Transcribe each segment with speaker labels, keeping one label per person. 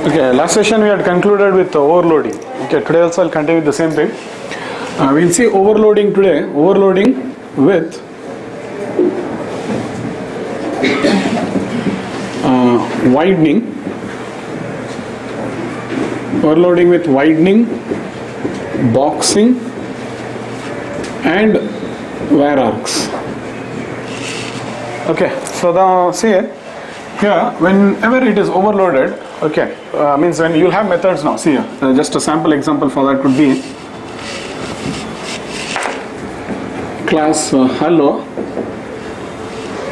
Speaker 1: Okay, last session we had concluded with overloading. Okay, today also I'll continue with the same thing. We'll see overloading today. Overloading with widening. Overloading with widening, boxing, and Varargs. Okay, so now see here, whenever it is overloaded, okay, means when you'll have methods now. See here, just a sample example for that would be class hello.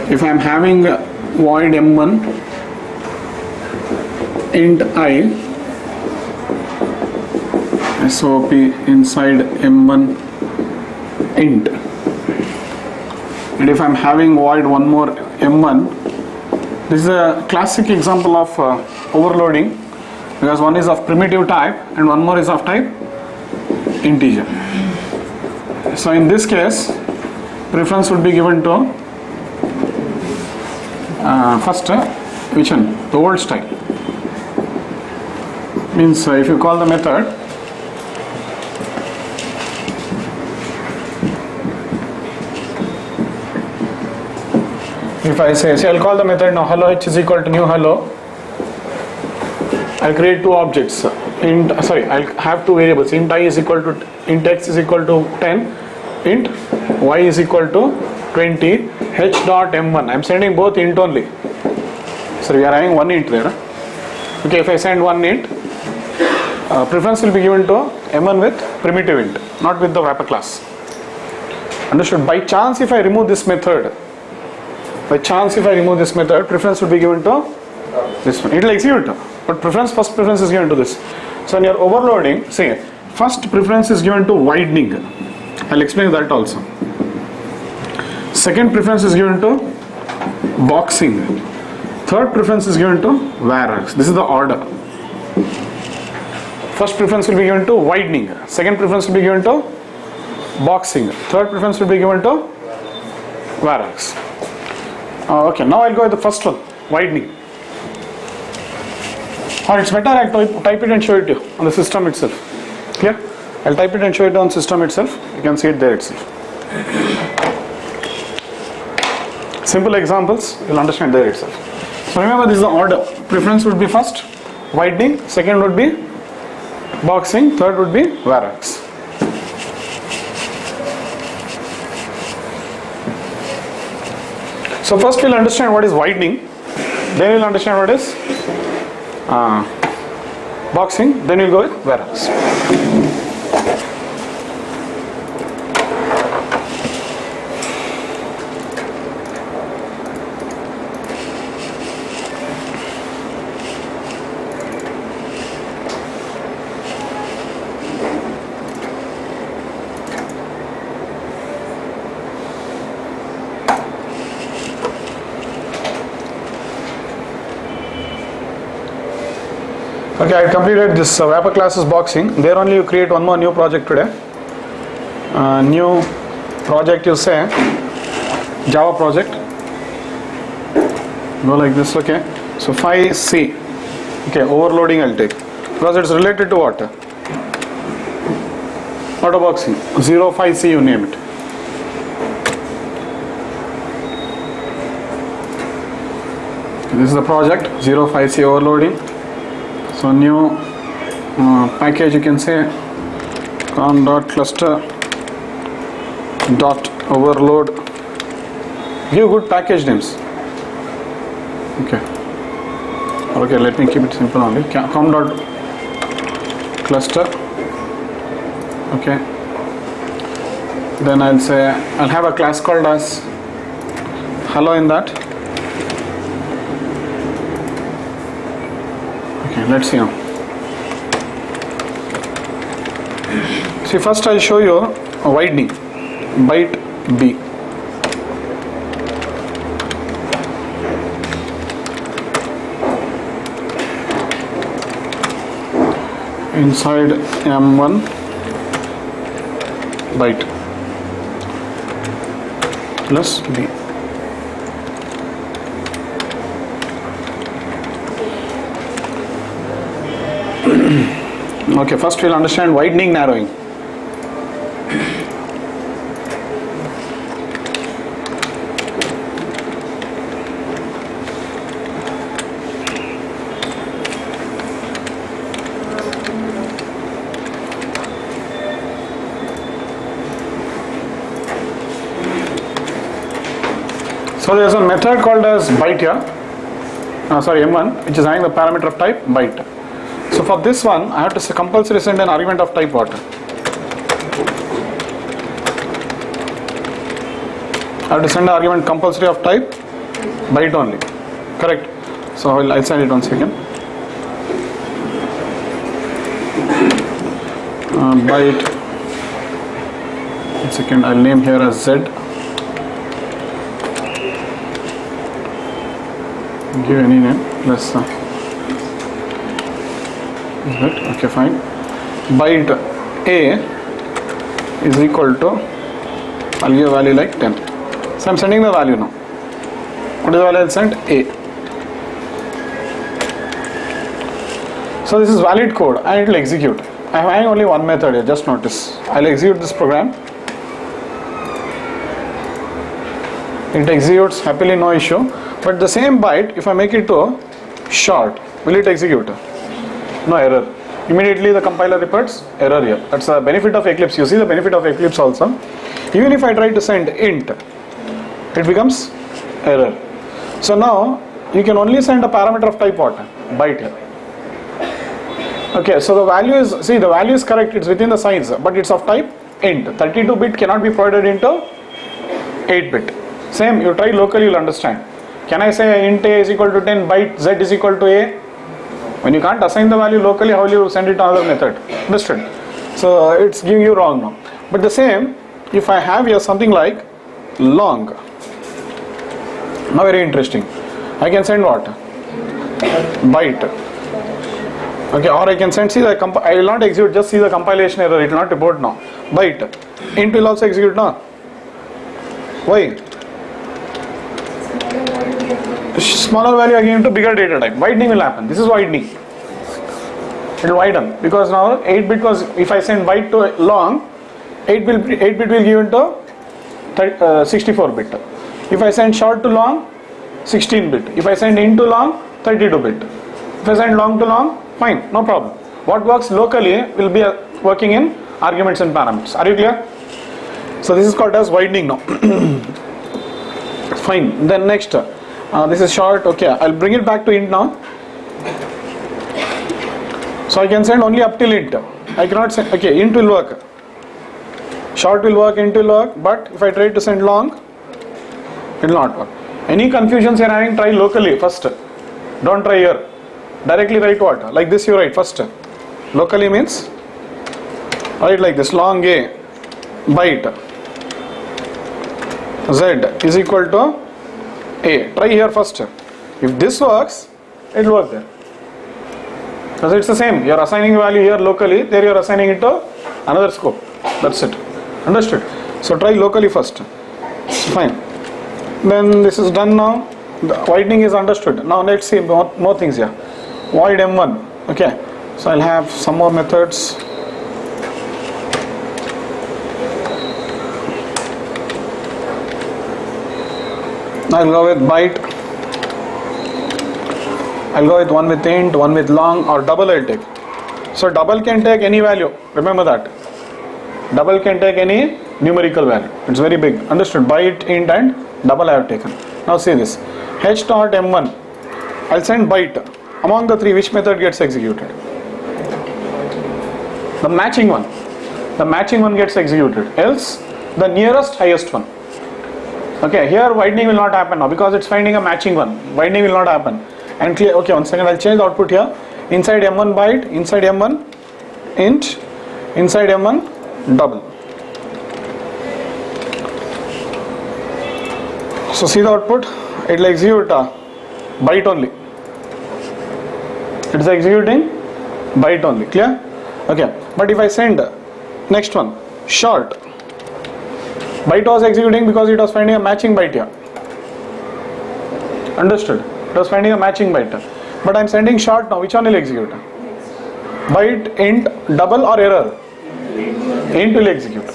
Speaker 1: If I am having void m1 int I SOP inside m1 int, and if I am having void one more m1, this is a classic example of overloading, because one is of primitive type and one more is of type integer. So in this case, preference would be given to first which one? The old style. Means if you call the method, if I say, I'll call the method now hello h is equal to new hello. I'll create two objects. I'll have two variables. Int I is equal to, int x is equal to 10, int y is equal to 20, h dot m1. I'm sending both int only. So we are having one int there. Okay, if I send one int, preference will be given to m1 with primitive int, not with the wrapper class. Understood? By chance, if I remove this method, preference would be given to this one. It will execute, but first preference is given to this. So when you are overloading, see, first preference is given to widening. I'll explain that also. Second preference is given to boxing. Third preference is given to Varargs. This is the order. First preference will be given to widening. Second preference will be given to boxing. Third preference will be given to Varargs. Okay, now I'll go with the first one, widening. Or it's better I'll type it and show it to you on the system itself. Clear? I'll type it and show it on system itself. You can see it there itself. Simple examples, you'll understand there itself. So remember, this is the order. Preference would be first widening, second would be boxing, third would be Varargs. So first we'll understand what is widening, then we'll understand what is boxing, then we'll go with Varargs. Okay, I completed this wrapper classes boxing. There only you create one more new project today. New project, you say Java project. Go like this, okay. So phi C. Okay, overloading I'll take, because it's related to what? Auto boxing. 0 phi C you name it. This is the project, 0 phi C overloading. So new package, you can say com.cluster.overload. Give good package names. Okay, let me keep it simple only. com.cluster. Okay, then I'll say I'll have a class called as hello in that. Okay, let's see now. See, first I'll show you a widening, byte B. Inside M1 byte plus B. Okay, first we'll understand widening, narrowing. So there's a method called as byte here, m1, which is having the parameter of type byte. So for this one, I have to compulsory send an argument of type what? I have to send an argument compulsory of type byte only, correct? So I'll send it 1 second. Byte, 1 second, I'll name here as Z. Give any name, let's okay, fine. Byte A is equal to, I'll give a value like 10. So I'm sending the value now. What is the value I'll send? A. So this is valid code and it will execute. I am having only one method here, just notice. I'll execute this program. It executes happily, no issue. But the same byte, if I make it to short, will it execute? No, error. Immediately the compiler reports error here. That's the benefit of Eclipse. You see the benefit of Eclipse also. Even if I try to send int, it becomes error. So now you can only send a parameter of type what? Byte here. Okay, so the value is, see, the value is correct, it's within the size, but it's of type int. 32-bit cannot be provided into 8-bit. Same, you try locally, you'll understand. Can I say int a is equal to 10, byte z is equal to a? When you can't assign the value locally, how will you send it to another method? Understood? So it's giving you wrong now. But the same, if I have here something like long, now very interesting. I can send what? Byte. Okay, or I can send, see the I will not execute, just see the compilation error, it will not report now. Byte. Int will also execute now. Why? Smaller value again to bigger data type. Widening will happen. This is widening. It will widen because now 8-bit was, if I send byte to long, 8-bit will give into 64-bit. If I send short to long, 16-bit. If I send into long, 32-bit. If I send long to long, fine, no problem. What works locally will be working in arguments and parameters. Are you clear? So this is called as widening now. Fine. Then next. This is short, okay, I'll bring it back to int now. So I can send only up till int. I cannot send, okay, int will work. Short will work, int will work, but if I try to send long, it will not work. Any confusions you are having, try locally first. Don't try here. Directly write what? Like this you write first. Locally means, write like this, long a, byte, z is equal to a. Try here first. If this works, it will work there. Because it's the same. You are assigning value here locally, there you are assigning it to another scope. That's it. Understood? So try locally first. Fine. Then this is done now. The widening is understood. Now let's see more things here. Void m1. Okay. So I'll have some more methods. I'll go with byte. I'll go with one with int, one with long, or double I'll take. So double can take any value. Remember that. Double can take any numerical value. It's very big. Understood? Byte, int, and double I have taken. Now see this. H dot m1. I'll send byte. Among the three, which method gets executed? The matching one. The matching one gets executed. Else, the nearest highest one. Okay, here widening will not happen now because it's finding a matching one. Widening will not happen. And clear, okay, 1 second, I'll change the output here. Inside m1 byte, inside m1 int, inside m1 double. So see the output, it will execute byte only. It is executing byte only, clear? Okay, but if I send next one, short, byte was executing because it was finding a matching byte here. Understood? It was finding a matching byte. But I am sending short now. Which one will execute? byte int double or error? Int will execute.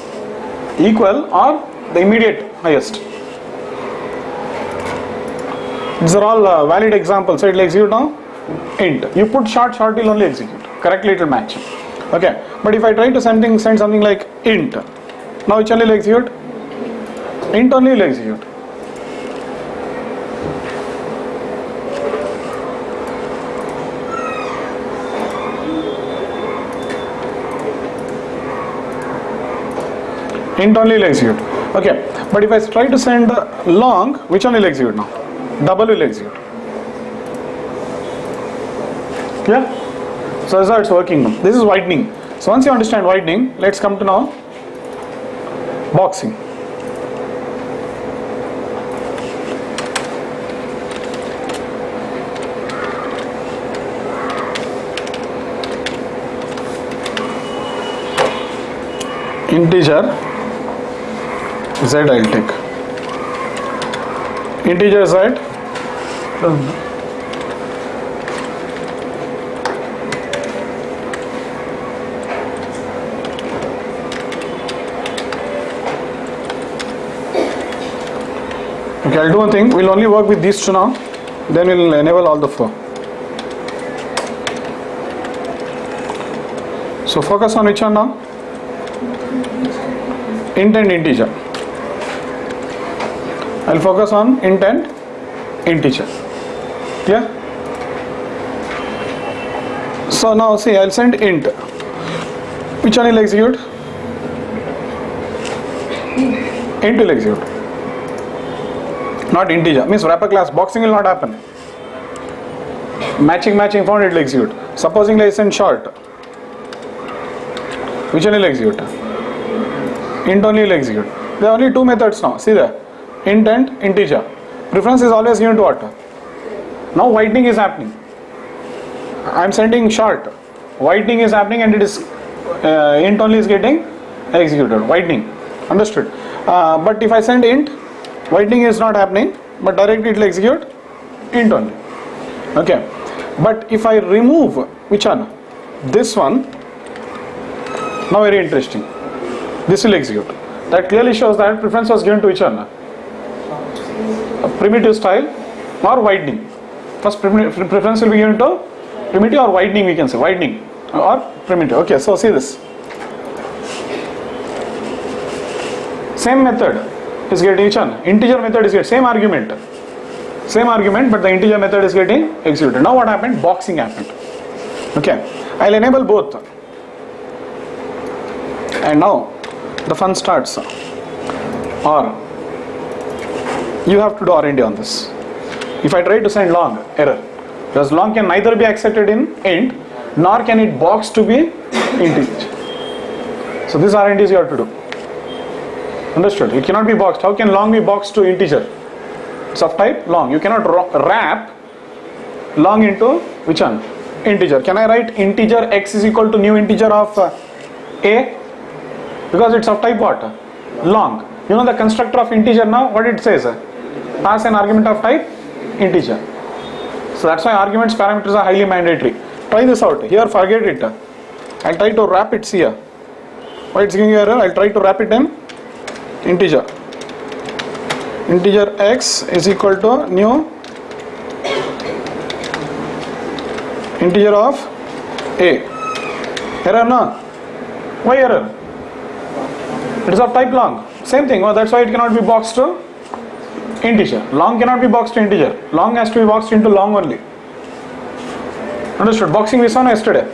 Speaker 1: Equal or the immediate highest. These are all valid examples. So it will execute now int. You put short will only execute. Correctly it will match. Okay. But if I try to send something like int, now which only will execute? Int only will execute. Int only will execute. Okay. But if I try to send long, which one will execute now? Double will execute. Yeah. So that's how it's working now. This is widening. So once you understand widening, let's come to now boxing. Integer z I'll take. Integer z. Okay, I'll do one thing. We'll only work with these two now. Then we'll enable all the four. So focus on which one now? Int and integer. I'll focus on int and integer. Yeah. So now see, I'll send int. Which one will execute? Int will execute. Not integer. Means wrapper class boxing will not happen. Matching found it will execute. Supposing I send short. Which one will execute? Int only will execute. There are only two methods now. See there. Int and integer. Preference is always given to what? Now widening is happening. I am sending short. Widening is happening and it is int only is getting executed. Widening. Understood? But if I send int, widening is not happening, but directly it will execute int only. Okay. But if I remove which one? This one. Now very interesting. This will execute. That clearly shows that preference was given to which one? A primitive style or widening. First preference will be given to primitive or widening, we can say. Widening or primitive. Okay, so see this. Same method is getting which one? Integer method is getting same argument. Same argument, but the integer method is getting executed. Now what happened? Boxing happened. Okay. I'll enable both. And now the fun starts. Or you have to do R&D on this. If I try to send long, error. Because long can neither be accepted in int, nor can it box to be integer. So this R&D is you have to do. Understood? It cannot be boxed. How can long be boxed to integer? It's of type long. You cannot wrap long into which one? Integer. Can I write integer x is equal to new integer of a? Because it's of type what? Long. You know the constructor of integer now, what it says? Pass an argument of type integer. So that's why arguments parameters are highly mandatory. Try this out. Here forget it. I'll try to wrap it here. Why it's giving you error? I'll try to wrap it in integer. Integer x is equal to new integer of a. Error no? Why error? It is of type long. Same thing. Well, that's why it cannot be boxed to integer. Long cannot be boxed to integer. Long has to be boxed into long only. Understood? Boxing we saw yesterday.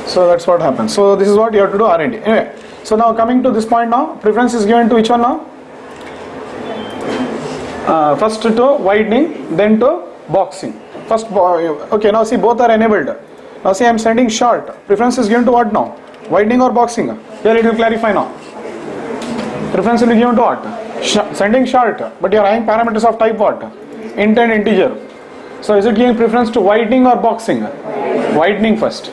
Speaker 1: So that's what happens. So this is what you have to do R&D. Anyway, so now coming to this point now, preference is given to which one now? First to widening, then to boxing. First, okay, now see both are enabled. Now see I am sending short. Preference is given to what now? Widening or boxing? Here it will clarify now. Preference will be given to what? Sending short, but you are having parameters of type what? Int and integer. So is it giving preference to widening or boxing? Widening first.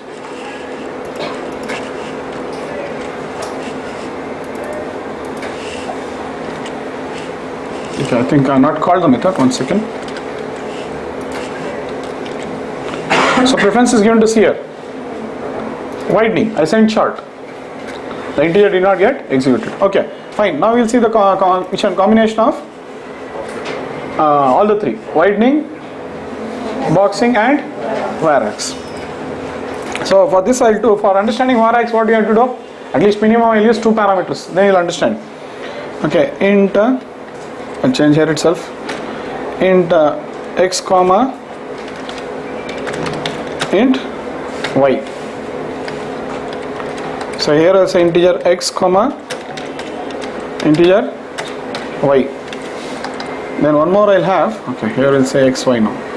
Speaker 1: Okay, I think I have not called the method. 1 second. So preference is given to here. widening, I sent short. The integer did not get executed. Okay, fine. Now we'll see the combination of all the three: widening, boxing, and Varargs. So for this, I'll do, for understanding Varargs, what you have to do? At least minimum I'll use two parameters. Then you'll understand. Okay, int. I'll change here itself. Int x comma int y. So here I'll say integer x comma integer y. Then one more I'll have. Okay, here we'll say xy now.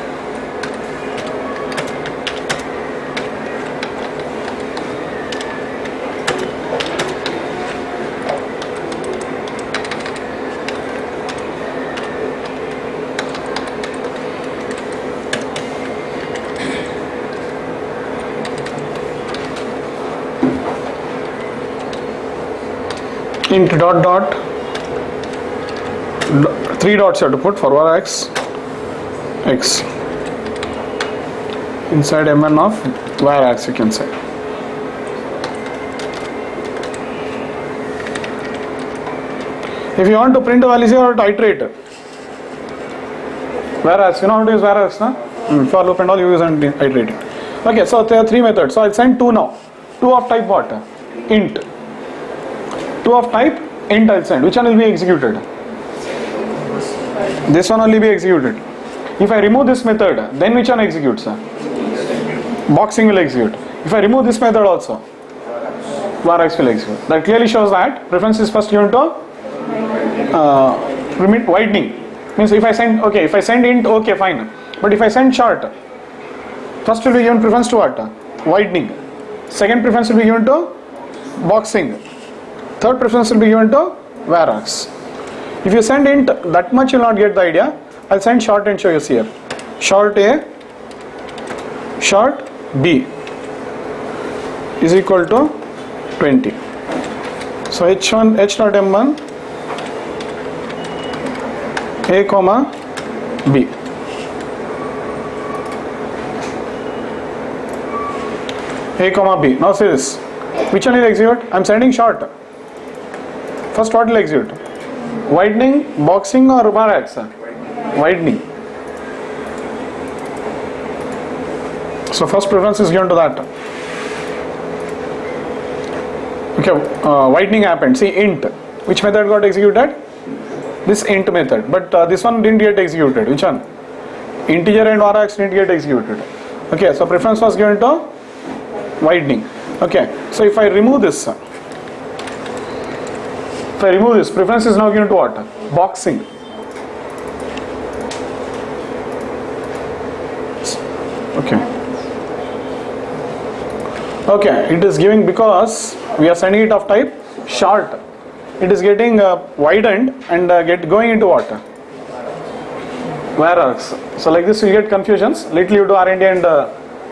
Speaker 1: Int dot dot, three dots you have to put for Varargs x inside mn of Varargs, you can say. If you want to print a value, you have to iterate. Varargs, you know how to use Varargs, no? For loop and all you use and iterate it. Okay, so there are three methods. So I'll send two now. Two of type what? Int. Two of type int I'll send. Which one will be executed? This one only be executed. If I remove this method, then which one executes? Boxing will execute. If I remove this method also, Varargs will execute. That clearly shows that preference is first given to widening. Means if I send, okay, if I send int, okay, fine. But if I send short, first will be given preference to what? Widening. Second preference will be given to boxing. Third preference will be given to Varargs. If you send int, that much you will not get the idea. I'll send short and show you here. Short A, short B is equal to 20. So h1, h dot m1, A comma B. A comma B. Now say this. Which one will execute? I'm sending short. First what will execute? Widening, boxing or Varargs? Widening. So first preference is given to that. Okay, widening happened. See int. Which method got executed? This int method. But this one didn't get executed. Which one? Integer and Varargs didn't get executed. Okay, so preference was given to widening. Okay, so if I remove this, preference is now given to what? Boxing. Okay. Okay, it is giving, because we are sending it of type short. It is getting widened and going into what? Varargs. So like this you get confusions. Lately you do R&D and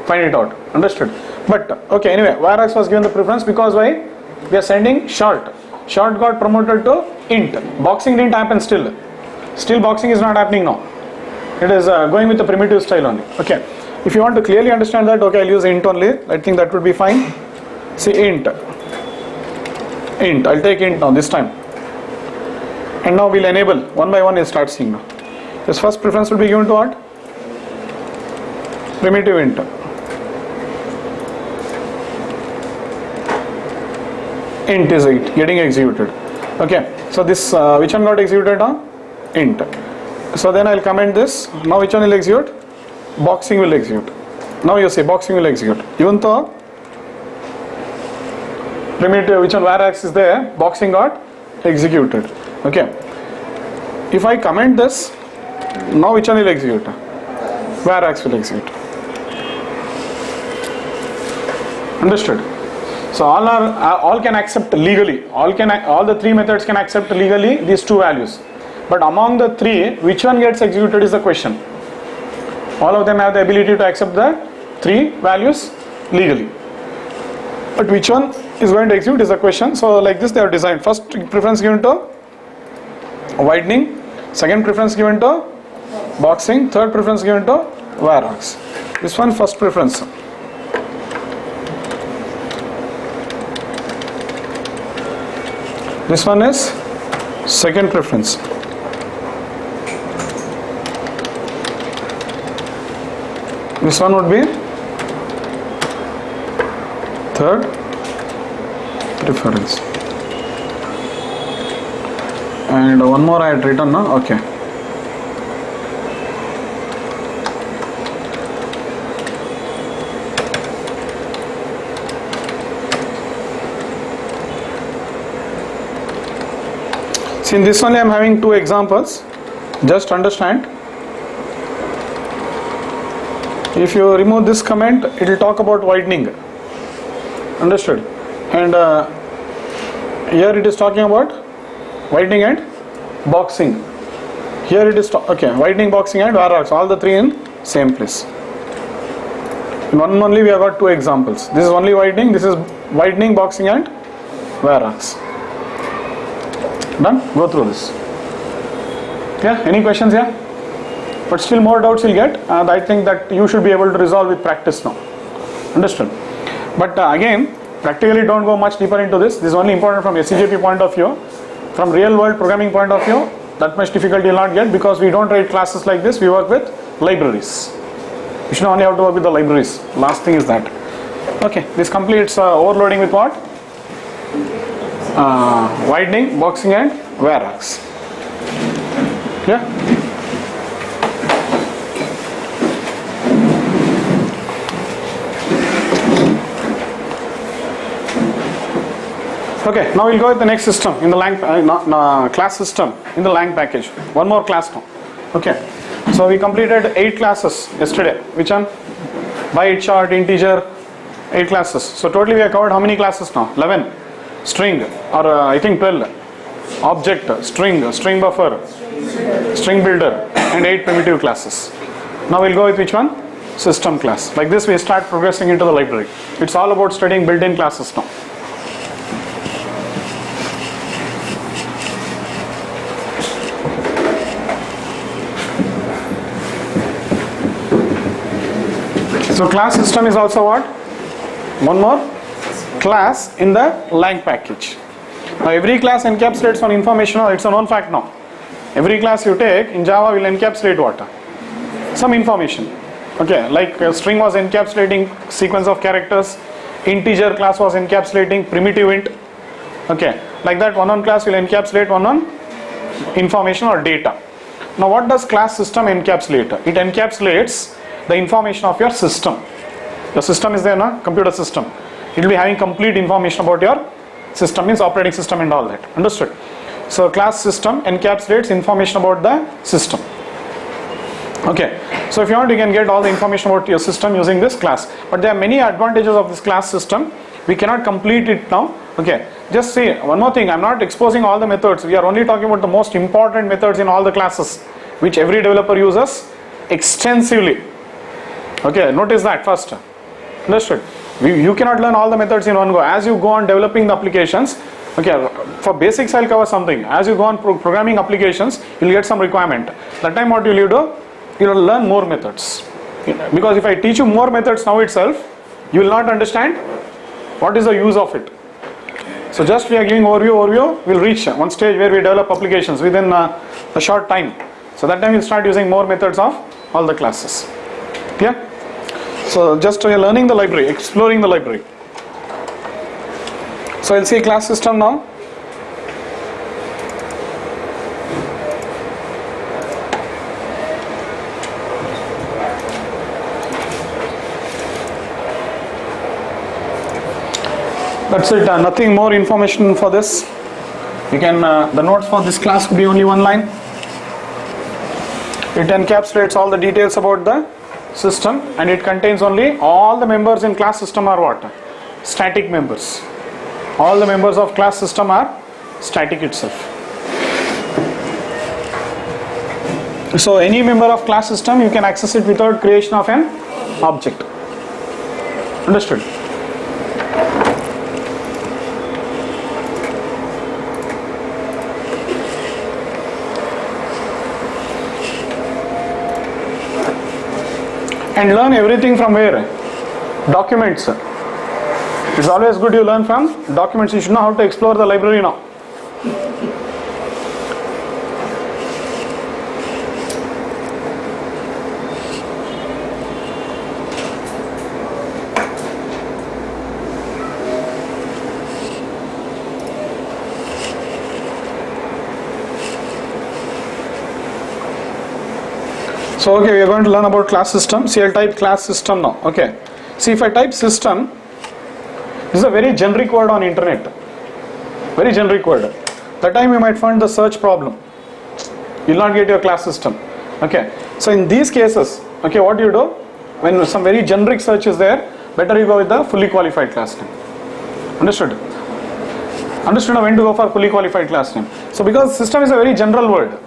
Speaker 1: find it out. Understood? But okay, anyway, Varargs was given the preference because why? We are sending short. Short got promoted to int. Boxing didn't happen still. Still boxing is not happening now. It is going with the primitive style only. Okay. If you want to clearly understand that, okay, I'll use int only. I think that would be fine. See int. Int. I'll take int now this time. And now we'll enable. One by one you'll start seeing now. This first preference will be given to what? Primitive int. Int is it getting executed. Okay, so this which one got executed now? Int. So then I'll comment this. Now which one will execute? Boxing will execute. Now you say boxing will execute. Even though primitive, which one Varargs is there, boxing got executed. Okay. If I comment this, now which one will execute? Varargs will execute. Understood? So all can accept legally. All the three methods can accept legally these two values. But among the three, which one gets executed is the question. All of them have the ability to accept the three values legally. But which one is going to execute is the question. So like this they are designed. First preference given to widening. Second preference given to boxing. Third preference given to Varargs. This one first preference. This one is second preference. This one would be third preference. And one more I had written now. Okay. See, in this only I am having two examples. Just understand. If you remove this comment, it will talk about widening. Understood? And here it is talking about widening and boxing. Here it is okay, widening, boxing and Varargs, all the three in same place. In one only we have got two examples. This is only widening, this is widening, boxing and Varargs. Done? Go through this. Yeah, any questions here? But still more doubts you'll get, and I think that you should be able to resolve with practice now. Understood? But again, practically don't go much deeper into this. This is only important from SCJP point of view. From real world programming point of view, that much difficulty you'll not get, because we don't write classes like this, we work with libraries. You should only have to work with the libraries. Last thing is that. Okay, this completes overloading with what? Widening, boxing and Varargs. Yeah? Okay, now we'll go with the next system in the lang class system in the lang package. One more class now. Okay, so we completed 8 classes yesterday. Which one? Byte, chart, integer, 8 classes. So totally we have covered how many classes now? 11. String, or I think 12. Object, string, string buffer, string builder, and 8 primitive classes. Now we'll go with which one? System class. Like this we start progressing into the library. It's all about studying built-in classes now. So class system is also what? One more class in the lang package. Now every class encapsulates one information, or it's a known fact now. Every class you take in Java will encapsulate what? Some information. Okay, like string was encapsulating sequence of characters, integer class was encapsulating primitive int. Okay, like that one class will encapsulate one information or data. Now what does class system encapsulate? It encapsulates the information of your system. Your system is there, na? Computer system. It will be having complete information about your system, means operating system and all that. Understood? So class system encapsulates information about the system. Okay, so if you want, you can get all the information about your system using this class. But there are many advantages of this class system. We cannot complete it now. Okay, just see one more thing. I'm not exposing all the methods. We are only talking about the most important methods in all the classes, which every developer uses extensively. Okay, notice that first. Understood? You cannot learn all the methods in one go. As you go on developing the applications, okay, for basics I'll cover something. As you go on programming applications, you'll get some requirement. That time what will you do? You will learn more methods. Because if I teach you more methods now itself, you will not understand what is the use of it. So just we are giving overview, we'll reach one stage where we develop applications within a short time. So that time we'll start using more methods of all the classes. Yeah? So just we are learning the library, exploring the library. So I'll see class system now. That's it, nothing more information for this. You can, the notes for this class could be only one line. It encapsulates all the details about the system, and it contains only all the members in class system are what? Static members. All the members of class system are static itself. So any member of class system you can access it without creation of an object. Understood? And learn everything from where? Documents. It's always good you learn from documents. You should know how to explore the library now. So okay, we are going to learn about class system. See, I'll type class system now. Okay. See, if I type system, this is a very generic word on internet. Very generic word. That time you might find the search problem. You will not get your class system. Okay. So in these cases, okay, what do you do? When some very generic search is there, better you go with the fully qualified class name. Understood? Understood when to go for fully qualified class name. So because system is a very general word.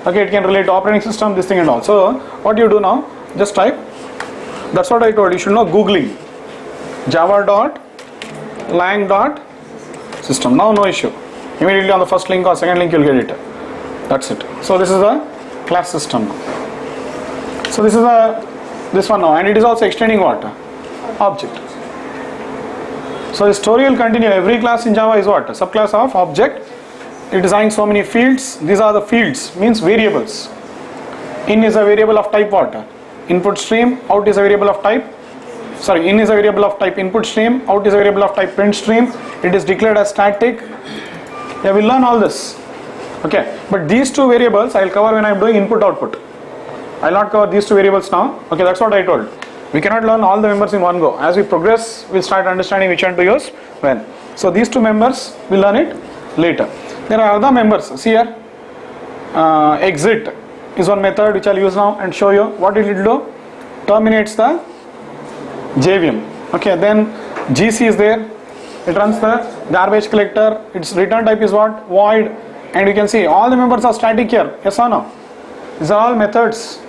Speaker 1: Okay, it can relate to operating system, this thing and all. So what you do now, just type, that's what I told you, should know googling java.lang.system. Now no issue. Immediately on the first link or second link you will get it. That's it. So this is the class system now. So this is this one now, and it is also extending what? Object. So the story will continue. Every class in Java is what? A subclass of object. It designs so many fields. These are the fields, means variables. In is a variable of type what? Input stream. Out is a variable of type. Sorry, in is a variable of type input stream. Out is a variable of type print stream. It is declared as static. Yeah, we'll learn all this. Okay, but these two variables I will cover when I am doing input output. I will not cover these two variables now. Okay, that's what I told. We cannot learn all the members in one go. As we progress, we'll start understanding which one to use when. So these two members, we'll learn it later. There are other members. See here, exit is one method which I'll use now and show you what it will do. Terminates the JVM. Okay, then GC is there. It runs the garbage collector. Its return type is what? Void. And you can see all the members are static here. Yes or no? These are all methods.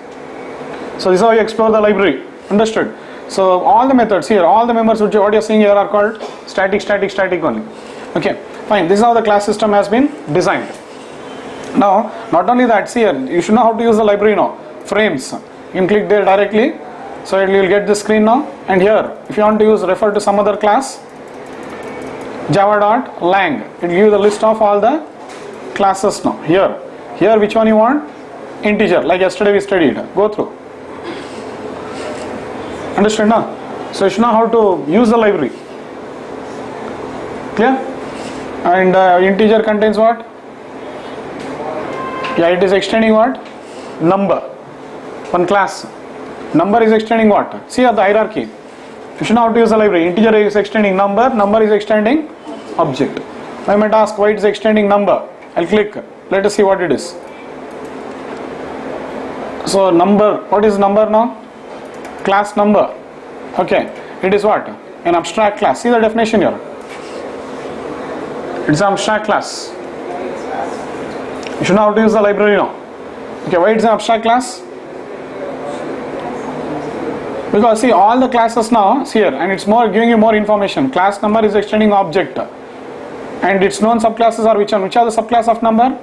Speaker 1: So this is how you explore the library. Understood? So all the methods here, all the members which what you are seeing here are called static only. Okay, fine. This is how the class system has been designed. Now, not only that, see here, you should know how to use the library now. Frames. You can click there directly. So you will get this screen now. And here, if you want to use refer to some other class, java.lang. It will give you the list of all the classes now. Here which one you want? Integer. Like yesterday we studied. Go through. Understand now? So you should know how to use the library. Clear? And integer contains what? Yeah, it is extending what? Number. One class. Number is extending what? See here the hierarchy. You should know how to use the library. Integer is extending number. Number is extending object. I might ask why it is extending number. I'll click. Let us see what it is. So number. What is number now? Class number. Okay, it is what? An abstract class. See the definition here. It's an abstract class. You should know how to use the library now. Okay, why it's an abstract class? Because see all the classes now, see here, and it's more giving you more information. Class number is extending object. And its known subclasses are which one? Which are the subclass of number?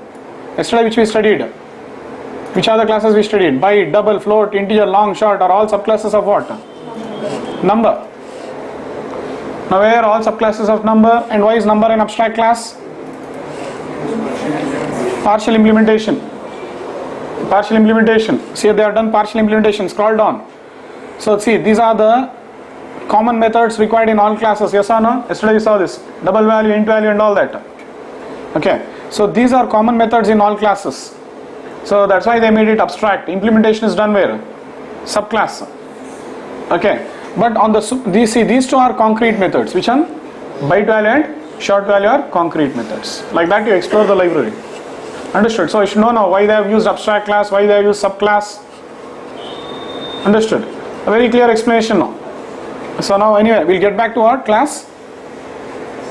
Speaker 1: Yesterday which we studied. Which are the classes we studied? Byte, double, float, integer, long, short are all subclasses of what? Number. Now where are all subclasses of number, and why is number an abstract class? Partial implementation. Partial implementation. See they have done partial implementation. Scroll down. So see these are the common methods required in all classes. Yes or no? Yesterday we saw this. Double value, int value and all that. Okay. So these are common methods in all classes. So that's why they made it abstract. Implementation is done where? Subclass. Okay. But on these two are concrete methods. Which one? Byte value and short value are concrete methods. Like that you explore the library. Understood? So you should know now why they have used abstract class, why they have used subclass. Understood? A very clear explanation now. So now anyway, we'll get back to our class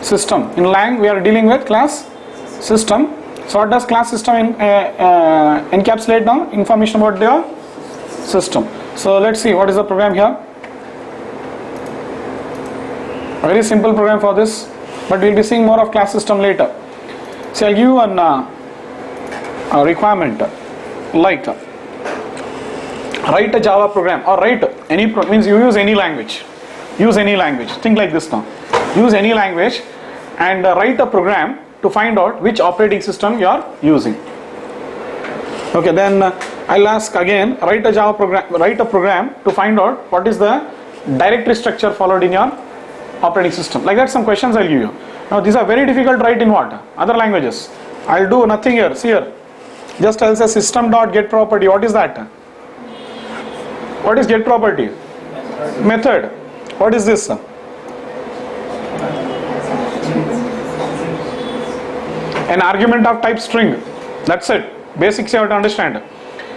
Speaker 1: system. In Lang we are dealing with class system. So what does class system encapsulate now? Information about the system. So let's see what is the program here. A very simple program for this, but we'll be seeing more of class system later. So I'll give you a requirement like write a Java program or write any means you use any language. Use any language. Think like this now. Use any language and write a program to find out which operating system you are using. Okay, then I'll ask again, write a program to find out what is the directory structure followed in your operating system. Like that some questions I'll give you. Now these are very difficult to write in what? Other languages. I'll do nothing here. See here. Just tells us system.get property. What is that? What is get property? Method. What is this? An argument of type string. That's it. Basics you have to understand.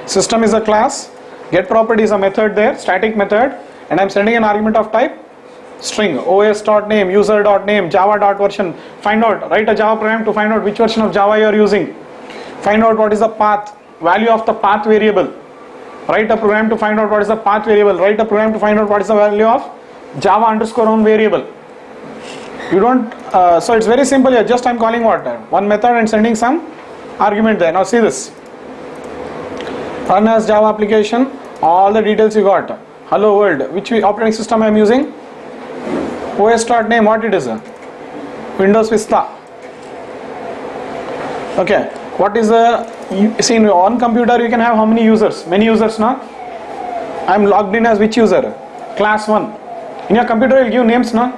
Speaker 1: System is a class, get property is a method there, static method, and I'm sending an argument of type string. os.name, user.name, java.version. Find out, write a Java program to find out which version of Java you are using. Find out what is the path, value of the path variable. Write a program to find out what is the path variable. Write a program to find out what is the value of Java underscore own variable. You don't, so it's very simple here. Just I'm calling what? One method and sending some argument there. Now see this. Run as Java application. All the details you got. Hello world. Which operating system I am using? os.name. What it is? Windows Vista. Okay. What is the? See, in on computer you can have how many users? Many users, na? I am logged in as which user? Class 1. In your computer you will give names, na?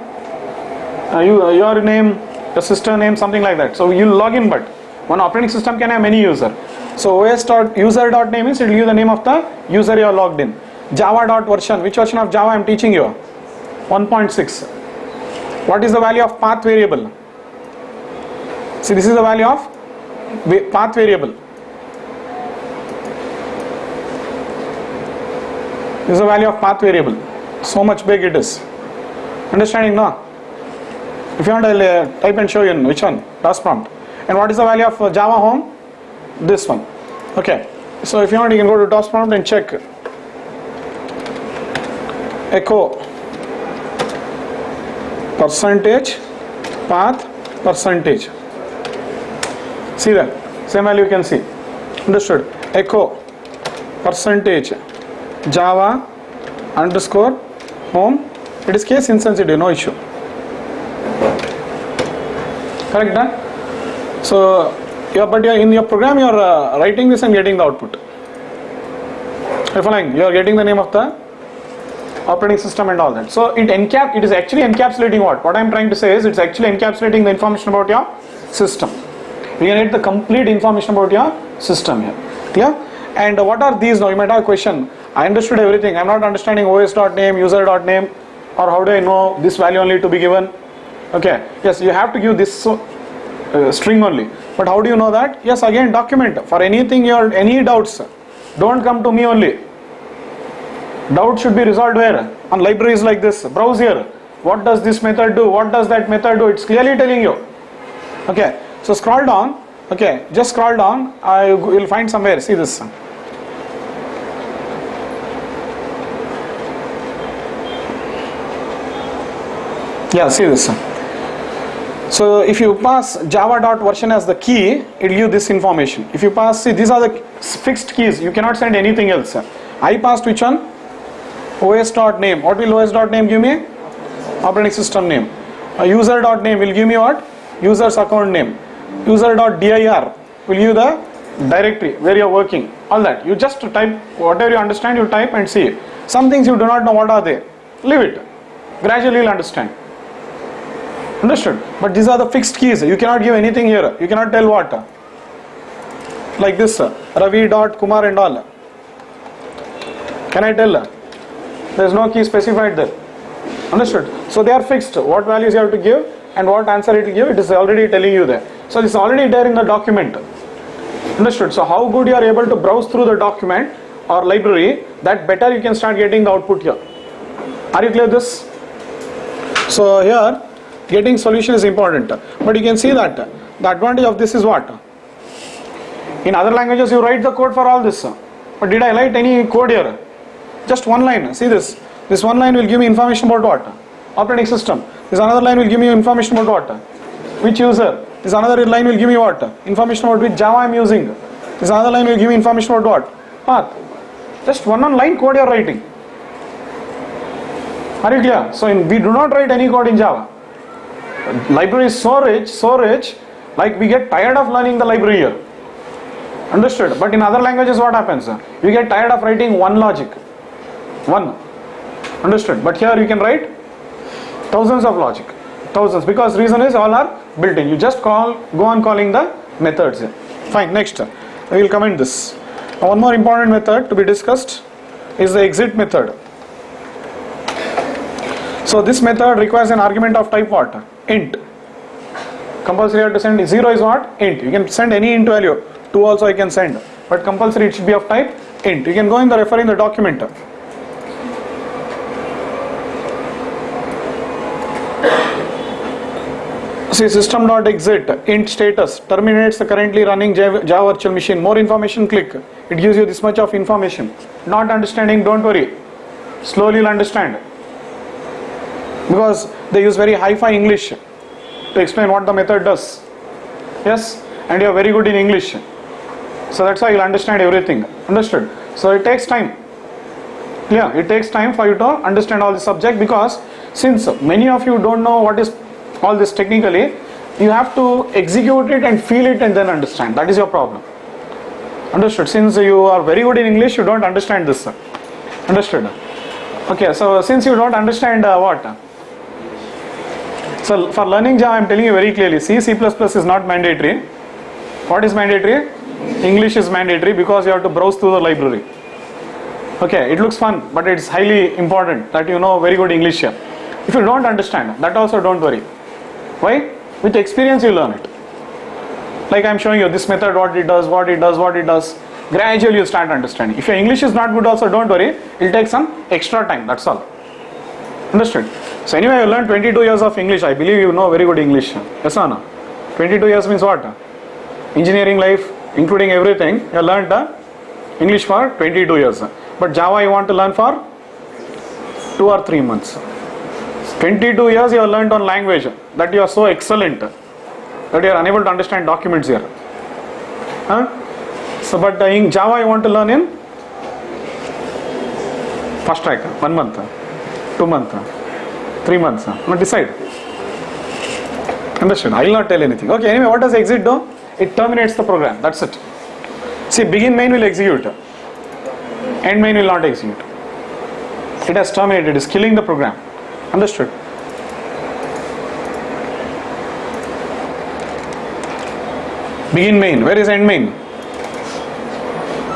Speaker 1: Your name, your sister name, something like that. So you log in, but one operating system can have many users. So os.user.name means it will give the name of the user you are logged in. Java.version. Which version of Java I am teaching you? 1.6. What is the value of path variable? See, this is the value of path variable. This is the value of path variable. So much big it is. Understanding now? If you want, I'll type and show you in which one. DOS prompt. And what is the value of Java home? This one. Okay. So if you want, you can go to DOS prompt and check. Echo percentage path percentage. See that? Same value you can see. Understood? Echo percentage Java underscore home. It is case insensitive, no issue. Correct, done? So, but in your program you are writing this and getting the output. You're following? You are getting the name of the operating system and all that. So it is actually encapsulating what? What I am trying to say is it's actually encapsulating the information about your system. We can get the complete information about your system here. Clear? And what are these now? You might have a question. I understood everything. I am not understanding os.name, user.name, or how do I know this value only to be given? Okay. Yes, you have to give this string only. But how do you know that? Yes, again document. For anything any doubts, don't come to me only. Doubt should be resolved where? On libraries like this. Browse here. What does this method do? What does that method do? It's clearly telling you. Okay. So scroll down. Okay. Just scroll down. You will find somewhere. See this. Yeah. See this. So if you pass java.version as the key, it will give this information. If you pass, see, these are the fixed keys. You cannot send anything else. I passed which one? os.name. What will os.name give me? Operating system name. User.name will give me what? User's account name. User.dir will give the directory where you are working. All that. You just type whatever you understand, you type and see. Some things you do not know what are they. Leave it. Gradually you will understand. Understood? But these are the fixed keys. You cannot give anything here. You cannot tell what. Like this. Ravi.kumar and all. Can I tell? There is no key specified there. Understood? So they are fixed. What values you have to give and what answer it will give, it is already telling you there. So this is already there in the document. Understood? So how good you are able to browse through the document or library, that better you can start getting the output here. Are you clear this? So here getting solution is important. But you can see that the advantage of this is what? In other languages you write the code for all this. But did I write any code here? Just one line. See this. This one line will give me information about what? Operating system. This another line will give me information about what? Which user. This another line will give me what? Information about which Java I am using. This another line will give me information about what? Path. Just one line code you are writing. Are you clear? So we do not write any code in Java. Library is so rich, like we get tired of learning the library here. Understood? But in other languages what happens? You get tired of writing one logic. One. Understood? But here you can write thousands of logic. Thousands. Because reason is all are built in. You just go on calling the methods here. Fine. Next. We will comment this. Now one more important method to be discussed. is the exit method. So this method requires an argument of type what? Int. Compulsory you have to send 0 is what? Int. You can send any int value. 2 also I can send. But compulsory it should be of type int. You can go in the refer in the document. See system.exit int status terminates the currently running Java virtual machine. More information, click. It gives you this much of information. Not understanding, don't worry. Slowly you'll understand. Because they use very hi-fi English to explain what the method does. Yes, and you are very good in English. So that's why you'll understand everything. Understood? So it takes time. Clear? It takes time for you to understand all the subject, because since many of you don't know what is all this technically, you have to execute it and feel it and then understand. That is your problem. Understood? Since you are very good in English, you don't understand this. Understood? Okay, so since you don't understand what? So for learning Java, I am telling you very clearly, C, C++ is not mandatory. What is mandatory? English is mandatory, because you have to browse through the library. Okay, it looks fun, but it's highly important that you know very good English here. If you don't understand, that also don't worry. Why? With experience you learn it. Like I am showing you this method, what it does, what it does, what it does. Gradually you start understanding. If your English is not good also, don't worry. It will take some extra time, that's all. Understood? So anyway, you learned 22 years of English. I believe you know very good English. Yes or no? 22 years means what? Engineering life, including everything, you learned English for 22 years. But Java you want to learn for 2 or 3 months. 22 years you have learned on language that you are so excellent that you are unable to understand documents here. Huh? So but in Java you want to learn in fast track, 1 month, 2 months, 3 months. Now decide. Understood? I will not tell anything. Okay, anyway, what does exit do? It terminates the program. That's it. See, begin main will execute. End main will not execute. It has terminated. It is killing the program. Understood? Begin main. Where is end main?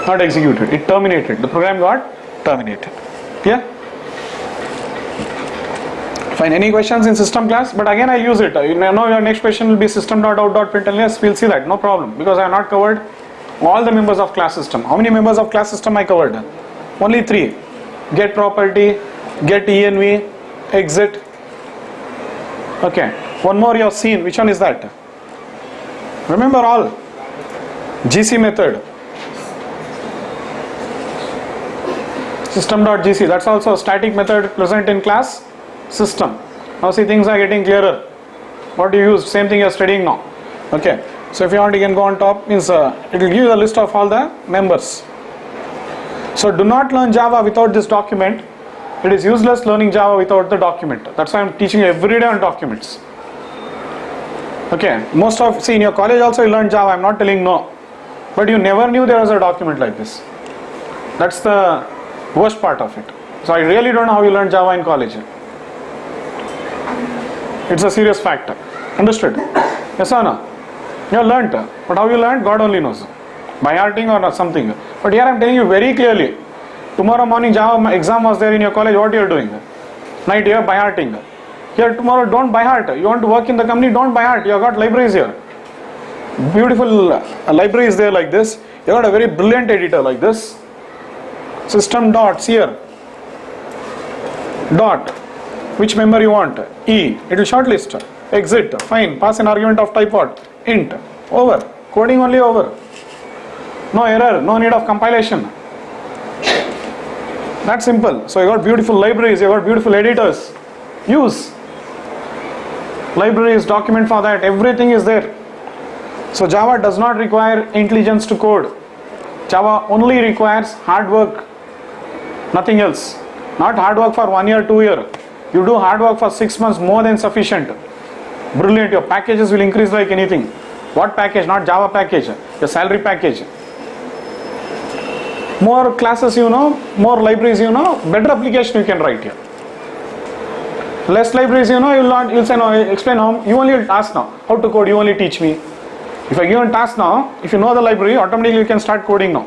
Speaker 1: Not executed. It terminated. The program got terminated. Clear? Fine. Any questions in system class? But again I use it. You know your next question will be system.out.println. Yes, we'll see that. No problem. Because I have not covered all the members of class system. How many members of class system I covered? Only 3. Get property, get env, exit. Okay. One more you have seen. Which one is that? Remember all. GC method. System.gc. That's also a static method present in class system. Now see, things are getting clearer. What do you use? Same thing you are studying now. Okay. So if you want, you can go on top. Means it will give you the list of all the members. So do not learn Java without this document. It is useless learning Java without the document. That's why I am teaching you every day on documents. Okay. See, in your college also you learn Java. I am not telling no. But you never knew there was a document like this. That's the worst part of it. So I really don't know how you learn Java in college. It's a serious factor. Understood? Yes or no? You learnt. But how you learned, God only knows. By hearting or something. But here I am telling you very clearly. Tomorrow morning Java exam was there in your college. What you are doing? Night you are by hearting. Here tomorrow don't by heart. You want to work in the company, don't by heart. You have got libraries here. Beautiful libraries there like this. You have got a very brilliant editor like this. System dots here. Dot. Which member you want? E. It will shortlist. Exit. Fine. Pass an argument of type what? Int. Over. Coding only over. No error. No need of compilation. That's simple. So you got beautiful libraries. You got beautiful editors. Use. Libraries, document for that. Everything is there. So Java does not require intelligence to code. Java only requires hard work. Nothing else. Not hard work for 1 year, 2 years. You do hard work for 6 months, more than sufficient. Brilliant. Your packages will increase like anything. What package? Not Java package. Your salary package. More classes you know, more libraries you know, better application you can write here. Less libraries you know, you'll say no, explain how, you only ask now. How to code, you only teach me. If I give a task now, if you know the library, automatically you can start coding now.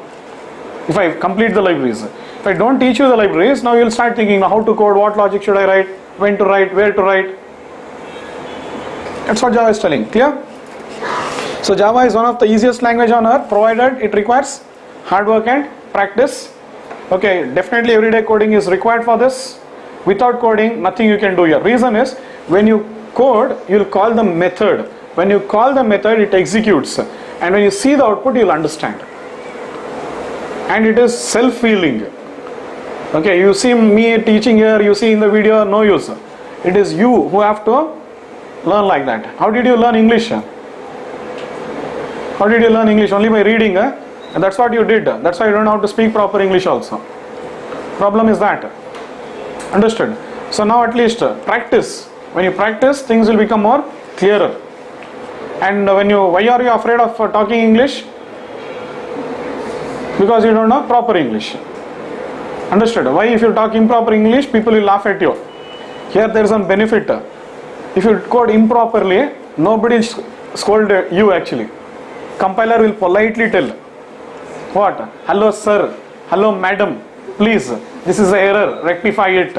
Speaker 1: if I complete the libraries. If I don't teach you the libraries, now you'll start thinking how to code, what logic should I write, when to write, where to write. That's what Java is telling. Clear? So Java is one of the easiest language on earth, provided it requires hard work and practice. Okay, definitely everyday coding is required for this. Without coding, nothing you can do here. Reason is, when you code, you'll call the method. When you call the method, it executes. And when you see the output, you'll understand. And it is self-healing. Okay, you see me teaching here, you see in the video, no use. It is you who have to learn like that. How did you learn English? How did you learn English? Only by reading. And that's what you did. That's why you don't know how to speak proper English also. Problem is that. Understood? So now at least practice. When you practice, things will become more clearer. And why are you afraid of talking English? Because you don't know proper English. Understood? Why? If you talk improper English, people will laugh at you. Here there is some benefit. If you code improperly, nobody will scold you actually. Compiler will politely tell, what? Hello sir, hello madam, please, this is an error, rectify it.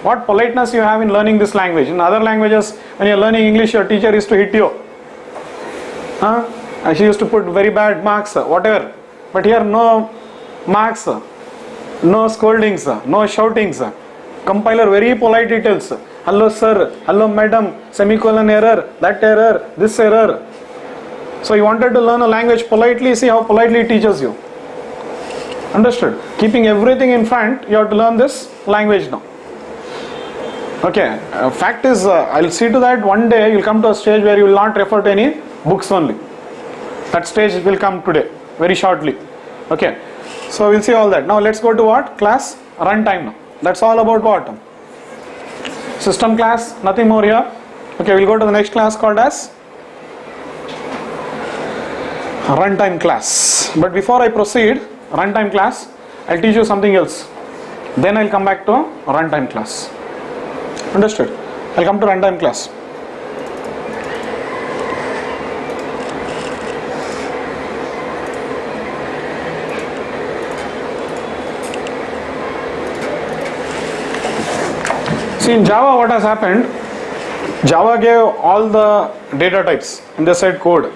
Speaker 1: What politeness you have in learning this language. In other languages, when you are learning English, your teacher used to hit you. And she used to put very bad marks, whatever. But here no marks, no scoldings, no shoutings. Compiler very politely tells, hello sir, hello madam, semicolon error, that error, this error. So you wanted to learn a language politely, see how politely it teaches you. Understood? Keeping everything in front, you have to learn this language now. Okay, fact is, I'll see to that one day you'll come to a stage where you will not refer to any books only. That stage will come today, very shortly. Okay, so we'll see all that. Now let's go to what? Class runtime now. That's all about what? System class, nothing more here. Okay, we'll go to the next class called as runtime class. But before I proceed, runtime class, I'll teach you something else. Then I'll come back to runtime class. Understood? I'll come to runtime class. See, in Java what has happened, Java gave all the data types and they said code.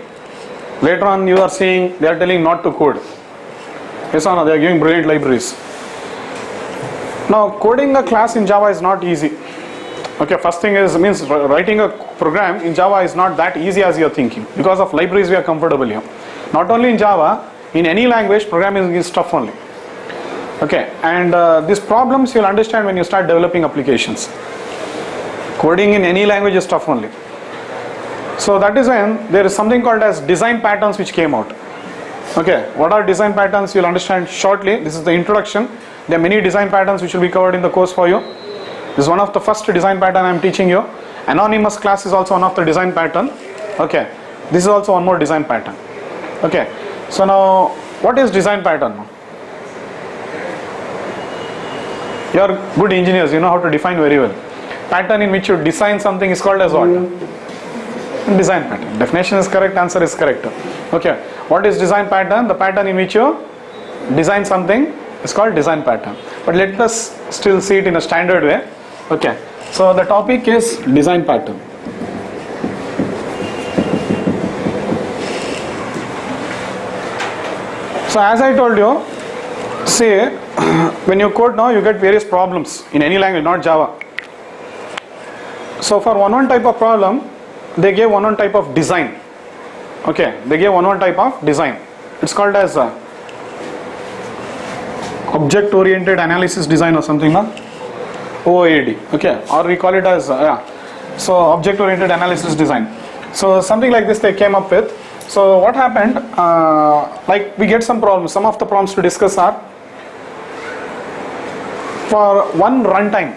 Speaker 1: Later on you are seeing they are telling not to code. Yes or no? They are giving brilliant libraries. Now coding a class in Java is not easy. Okay, first thing is, means writing a program in Java is not that easy as you are thinking. Because of libraries we are comfortable here. Not only in Java, in any language programming is tough only. Okay, and these problems you'll understand when you start developing applications. Coding in any language is tough only. So that is when there is something called as design patterns which came out. Okay, what are design patterns? You'll understand shortly. This is the introduction. There are many design patterns which will be covered in the course for you. This is one of the first design pattern I am teaching you. Anonymous class is also one of the design pattern. Okay, this is also one more design pattern. Okay, so now what is design pattern? You are good engineers, you know how to define very well. Pattern in which you design something is called as what? Design pattern. Definition is correct, answer is correct. Okay, what is design pattern? The pattern in which you design something is called design pattern. But let us still see it in a standard way. Okay, so the topic is design pattern. So as I told you, see, when you code now you get various problems in any language, not Java. So for one type of problem, they gave one type of design. Okay, they gave one type of design. It's called as object oriented analysis design or something, no? OOAD. Okay, or we call it as so object oriented analysis design. So something like this they came up with. So what happened, like we get some problems. Some of the problems to discuss are, for one runtime,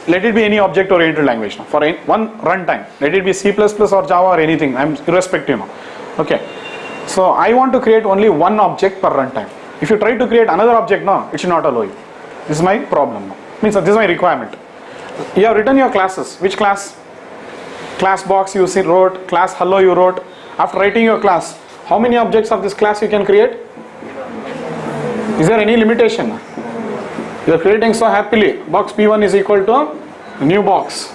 Speaker 1: let it be any object oriented language. For one runtime, let it be C++ or Java or anything, I'm irrespective now. Okay, so I want to create only one object per runtime. If you try to create another object, no, it should not allow you. This is my problem now. Means this is my requirement. You have written your classes. Which class? Class box you wrote, class hello you wrote. After writing your class, how many objects of this class you can create? Is there any limitation? You are creating so happily. Box P1 is equal to new box.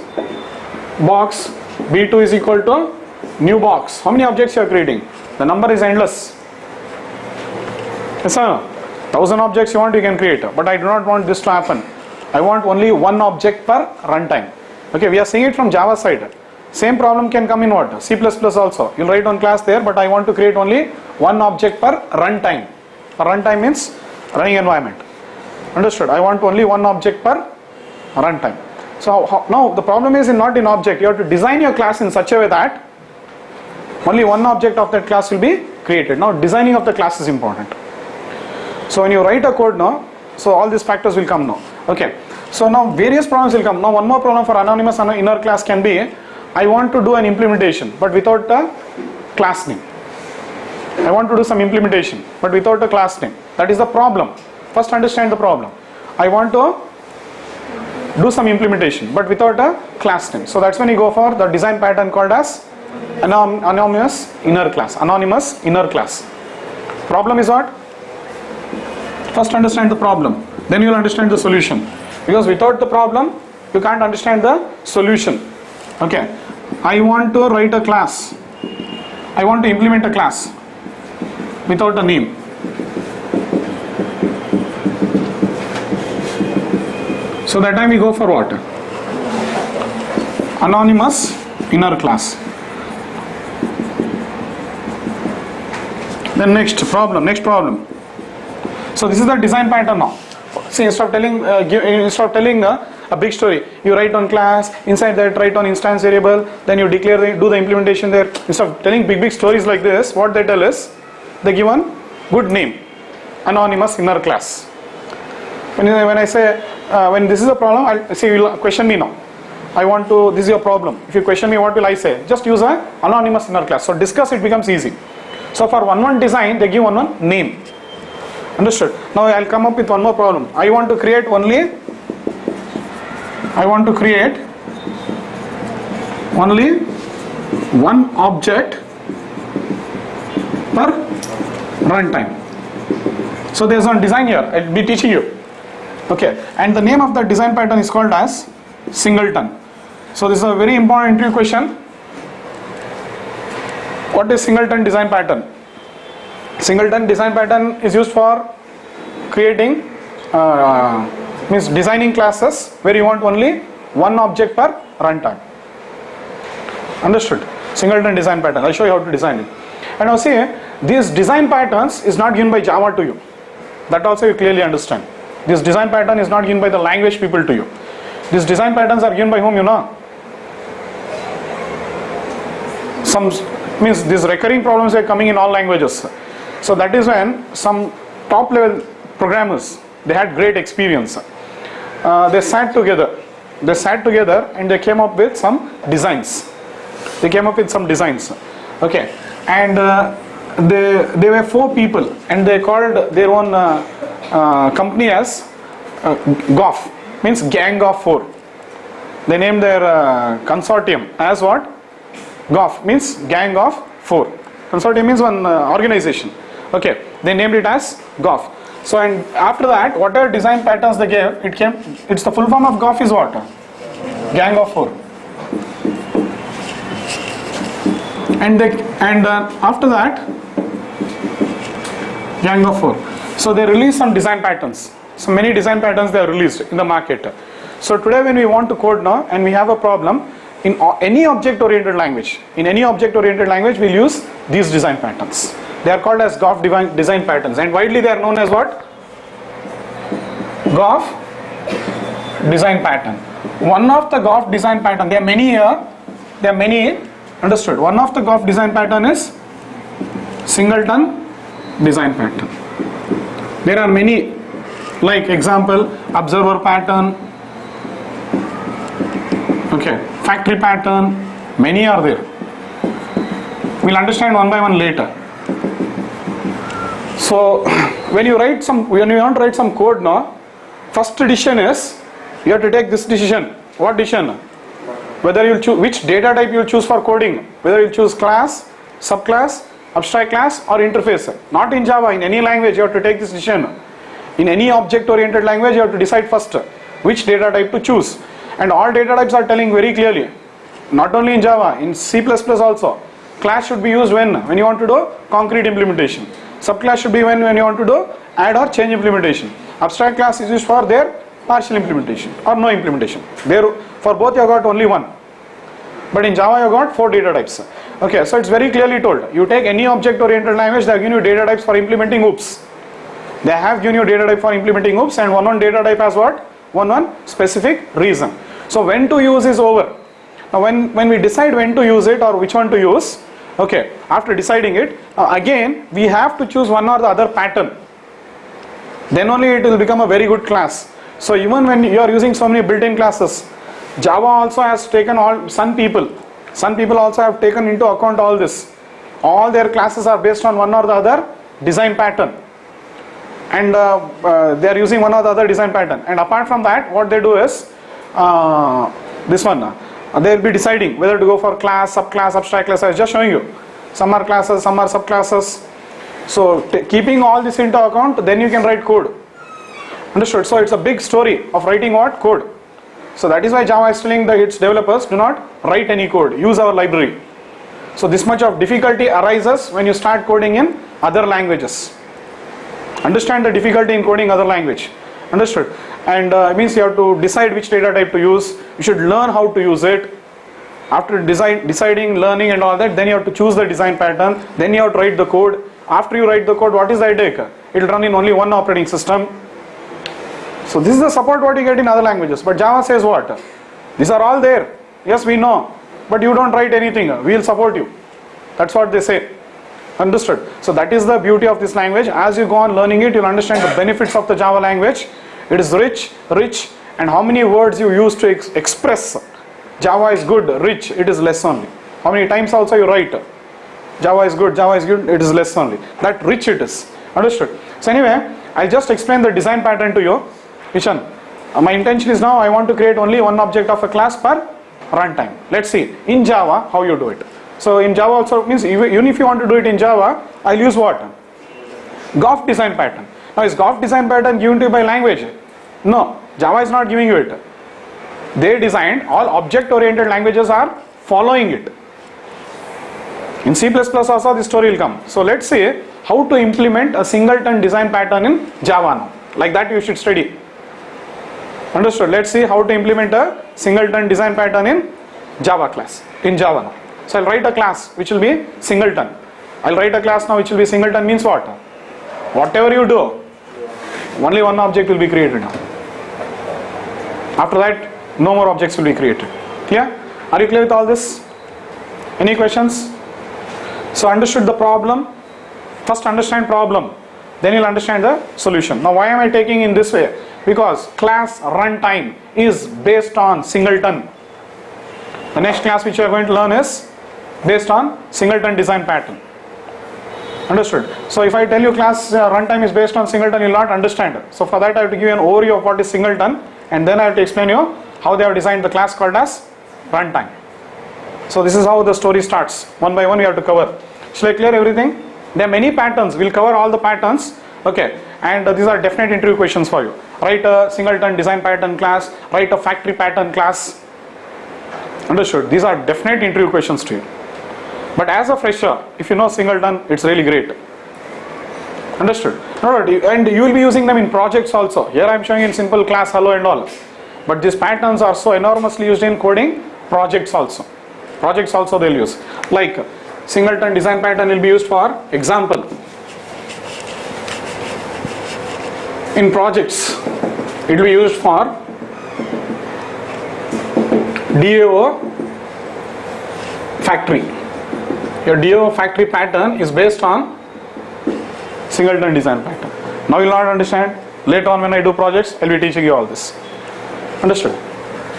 Speaker 1: Box B2 is equal to new box. How many objects you are creating? The number is endless. Yes, sir. 1000 objects you want, you can create. But I do not want this to happen. I want only one object per runtime. Okay, we are seeing it from Java side. Same problem can come in what? C++ also. You'll write one class there, but I want to create only one object per runtime. Per runtime means running environment. Understood? I want only one object per runtime. So now the problem is not in object. You have to design your class in such a way that only one object of that class will be created. Now designing of the class is important. So when you write a code now, so all these factors will come now. Okay. So now various problems will come. Now one more problem for anonymous inner class can be, I want to do an implementation but without a class name. I want to do some implementation but without a class name. That is the problem. First understand the problem. I want to do some implementation but without a class name. So that's when you go for the design pattern called as anonymous inner class. Anonymous inner class. Problem is what? First understand the problem, then you will understand the solution. Because without the problem, you can't understand the solution. Okay. I want to write a class. I want to implement a class without a name. So that time we go for what? Anonymous inner class. Then next problem. So this is the design pattern now. See, instead of telling a big story, you write on class, inside that write on instance variable, then you declare do the implementation there. Instead of telling big stories like this, what they tell is, they give one good name, anonymous inner class. When I say, when this is a problem, I'll say, you'll question me now. This is your problem. If you question me, what will I say? Just use an anonymous inner class. So discuss, it becomes easy. So for one design, they give one name. Understood? Now I'll come up with one more problem. I want to create only one object per runtime. So there's one design here. I'll be teaching you. Okay. And the name of the design pattern is called as singleton. So this is a very important interview question. What is singleton design pattern? Singleton design pattern is used for creating, means designing classes where you want only one object per runtime. Understood? Singleton design pattern. I'll show you how to design it. And now see, these design patterns is not given by Java to you. That also you clearly understand. This design pattern is not given by the language people to you. These design patterns are given by whom, you know? Means these recurring problems are coming in all languages. So that is when some top level programmers, they had great experience. They sat together and they came up with some designs. Okay. And they were 4 people and they called their own company as GOF, means Gang of 4. They named their consortium as what? GOF, means Gang of 4. Consortium means one organization. Okay, they named it as GOF. So and after that, whatever design patterns they gave, it's the full form of GOF is what? Gang of 4. And after that, Gang of 4. So they released some design patterns. So many design patterns they are released in the market. So today when we want to code now and we have a problem, in any object-oriented language, we'll use these design patterns. They are called as GOF design patterns, and widely they are known as what? GOF design pattern. One of the GOF design pattern, there are many here, understood. One of the GOF design pattern is singleton design pattern. There are many, like example, observer pattern, okay, factory pattern, many are there. We'll understand one by one later. So when you want to write some code now, first decision is you have to take this decision. What decision? Whether you'll choose which data type you'll choose for coding, whether you'll choose class, subclass, abstract class or interface. Not in Java, in any language you have to take this decision. In any object-oriented language, you have to decide first which data type to choose. And all data types are telling very clearly. Not only in Java, in C++ also. Class should be used when you want to do concrete implementation. Subclass should be when you want to do add or change implementation. Abstract class is used for their partial implementation or no implementation. There, for both you have got only one. But in Java you have got 4 data types. Okay, so it's very clearly told. You take any object-oriented language, they have given you data types for implementing OOPs. They have given you data type for implementing OOPs, and one data type has what? One specific reason. So when to use is over. Now when we decide when to use it or which one to use, okay, after deciding it, again we have to choose one or the other pattern. Then only it will become a very good class. So even when you are using so many built-in classes, Java also has taken some people also have taken into account all this. All their classes are based on one or the other design pattern. And they are using one or the other design pattern. And apart from that, what they do is, this one, they will be deciding whether to go for class, subclass, abstract class. I was just showing you. Some are classes, some are subclasses. So keeping all this into account, then you can write code. Understood? So it's a big story of writing what? Code. So that is why Java is telling its developers, do not write any code, use our library. So this much of difficulty arises when you start coding in other languages. Understand the difficulty in coding other language. Understood? And it means you have to decide which data type to use. You should learn how to use it. After deciding, learning and all that, then you have to choose the design pattern. Then you have to write the code. After you write the code, what is the idea? It will run in only one operating system. So this is the support what you get in other languages. But Java says what? These are all there. Yes, we know. But you don't write anything. We will support you. That's what they say. Understood? So that is the beauty of this language. As you go on learning it, you'll understand the benefits of the Java language. It is rich, and how many words you use to express. Java is good, rich, it is less only. How many times also you write Java is good, it is less only. That rich it is. Understood? So anyway, I'll just explain the design pattern to you. Which one? My intention is now I want to create only one object of a class per runtime. Let's see in Java how you do it. So in Java also means even if you want to do it in Java, I'll use what? Golf design pattern. Now is Golf design pattern given to you by language? No, Java is not giving you it. They designed, all object oriented languages are following it. In C++ also this story will come. So let's see how to implement a singleton design pattern in Java now. Like that you should study. Understood? Let's see how to implement a singleton design pattern in Java class, in Java now. So I'll write a class which will be singleton. I'll write a class now which will be singleton means what? Whatever you do, only one object will be created now. After that, no more objects will be created. Clear? Are you clear with all this? Any questions? So understood the problem. First understand problem, then you'll understand the solution. Now why am I taking in this way? Because class runtime is based on singleton. The next class which you are going to learn is based on singleton design pattern. Understood? So if I tell you class runtime is based on singleton, you will not understand it. So for that I have to give you an overview of what is singleton, and then I have to explain you how they have designed the class called as runtime. So this is how the story starts. One by one we have to cover. Shall I clear everything? There are many patterns. We'll cover all the patterns. Okay. And these are definite interview questions for you. Write a singleton design pattern class. Write a factory pattern class. Understood? These are definite interview questions to you. But as a fresher, if you know singleton, it's really great. Understood? And you will be using them in projects also. Here I am showing in simple class hello and all. But these patterns are so enormously used in coding projects also. Projects also they'll use. Like singleton design pattern will be used for example. In projects, it will be used for DAO factory. Your DAO factory pattern is based on singleton design pattern. Now you will not understand. Later on when I do projects, I will be teaching you all this. Understood?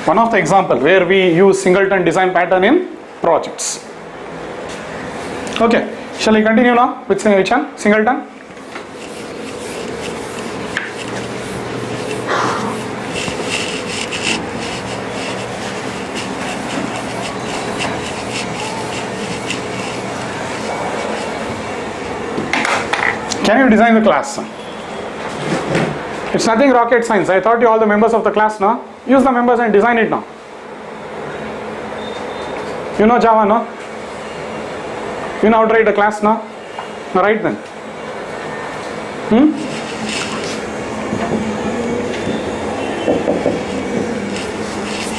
Speaker 1: One of the example where we use singleton design pattern in projects. Okay, shall we continue now with which one? Singleton. Can you design the class? It's nothing rocket science. I thought you all the members of the class now. Use the members and design it now. You know Java, no? You know how to write a class now? Now write then.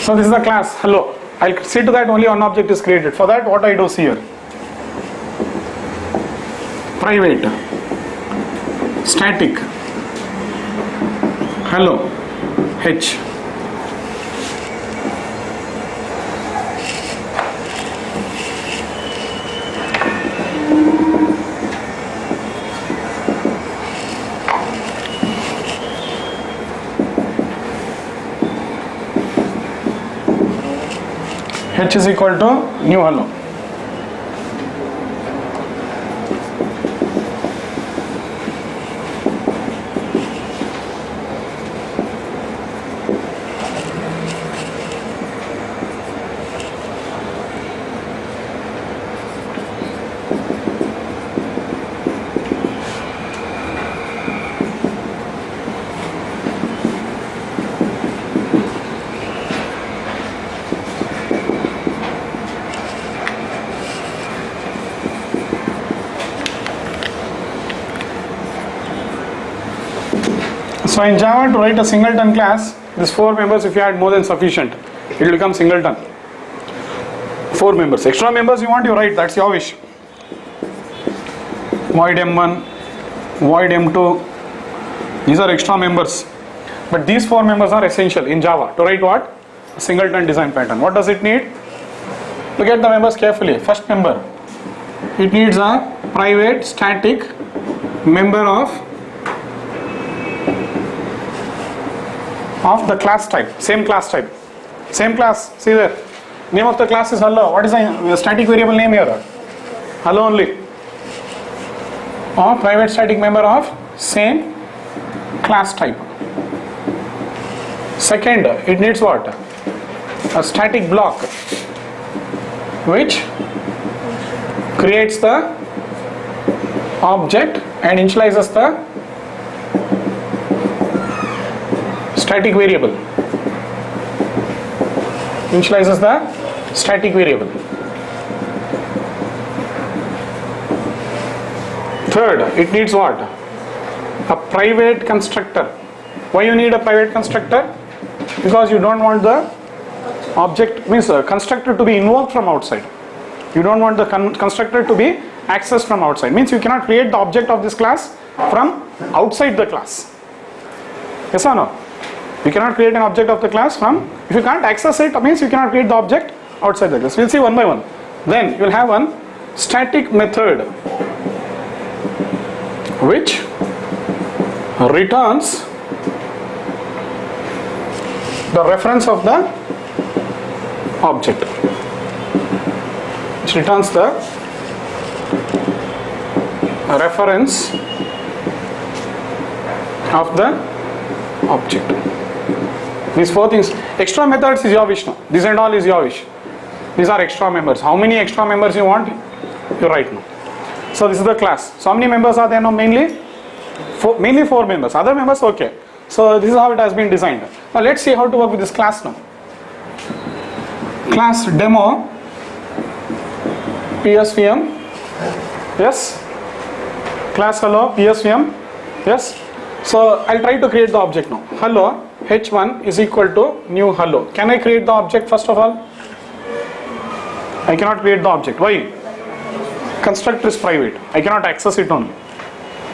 Speaker 1: So this is the class, hello. I'll see to that only one object is created. For that, what I do see here. Private, static, hello, H. H is equal to new hello. So in Java, to write a singleton class, these 4 members, if you add more than sufficient, it will become singleton. 4 members. Extra members you want, you write, that's your wish. Void M1, void M2, these are extra members. But these 4 members are essential in Java to write what? A singleton design pattern. What does it need? Look at the members carefully. First member, it needs a private static member of the class type, same class type, same class. See there, name of the class is hello. What is the static variable name here? Hello only. Or private static member of same class type. Second, it needs what? A static block which creates the object and initializes the static variable. Initializes the static variable. Third, it needs what? A private constructor. Why you need a private constructor? Because you don't want the object, means constructor to be invoked from outside. You don't want the constructor to be accessed from outside. Means you cannot create the object of this class from outside the class. Yes or no? You cannot create an object of the class from, if you can't access it, means you cannot create the object outside the class. We'll see one by one. Then you will have one static method which returns the reference of the object. Which returns the reference of the object. These 4 things. Extra methods is your wish now. This and all is your wish. These are extra members. How many extra members you want? You write now. So this is the class. So how many members are there now? Mainly 4 members. Other members okay. So this is how it has been designed. Now let's see how to work with this class now. Class demo PSVM. Yes. Class hello PSVM. Yes. So I'll try to create the object now. Hello h1 is equal to new hello. Can I create the object first of all? I cannot create the object. Why? Constructor is private. I cannot access it only.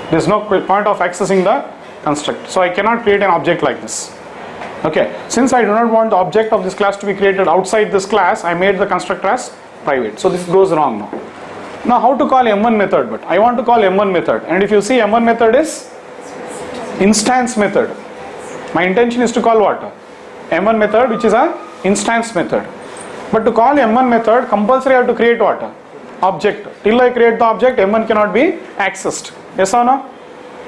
Speaker 1: There is no point of accessing the constructor. So I cannot create an object like this. Okay. Since I do not want the object of this class to be created outside this class, I made the constructor as private. So this goes wrong now. Now how to call M1 method? But I want to call M1 method. And if you see, M1 method is instance method. My intention is to call what? M1 method, which is a instance method. But to call M1 method, compulsory I have to create what? Object. Till I create the object, M1 cannot be accessed. Yes or no?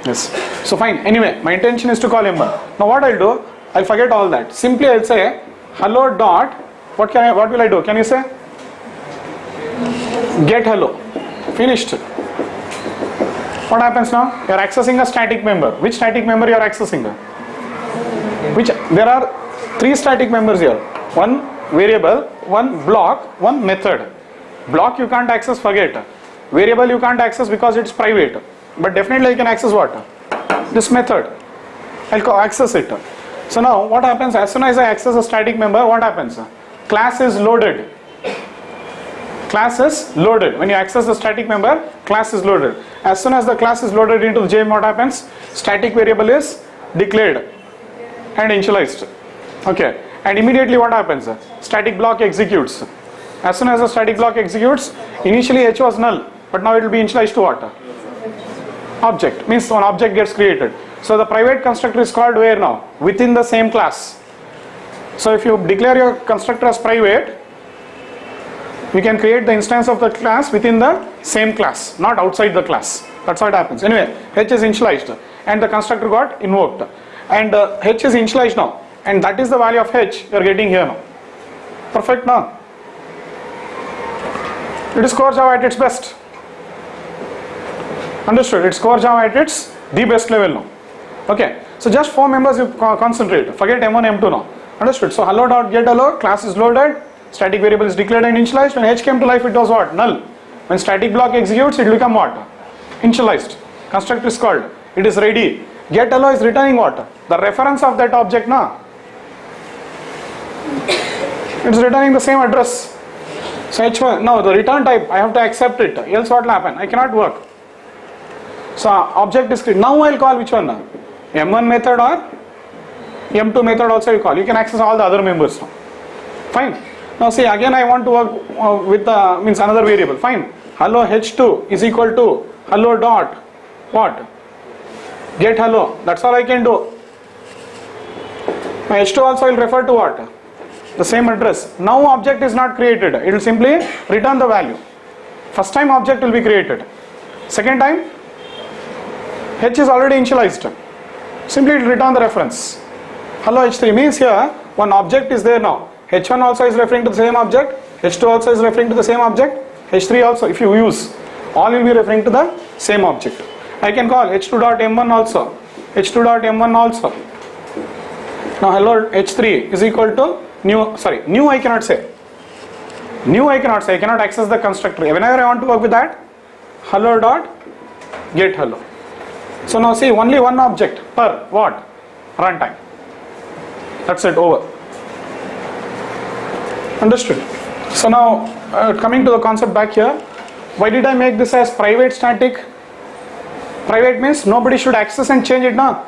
Speaker 1: Yes. So fine. Anyway, my intention is to call M1. Now what I'll do? I'll forget all that. Simply I'll say hello dot. What will I do? Can you say? Get hello. Finished. What happens now? You are accessing a static member. Which static member you are accessing? which there are three static members here. One variable, one block, one method. Block you can't access, forget. Variable you can't access because it's private. But definitely I can access what? This method. I'll access it. So now what happens, as soon as I access a static member, what happens? Class is loaded. Class is loaded. When you access the static member, class is loaded. As soon as the class is loaded into the JVM, what happens? Static variable is declared and initialized. Okay. And immediately what happens? Static block executes. As soon as the static block executes, initially H was null, but now it will be initialized to what? Object. Means one object gets created. So the private constructor is called where now? Within the same class. So if you declare your constructor as private, you can create the instance of the class within the same class, not outside the class. That's what happens. Anyway, H is initialized and the constructor got invoked. And H is initialized now. And that is the value of H you are getting here now. Perfect now. It is core Java at its best. Understood? It's core Java at its the best level now. Okay. So just 4 members you concentrate. Forget M1, M2 now. Understood? So hello.getHello, class is loaded, static variable is declared and initialized. When H came to life, it was what? Null. When static block executes, it will become what? Initialized. Constructor is called. It is ready. GetHello is returning what? The reference of that object now. It is returning the same address. So H1, now the return type, I have to accept it. Else what will happen? I cannot work. So object is created. Now I will call which one? M1 method or M2 method also you call. You can access all the other members now. Fine. Now see, again I want to work with means another variable. Fine. Hello H2 is equal to hello dot what? Get hello. That's all I can do. My H2 also will refer to what? The same address. Now object is not created. It will simply return the value. First time object will be created. Second time H is already initialized. Simply it will return the reference. Hello H3 means here one object is there now. H1 also is referring to the same object. H2 also is referring to the same object. H3 also, if you use, all will be referring to the same object. I can call H2.M1 also. H2.M1 also. Now hello H3 is equal to new I cannot say. New I cannot say. I cannot access the constructor. Whenever I want to work with that, hello dot get hello. So now see, only one object per what? Runtime. That's it, over. Understood? So now coming to the concept back here, why did I make this as private static? Private means nobody should access and change it now.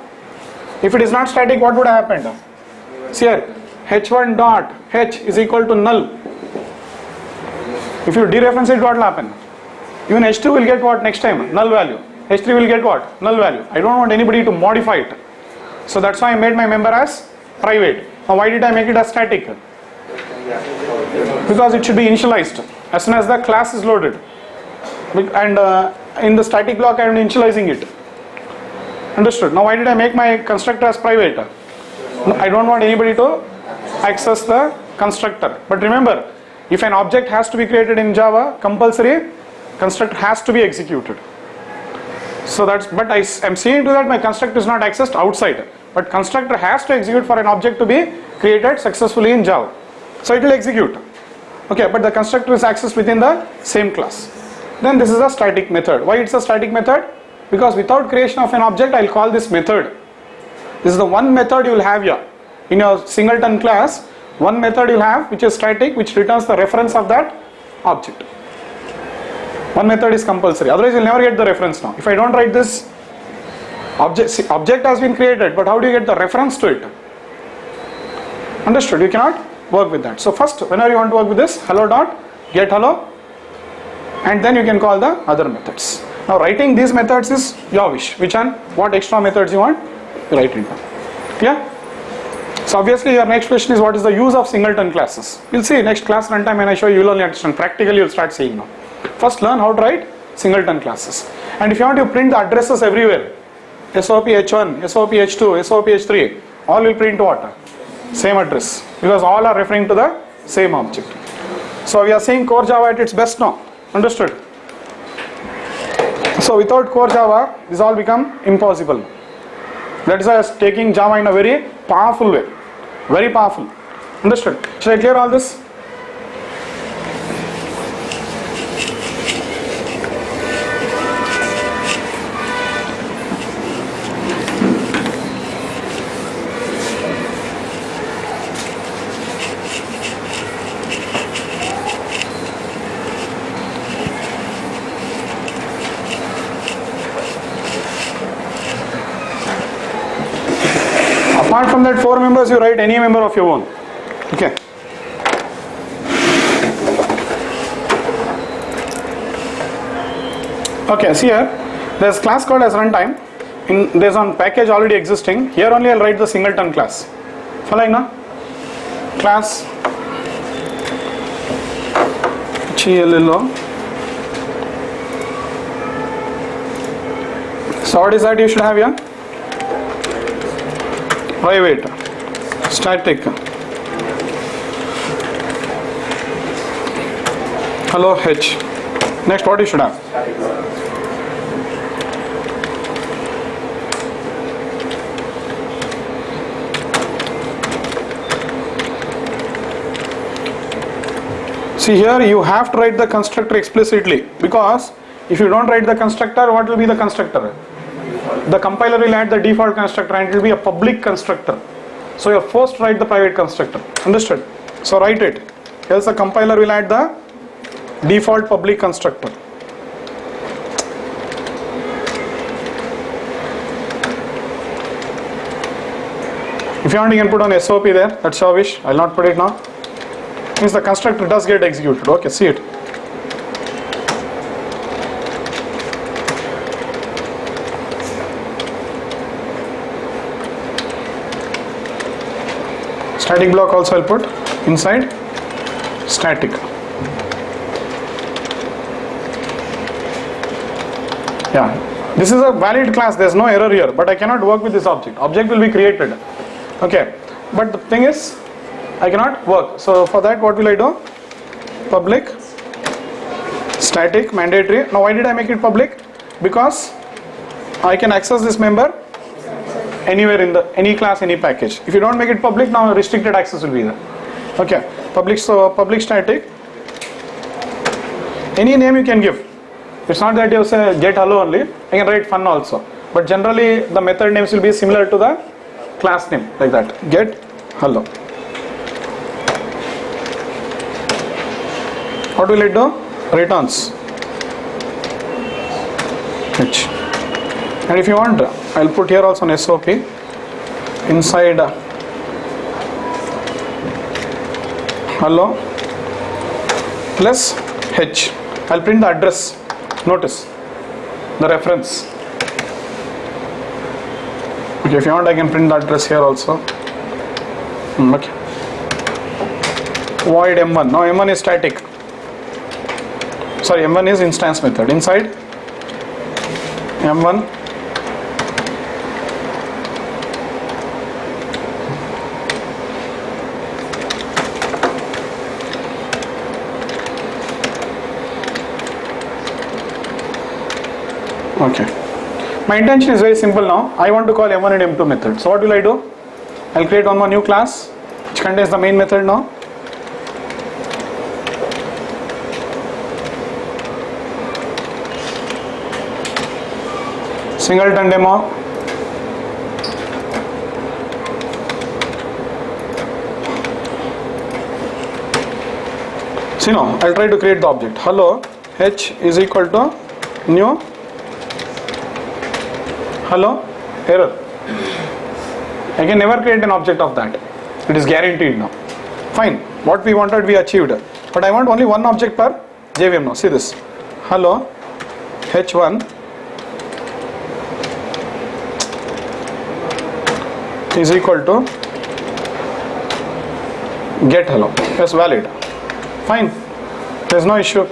Speaker 1: If it is not static, what would have happened? See here, h1 dot h is equal to null. If you dereference it, what will happen? Even h2 will get what next time? Null value. h3 will get what? Null value. I don't want anybody to modify it. So that's why I made my member as private. Now why did I make it as static? Because it should be initialized as soon as the class is loaded. And in the static block I am initializing it. Understood? Now why did I make my constructor as private? I don't want anybody to access the constructor. But remember, if an object has to be created in Java, compulsory constructor has to be executed. So that's, but I am seeing to that my constructor is not accessed outside. But constructor has to execute for an object to be created successfully in Java. So it will execute. Okay, but the constructor is accessed within the same class. Then this is a static method. Why it's a static method? Because without creation of an object, I'll call this method. This is the one method you will have here. In your singleton class, one method you'll have which is static, which returns the reference of that object. One method is compulsory, otherwise you'll never get the reference now. If I don't write this, object has been created, but how do you get the reference to it? Understood? You cannot work with that. So first, whenever you want to work with this, hello dot get hello, and then you can call the other methods. Now writing these methods is your wish. Which one? What extra methods you want? You write it down. Yeah? So obviously your next question is what is the use of singleton classes? You'll see next class runtime when I show you, you'll only understand. Practically you'll start seeing now. First learn how to write singleton classes. And if you want to print the addresses everywhere, SOP H1, SOP H2, SOP H3, all will print what? Same address. Because all are referring to the same object. So we are seeing core Java at its best now. Understood? So without core Java, this all become impossible. That is why I was taking Java in a very powerful way. Very powerful. Understood? Should I clear all this? Apart from that 4 members, you write any member of your own. Okay. Okay, see here, there's class called as runtime. There's one package already existing. Here only I'll write the singleton class. Following now? Class GLLO. So what is that you should have here? Private, static, hello H. Next, what you should have? See here, you have to write the constructor explicitly, because if you don't write the constructor, what will be the constructor? The compiler will add the default constructor and it will be a public constructor. So you are forced to write the private constructor. Understood? So write it. Else the compiler will add the default public constructor. If you want, you can put on SOP there. That's your wish. I will not put it now. Means the constructor does get executed. Okay, see it. Static block also I'll put inside static. Yeah, this is a valid class, there's no error here, but I cannot work with this object. Object will be created. Okay, but the thing is, I cannot work. So for that, what will I do? Public, static, mandatory. Now why did I make it public? Because I can access this member anywhere in the any class, any package. If you don't make it public, now restricted access will be there. Okay, public, so public static. Any name you can give. It's not that you say get hello only. I can write fun also. But generally the method names will be similar to the class name, like that. Get hello. What will it do? Returns H. And if you want, I'll put here also an SOP inside hello plus H. I'll print the address. Notice the reference. Okay, if you want, I can print the address here also. Okay. Void M1. Now M1 is static. Sorry, M1 is instance method. Inside M1 okay. My intention is very simple now. I want to call M1 and M2 method. So what will I do? I'll create one more new class which contains the main method now. Singleton demo. See now, I'll try to create the object. Hello H is equal to new hello error. I can never create an object of that. It is guaranteed now. Fine. What we wanted we achieved. But I want only one object per JVM now. See this. Hello H1 is equal to get hello. Yes, valid. Fine. There is no issue.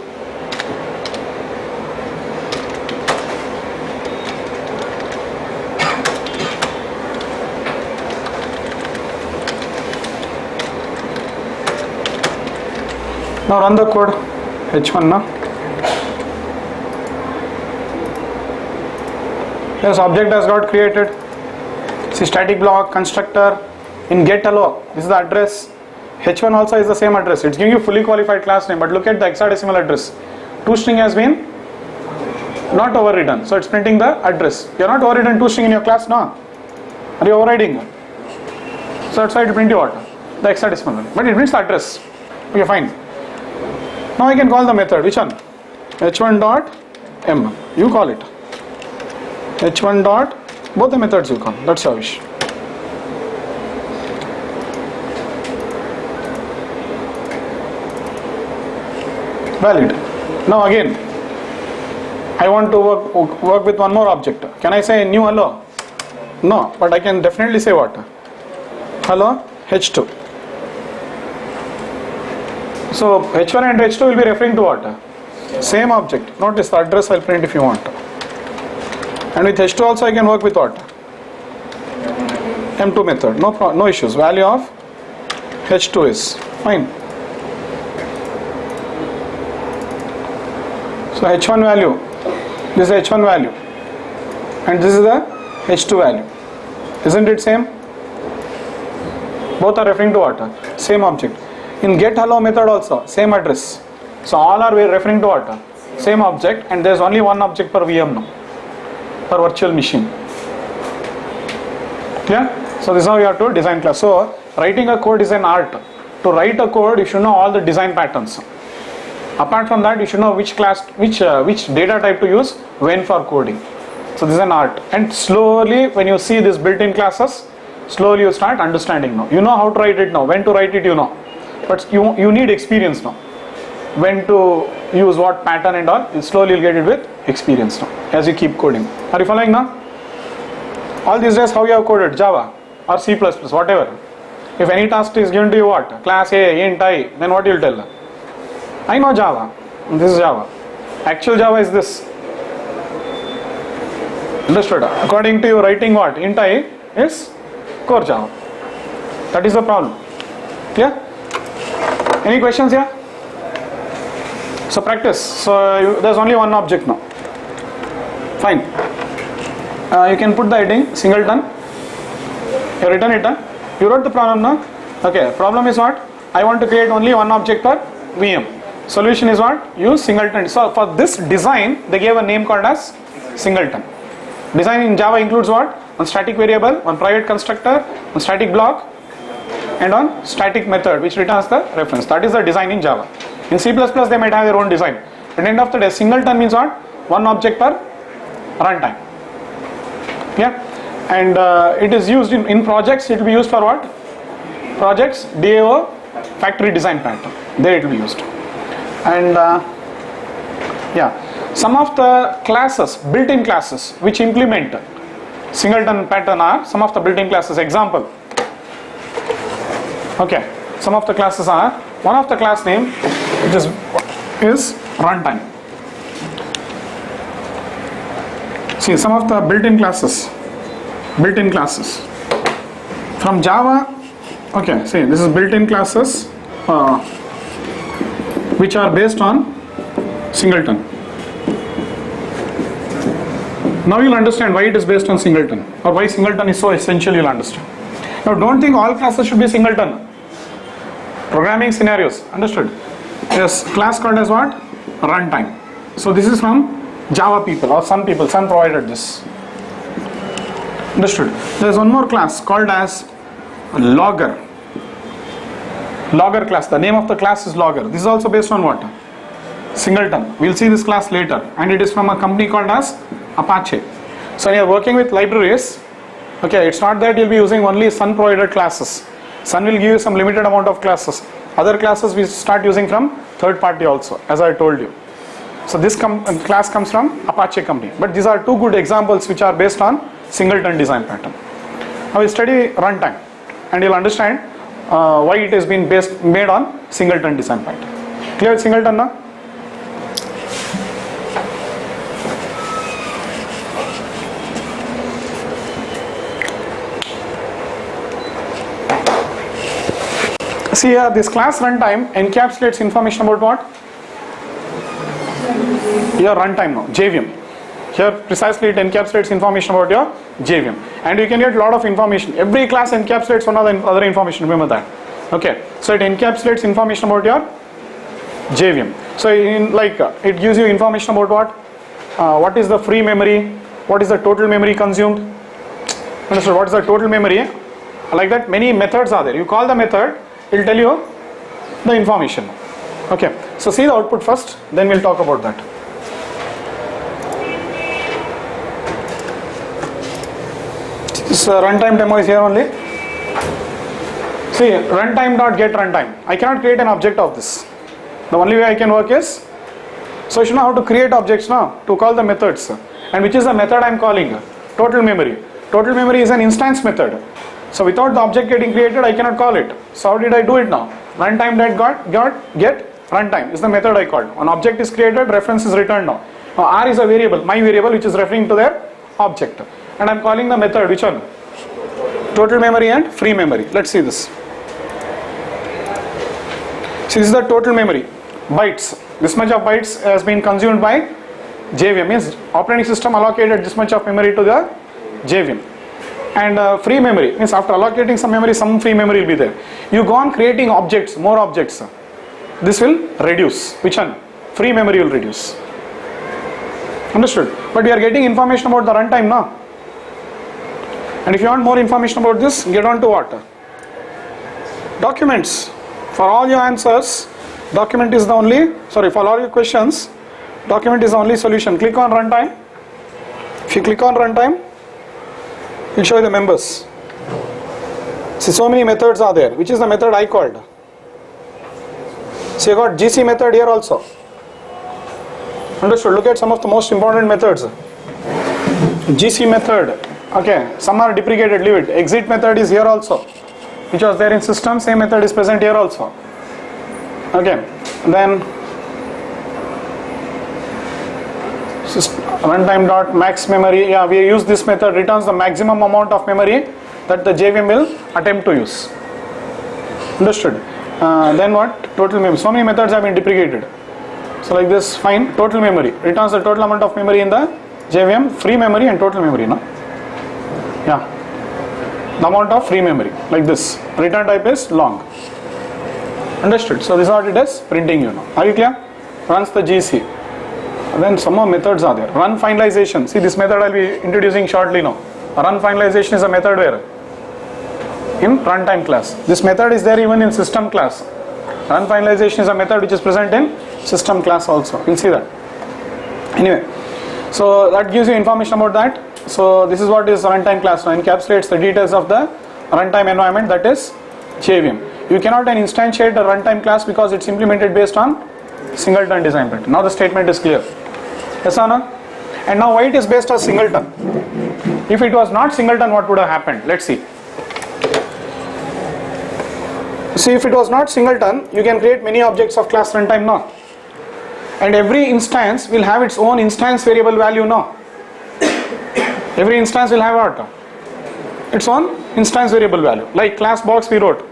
Speaker 1: Now run the code H1 now. Yes, object has got created. See, static block, constructor, in get hello, this is the address. H1 also is the same address. It's giving you fully qualified class name, but look at the hexadecimal address. ToString has been not overridden, so it's printing the address. You are not overridden ToString in your class, no? Are you overriding? So that's why it print you what? The hexadecimal value. But it prints the address. Okay, fine. Now I can call the method. Which one? H1 dot M. You call it. H1 dot, both the methods you call. That's your wish. Valid. Now again, I want to work with one more object. Can I say new hello? No, but I can definitely say what? Hello H2. So H1 and H2 will be referring to what? Same object. Notice the address I'll print if you want. And with H2 also I can work with what? M2 method. No issues. Value of H2 is fine. So H1 value, this is H1 value, and this is the H2 value. Isn't it same? Both are referring to what? Same object. In get hello method also, same address. So all are referring to what? Same object, and there is only one object per VM now, per virtual machine. Yeah? So this is how you have to design class. So writing a code is an art. To write a code, you should know all the design patterns. Apart from that, you should know which class, which data type to use when for coding. So this is an art. And slowly, when you see these built-in classes, slowly you start understanding now. You know how to write it now. When to write it, you know. But you need experience now. When to use what pattern and all, slowly you'll get it with experience now, as you keep coding. Are you following now? All these days, how you have coded? Java or C++, whatever. If any task is given to you, what? Class A, int I, then what you'll tell? I know Java. This is Java. Actual Java is this. Understood? According to you, writing what? Int I is core Java. That is the problem. Yeah? Any questions here? So practice. So there's only one object now. Fine. You can put the heading singleton. You written it. You wrote the problem now. Okay. Problem is what? I want to create only one object per VM. Solution is what? Use singleton. So for this design, they gave a name called as singleton. Design in Java includes what? One static variable, one private constructor, one static block, and one static method which returns the reference. That is the design in Java. In C++, they might have their own design. At the end of the day, singleton means what? One object per runtime. Yeah. And it is used in projects. It will be used for what? Projects, DAO, factory design pattern. There it will be used. And yeah, some of the classes, built-in classes which implement singleton pattern are some of the built-in classes. Example. Okay, some of the classes are, one of the class name which is runtime. See, some of the built-in classes from Java. Okay, see, this is built-in classes which are based on singleton. Now you'll understand why it is based on singleton, or why singleton is so essential. You'll understand. Now don't think all classes should be singleton. Programming scenarios, understood? Yes, class called as what? Runtime. So this is from Java people, or some people, some provided this. Understood? There is one more class called as logger. Logger class, the name of the class is logger. This is also based on what? Singleton. We'll see this class later, and it is from a company called as Apache. So you are working with libraries. Okay, it's not that you'll be using only Sun provided classes. Sun will give you some limited amount of classes. Other classes we start using from third party also, as I told you. So this class comes from Apache company. But these are two good examples which are based on singleton design pattern. Now we study runtime, and you'll understand why it has been made on singleton design pattern. Clear with singleton now? See here, this class runtime encapsulates information about what? Your runtime now, JVM. Here precisely it encapsulates information about your JVM, and you can get a lot of information. Every class encapsulates one other information, remember that. Okay, so it encapsulates information about your JVM. So in it gives you information about what is the free memory, what is the total memory consumed. Understood? What is the total memory? Like that, many methods are there. You call the method, it will tell you the information. Okay, so see the output first, then we'll talk about that. This runtime demo is here only. See, runtime.get runtime. I cannot create an object of this. The only way I can work is, so you should know how to create objects now, to call the methods. And which is the method I am calling? Total memory. Total memory is an instance method. So without the object getting created, I cannot call it. So how did I do it now? Runtime.get runtime is the method I called. An object is created, reference is returned now. Now R is a variable, my variable, which is referring to their object. And I am calling the method, which one? Total memory and free memory. Let's see this. See, this is the total memory, bytes. This much of bytes has been consumed by JVM, means operating system allocated this much of memory to the JVM. And free memory means after allocating some memory, some free memory will be there. You go on creating objects, more objects. This will reduce. Which one? Free memory will reduce. Understood? But we are getting information about the runtime now. And if you want more information about this, get on to what? Documents. For all your answers, document is the only, for all your questions, document is the only solution. Click on runtime. If you click on runtime, it will show you the members. See, so many methods are there. Which is the method I called? So you got GC method here also. Understood? Look at some of the most important methods. GC method. Okay, some are deprecated, leave it. Exit method is here also, which was there in system. Same method is present here also. Okay, then runtime.max memory. Yeah, we use this method, returns the maximum amount of memory that the JVM will attempt to use. Understood? Then what? Total memory. So many methods have been deprecated. So like this, fine. Total memory returns the total amount of memory in the JVM, free memory and total memory. No? Yeah, the amount of free memory, like this. Return type is long. Understood? So this is what it is printing you now. Are you clear? Runs the GC. And then some more methods are there. Run finalization. See, this method I'll be introducing shortly now. Run finalization is a method where? In runtime class. This method is there even in system class. Run finalization is a method which is present in system class also. You'll see that. Anyway, so that gives you information about that. So this is what is runtime class now, encapsulates the details of the runtime environment, that is JVM. You cannot then instantiate a runtime class because it's implemented based on singleton design pattern. Now the statement is clear. Yes or no? And now why it is based on singleton? If it was not singleton, what would have happened? Let's see. See, if it was not singleton, you can create many objects of class runtime now. And every instance will have its own instance variable value now. Every instance will have what? Its own instance variable value. Like class box we wrote.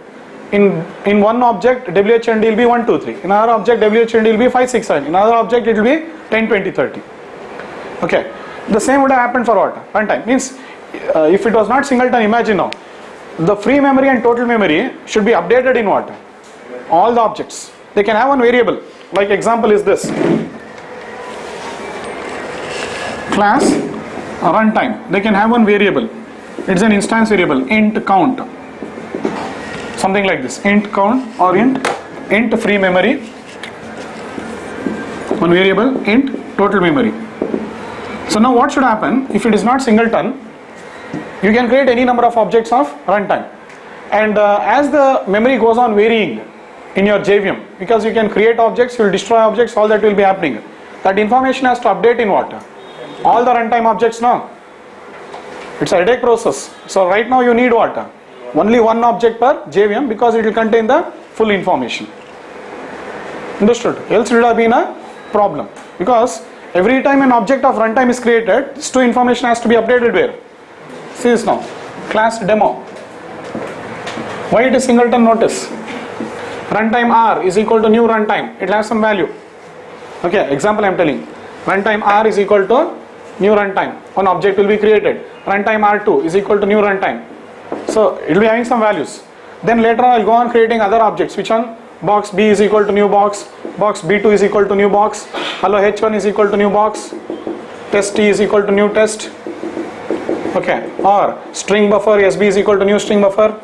Speaker 1: In one object WHND will be 1, 2, 3. In another object WHND will be 5, 6, 7. In another object it will be 10, 20, 30. Okay. The same would have happened for what? Runtime. Means if it was not singleton, imagine now. The free memory and total memory should be updated in what? All the objects. They can have one variable. Like example is this. Class runtime. They can have one variable. It's an instance variable. Int count. Something like this. Int count or int free memory. One variable. Int total memory. So now what should happen if it is not singleton? You can create any number of objects of runtime. And as the memory goes on varying in your JVM, because you can create objects, you will destroy objects, all that will be happening. That information has to update in what? All the runtime objects now. It's a headache process. So right now you need what? Only one object per JVM because it will contain the full information. Understood? Else it would have been a problem. Because every time an object of runtime is created, this two information has to be updated where? See this now. Class demo. Why it is singleton? Notice. Runtime R is equal to new runtime. It has some value. Okay, example I am telling. Runtime R is equal to new runtime. One object will be created. Runtime R2 is equal to new runtime. So it will be having some values. Then later on I will go on creating other objects. Which one? Box B is equal to new box. Box B2 is equal to new box. Hello H1 is equal to new box. Test T is equal to new test. Okay. Or string buffer SB is equal to new string buffer.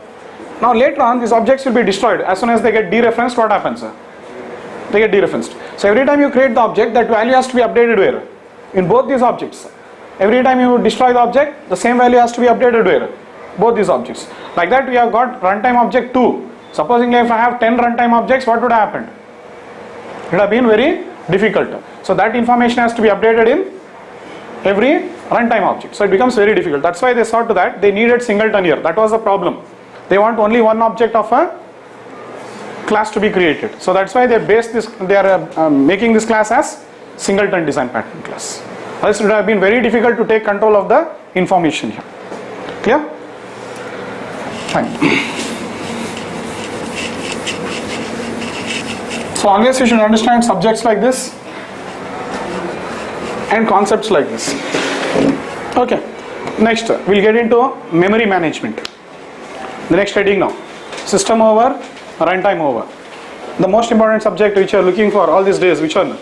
Speaker 1: Now later on these objects will be destroyed. As soon as they get dereferenced, what happens? They get dereferenced. So every time you create the object, that value has to be updated where? In both these objects. Every time you destroy the object, the same value has to be updated where? Both these objects. Like that we have got runtime object 2. Supposingly if I have 10 runtime objects, what would have happened? It would have been very difficult. So that information has to be updated in every runtime object. So it becomes very difficult. That's why they saw to that they needed singleton here. That was the problem. They want only one object of a class to be created. So that's why they base this. They are making this class as singleton design pattern class. Otherwise it would have been very difficult to take control of the information here. Clear? Fine. So always you should understand subjects like this and concepts like this. Okay. Next we'll get into memory management. The next heading now. System over, runtime over. The most important subject which you are looking for all these days, which one?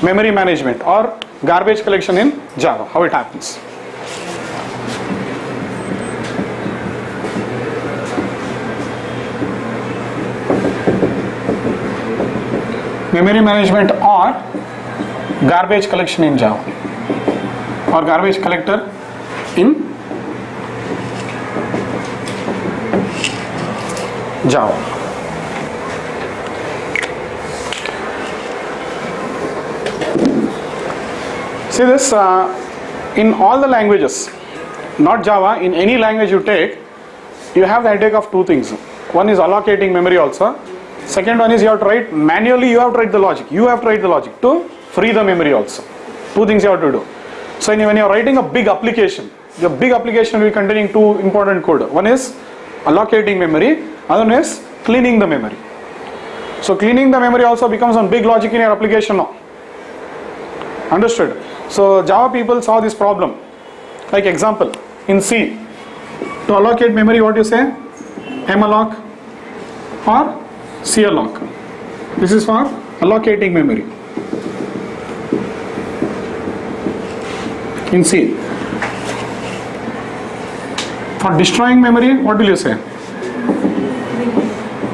Speaker 1: Memory management or garbage collection in Java. How it happens. Memory management or garbage collection in Java or garbage collector in Java. See this in all the languages, not Java, in any language you take, you have the headache of two things. One is allocating memory also. Second one is you have to write manually, you have to write the logic. You have to write the logic to free the memory also. Two things you have to do. So when you are writing a big application, your big application will be containing two important code. One is allocating memory, other one is cleaning the memory. So cleaning the memory also becomes one big logic in your application now. Understood? So Java people saw this problem. Like example, in C, to allocate memory, what you say? malloc or calloc. This is for allocating memory. In C. For destroying memory, what will you say?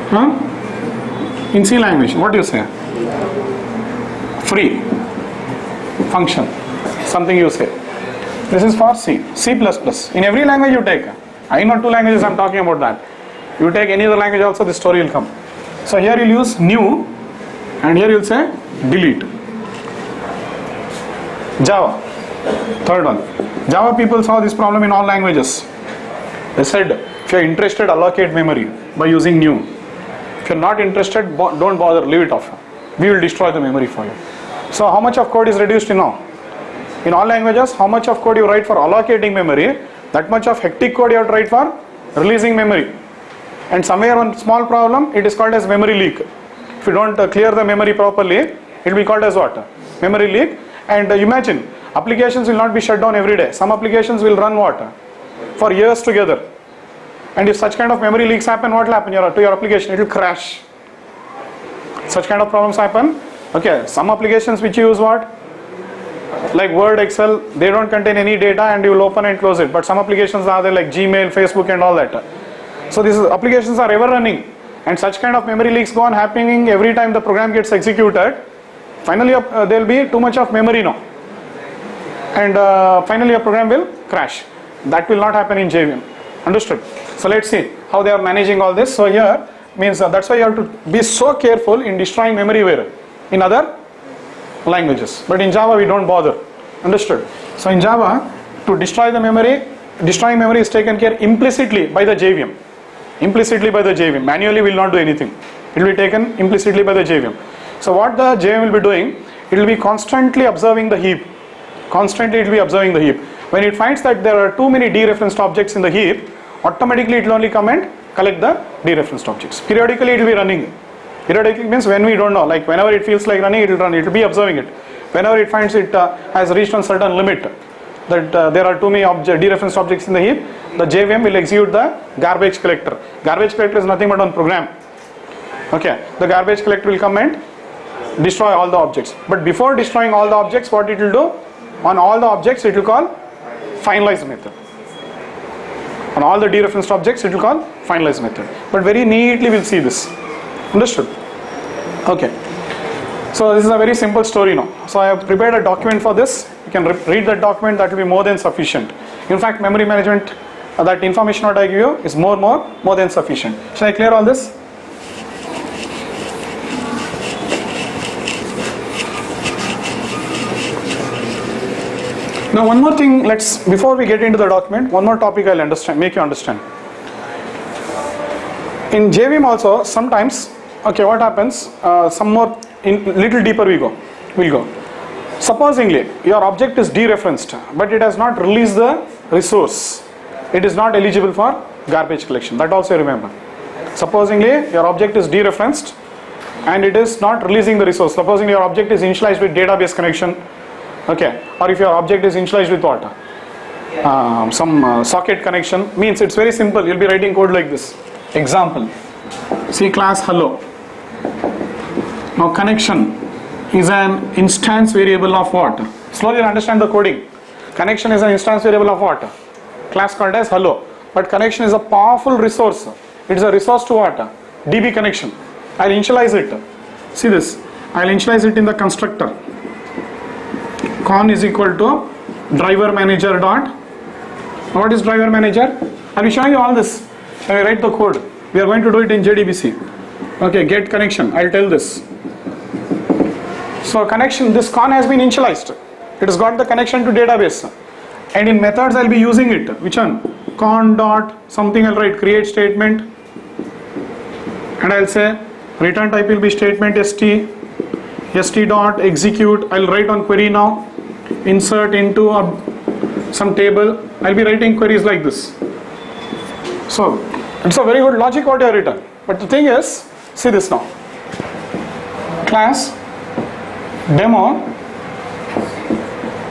Speaker 1: Huh? In C language, what do you say? Free function, something you say. This is for C, C++. In every language you take. I know two languages I am talking about that. You take any other language also, this story will come. So here you will use new and here you will say delete. Java, third one. Java people saw this problem in all languages. They said if you are interested, allocate memory by using new. If you are not interested, don't bother, leave it off. We will destroy the memory for you. So how much of code is reduced now? In all languages, how much of code you write for allocating memory, that much of hectic code you have to write for releasing memory. And somewhere one small problem, it is called as memory leak. If you don't clear the memory properly, it will be called as what? Memory leak. And imagine, applications will not be shut down every day. Some applications will run what? For years together. And if such kind of memory leaks happen, what will happen to your application? It will crash. Such kind of problems happen. Okay, some applications which you use what? Like Word, Excel, they don't contain any data and you will open and close it. But some applications are there like Gmail, Facebook and all that. So these applications are ever running. And such kind of memory leaks go on happening every time the program gets executed. Finally, there will be too much of memory now. And finally a program will crash. That will not happen in JVM. Understood? So let's see how they are managing all this. So here means that's why you have to be so careful in destroying memory where? In other languages. But in Java we don't bother. Understood? So in Java, to destroy the memory, destroying memory is taken care implicitly by the JVM. Implicitly by the JVM. Manually will not do anything. It will be taken implicitly by the JVM. So what the JVM will be doing, it will be constantly observing the heap. Constantly it will be observing the heap. When it finds that there are too many dereferenced objects in the heap, automatically it will only come and collect the dereferenced objects. Periodically it will be running. Periodically means when we don't know, like whenever it feels like running, it will run, it will be observing it. Whenever it finds it has reached a certain limit, that there are too many dereferenced objects in the heap, the JVM will execute the garbage collector. Garbage collector is nothing but one program. Okay, the garbage collector will come and destroy all the objects. But before destroying all the objects, what it will do? On all the objects, it will call finalize method. On all the dereferenced objects, it will call finalize method. But very neatly we'll see this. Understood? Okay. So this is a very simple story now. So I have prepared a document for this. You can read that document. That will be more than sufficient. In fact, memory management, that information what I give you is more than sufficient. Shall I clear all this? Now one more thing, before we get into the document, one more topic I'll make you understand. In JVM also, sometimes, okay, what happens, little deeper we'll go. Supposingly, your object is dereferenced, but it has not released the resource. It is not eligible for garbage collection. That also remember. Supposingly, your object is dereferenced, and it is not releasing the resource. Supposing your object is initialized with database connection, okay, or if your object is initialized with what? Some socket connection, means it's very simple. You'll be writing code like this. Example, C class hello. Now connection is an instance variable of what? Slowly understand the coding. Connection is an instance variable of what? Class called as hello. But connection is a powerful resource. It is a resource to what? DB connection. I'll initialize it. See this. I'll initialize it in the constructor. Con is equal to driver manager dot. What is driver manager? I'll be showing you all this when I write the code. We are going to do it in JDBC. Okay, get connection. I'll tell this. So connection, this con has been initialized. It has got the connection to database. And in methods I'll be using it. Which one? Con dot something I'll write create statement. And I'll say return type will be statement st dot execute. I'll write on query now. Insert into some table. I'll be writing queries like this. So it's a very good logic what you have written. But the thing is, see this now. Class demo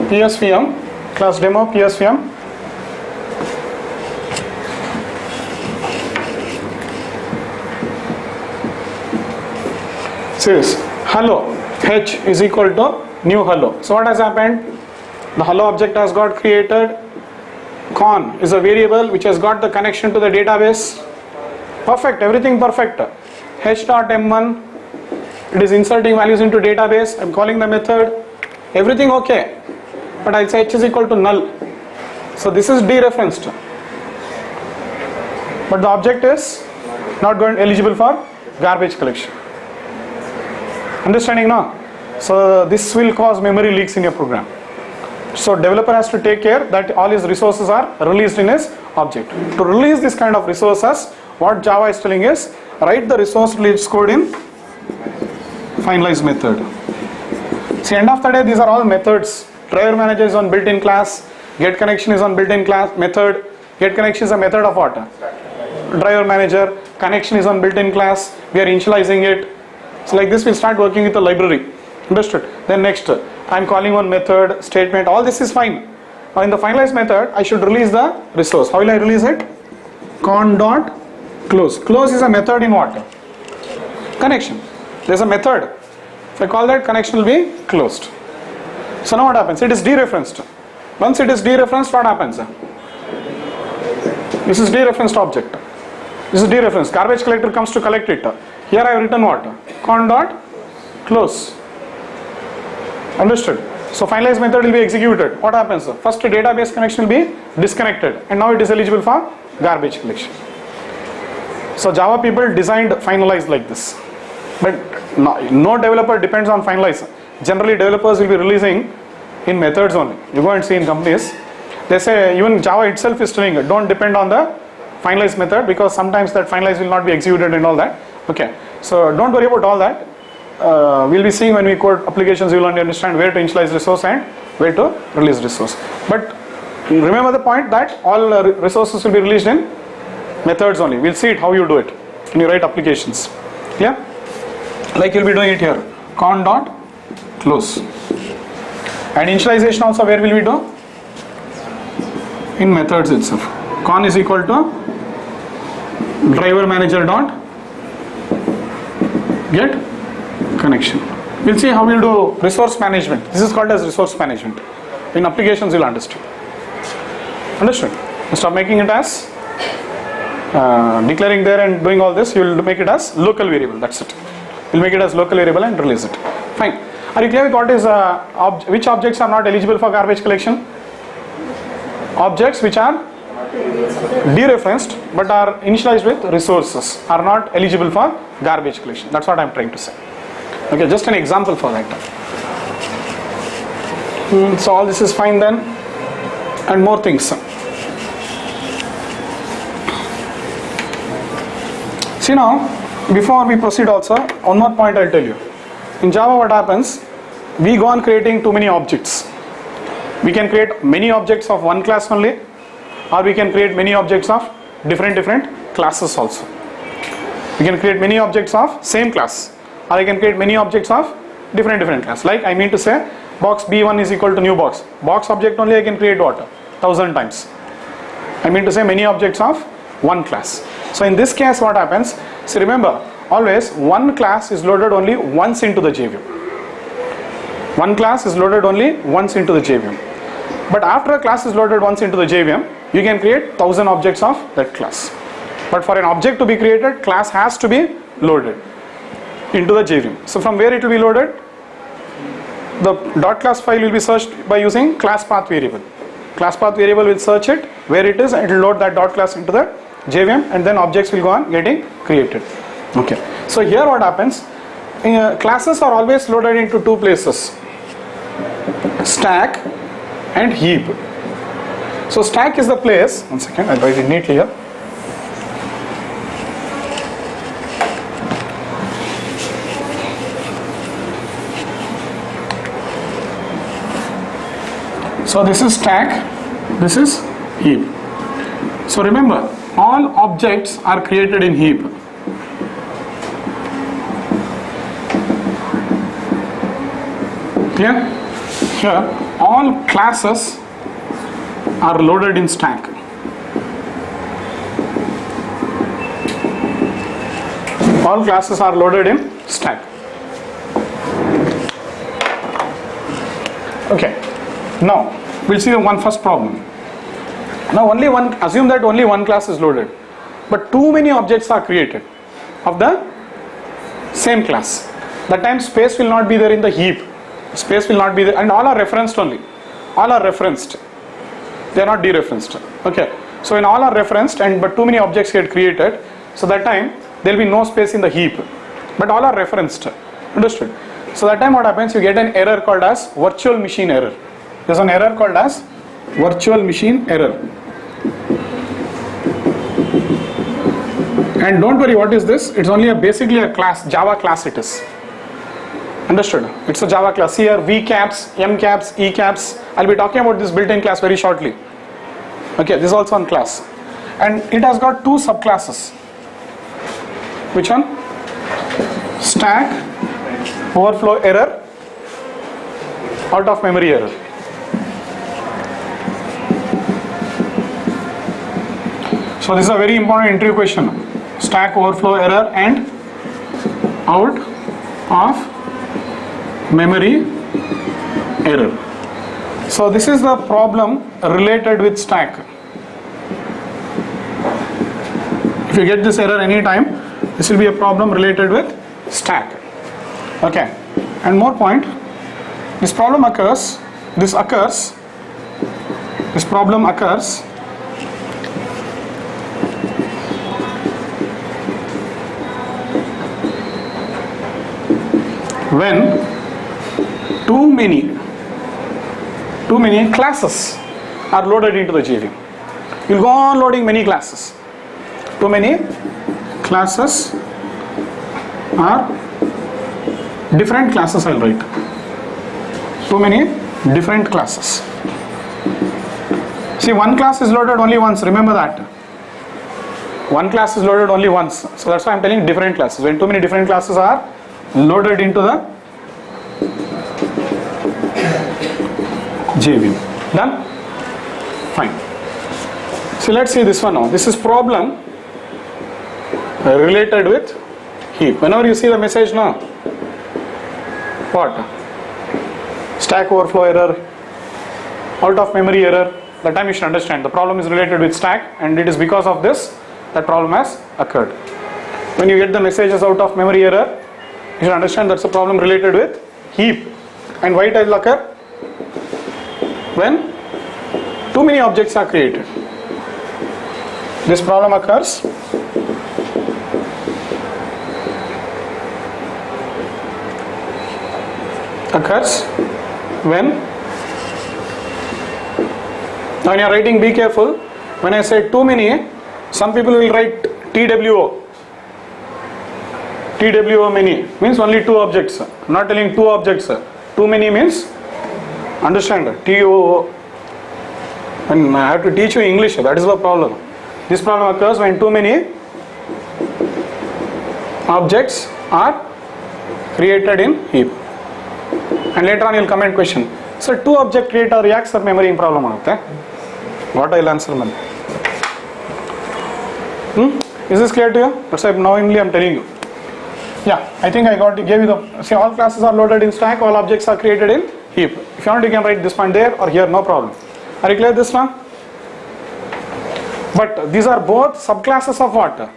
Speaker 1: PSVM, class demo PSVM. See this. Hello. H is equal to new hello. So what has happened? The hello object has got created. Con is a variable which has got the connection to the database. Perfect, everything perfect. H.m1, it is inserting values into database. I'm calling the method. Everything okay. But I'll say H is equal to null. So this is dereferenced. But the object is not eligible for garbage collection. Understanding now? So this will cause memory leaks in your program. So developer has to take care that all his resources are released in his object. To release this kind of resources, what Java is telling is write the resource release code in finalize method. See, end of the day, these are all methods. Driver manager is on built-in class. Get connection is on built-in class method. Get connection is a method of what? Driver manager. Connection is on built-in class. We are initializing it. So like this, we'll start working with the library. Understood? Then next, I'm calling one method, statement. All this is fine. Now in the finalize method, I should release the resource. How will I release it? Con dot close. Close is a method in what? Connection. There's a method. If I call that, connection will be closed. So now what happens? It is dereferenced. Once it is dereferenced, what happens? This is dereferenced object. This is dereferenced. Garbage collector comes to collect it. Here I have written what? Con dot close. Understood? So finalize method will be executed. What happens? First database connection will be disconnected, and now it is eligible for garbage collection. So Java people designed finalize like this. But no developer depends on finalize. Generally developers will be releasing in methods only. You go and see in companies, they say even Java itself is telling don't depend on the finalize method, because sometimes that finalize will not be executed and all that. Okay, so don't worry about all that. We'll be seeing when we code applications, you will only understand where to initialize resource and where to release resource. But remember the point that all resources will be released in methods only. We'll see it how you do it when you write applications. Yeah, like you'll be doing it here. Con dot close. And initialization also where will we do? in methods itself. Con is equal to driver manager dot get connection. We'll see how we'll do resource management. This is called as resource management. In applications you'll understand. Understood? Instead of making it as declaring there and doing all this, you will make it as local variable. That's it. We'll make it as local variable and release it. Fine. Are you clear with what is which objects are not eligible for garbage collection? Objects which are dereferenced but are initialized with resources are not eligible for garbage collection. That's what I'm trying to say. Okay, just an example for that. So all this is fine then, and more things. See now, before we proceed also, one more point I'll tell you. In Java what happens, we go on creating too many objects. We can create many objects of one class only, or we can create many objects of different classes also. We can create many objects of same class, or I can create many objects of different class. Like I mean to say, box B1 is equal to new box. Box object only I can create what? 1000 times. I mean to say many objects of one class. So in this case what happens, so remember always one class is loaded only once into the JVM. One class is loaded only once into the JVM. But after a class is loaded once into the JVM, you can create 1000 objects of that class. But for an object to be created, class has to be loaded into the JVM. So from where it will be loaded? The .class file will be searched by using class path variable. Class path variable will search it where it is and it will load that .class into the JVM, and then objects will go on getting created. Okay. So here what happens? Classes are always loaded into two places: stack and heap. So stack is the place. One second, I'll write it neatly here. So this is stack, this is heap. So remember, all objects are created in heap. Clear? Here, all classes are loaded in stack. All classes are loaded in stack. Okay. Now we'll see the first problem. Now assume that only one class is loaded, but too many objects are created of the same class. That time space will not be there in the heap. Space will not be there, and all are referenced only. All are referenced. They are not dereferenced. Okay. So in all are referenced, but too many objects get created. So that time there will be no space in the heap, but all are referenced. Understood? So that time what happens? You get an error called as virtual machine error. There's an error called as virtual machine error. And don't worry, what is this? It's only basically a class, Java class it is. Understood? It's a Java class. Here V caps, M caps, E caps. I'll be talking about this built-in class very shortly. Okay, this is also one class. And it has got two subclasses. Which one? Stack, overflow error, out of memory error. So this is a very important interview question. Stack overflow error and out of memory error. So this is the problem related with stack. If you get this error anytime, this will be a problem related with stack. Okay. And more point, this problem occurs, this problem occurs when too many classes are loaded into the JVM. You'll go on loading many classes. Too many classes are different classes, I'll write. Too many different classes. See, one class is loaded only once, remember that. One class is loaded only once. So that's why I'm telling different classes. When too many different classes are loaded into the JVM. Done? Fine. So let's see this one now. This is problem related with heap. Whenever you see the message now, what? Stack overflow error, out of memory error, that time you should understand the problem is related with stack, and it is because of this that problem has occurred. When you get the messages out of memory error, you should understand that's a problem related with heap. And why it will occur? When too many objects are created. This problem occurs when you are writing, be careful. When I say too many, some people will write TWO. TWO many means only two objects. I'm not telling two objects. Too many means, understand, TOO. And I have to teach you English, that is the problem. This problem occurs when too many objects are created in heap. And later on you will comment question. So two object creator reacts or memory problem anutte. What I will answer man. Is this clear to you? That's why now only I am telling you. Yeah, I think I gave you the, see, all classes are loaded in stack, all objects are created in heap. If you want, you can write this point there or here, no problem. Are you clear this now? But these are both subclasses of what?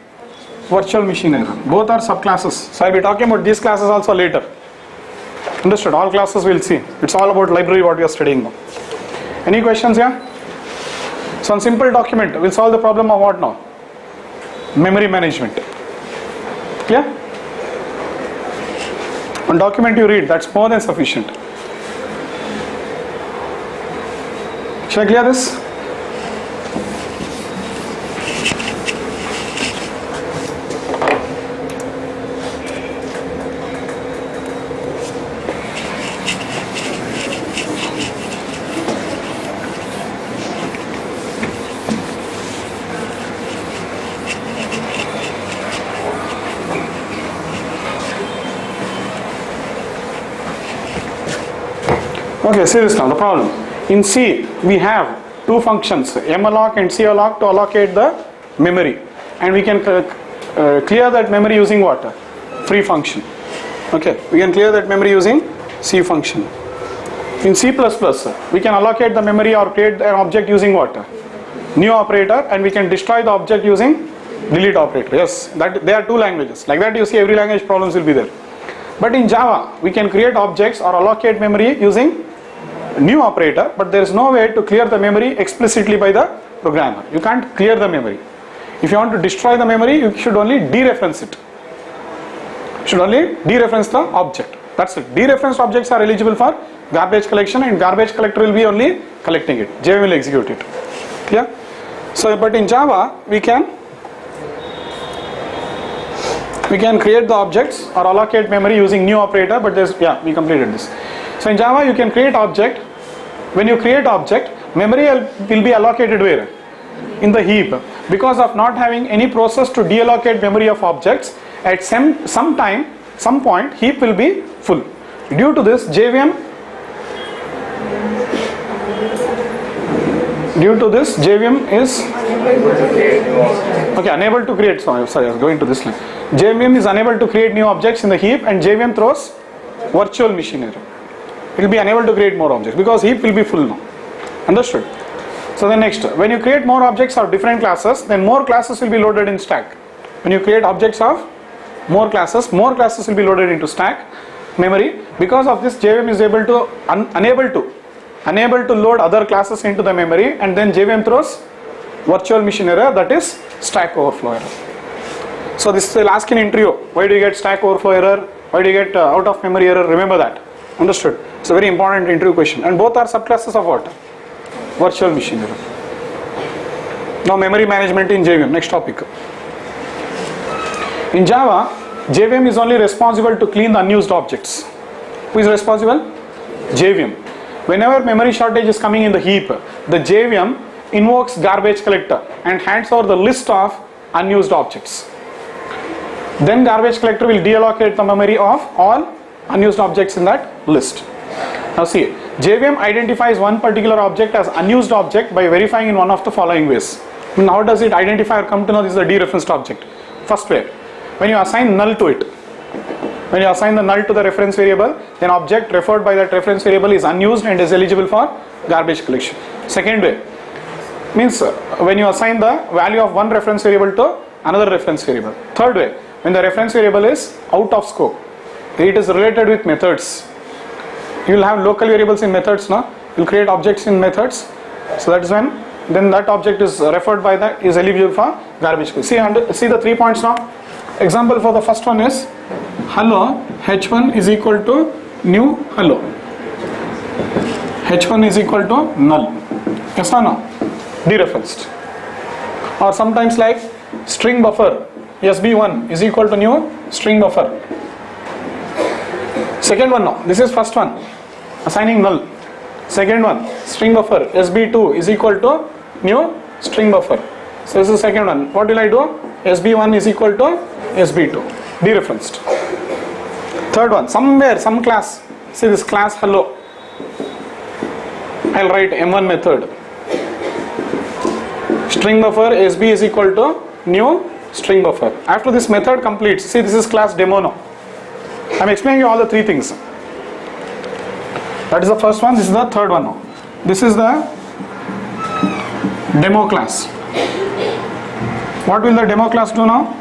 Speaker 1: Virtual machine error. Both are subclasses. So I'll be talking about these classes also later. Understood? All classes we'll see. It's all about library what we are studying now. Any questions here? So on simple document, we'll solve the problem of what now? Memory management. Clear? One document you read, that's more than sufficient. Shall I clear this? Okay, see this now, the problem. In C, we have two functions, malloc and calloc, to allocate the memory. And we can clear that memory using what? Free function. Okay, we can clear that memory using C function. In C++, we can allocate the memory or create an object using what? New operator, and we can destroy the object using delete operator. Yes, that there are two languages. Like that you see every language problems will be there. But in Java, we can create objects or allocate memory using new operator, but there is no way to clear the memory explicitly by the programmer. You can't clear the memory. If you want to destroy the memory, you should only dereference it. You should only dereference the object. That's it. Dereferenced objects are eligible for garbage collection, and garbage collector will be only collecting it. JVM will execute it. Clear? So, but in Java, we can create the objects or allocate memory using new operator, but there's, yeah, we completed this. So in Java you can create object. When you create object, memory will be allocated where? In the heap. Because of not having any process to deallocate memory of objects, at some point heap will be full. Due to this JVM is unable to create, sorry I was going to this line. JVM is unable to create new objects in the heap, and JVM throws virtual machine error. It will be unable to create more objects because heap will be full now. Understood? So then next, when you create more objects of different classes, then more classes will be loaded in stack. When you create objects of more classes will be loaded into stack memory. Because of this, JVM is able to unable to load other classes into the memory, and then JVM throws virtual machine error, that is stack overflow error. So this will ask in interview, why do you get stack overflow error? Why do you get out of memory error? Remember that. Understood? It's a very important interview question, and both are subclasses of what? Virtual machine error. Now memory management in JVM, next topic. In Java, JVM is only responsible to clean the unused objects. Who is responsible? JVM. Whenever memory shortage is coming in the heap, the JVM invokes garbage collector and hands over the list of unused objects. Then garbage collector will deallocate the memory of all unused objects in that list. Now see, JVM identifies one particular object as unused object by verifying in one of the following ways. Now how does it identify or come to know this is a dereferenced object? First way, when you assign null to it, when you assign the null to the reference variable, then object referred by that reference variable is unused and is eligible for garbage collection. Second way, means when you assign the value of one reference variable to another reference variable. Third way, when the reference variable is out of scope, it is related with methods. You will have local variables in methods now. You will create objects in methods. So that is when then that object is referred by that is eligible for garbage collection. See the 3 points now. Example for the first one is hello h1 is equal to new hello. h1 is equal to null. Yes or no? Dereferenced. Or sometimes like string buffer sb1 is equal to new string buffer. Second one now. This is first one. Assigning null. Second one, string buffer sb2 is equal to new string buffer. So this is the second one. What will I do? sb1 is equal to sb2. Dereferenced. Third one, somewhere, some class. See this class hello. I'll write m1 method. String buffer sb is equal to new string buffer. After this method completes, see this is class demo now. I'm explaining you all the three things. That is the first one. This is the third one now. This is the demo class. What will the demo class do now?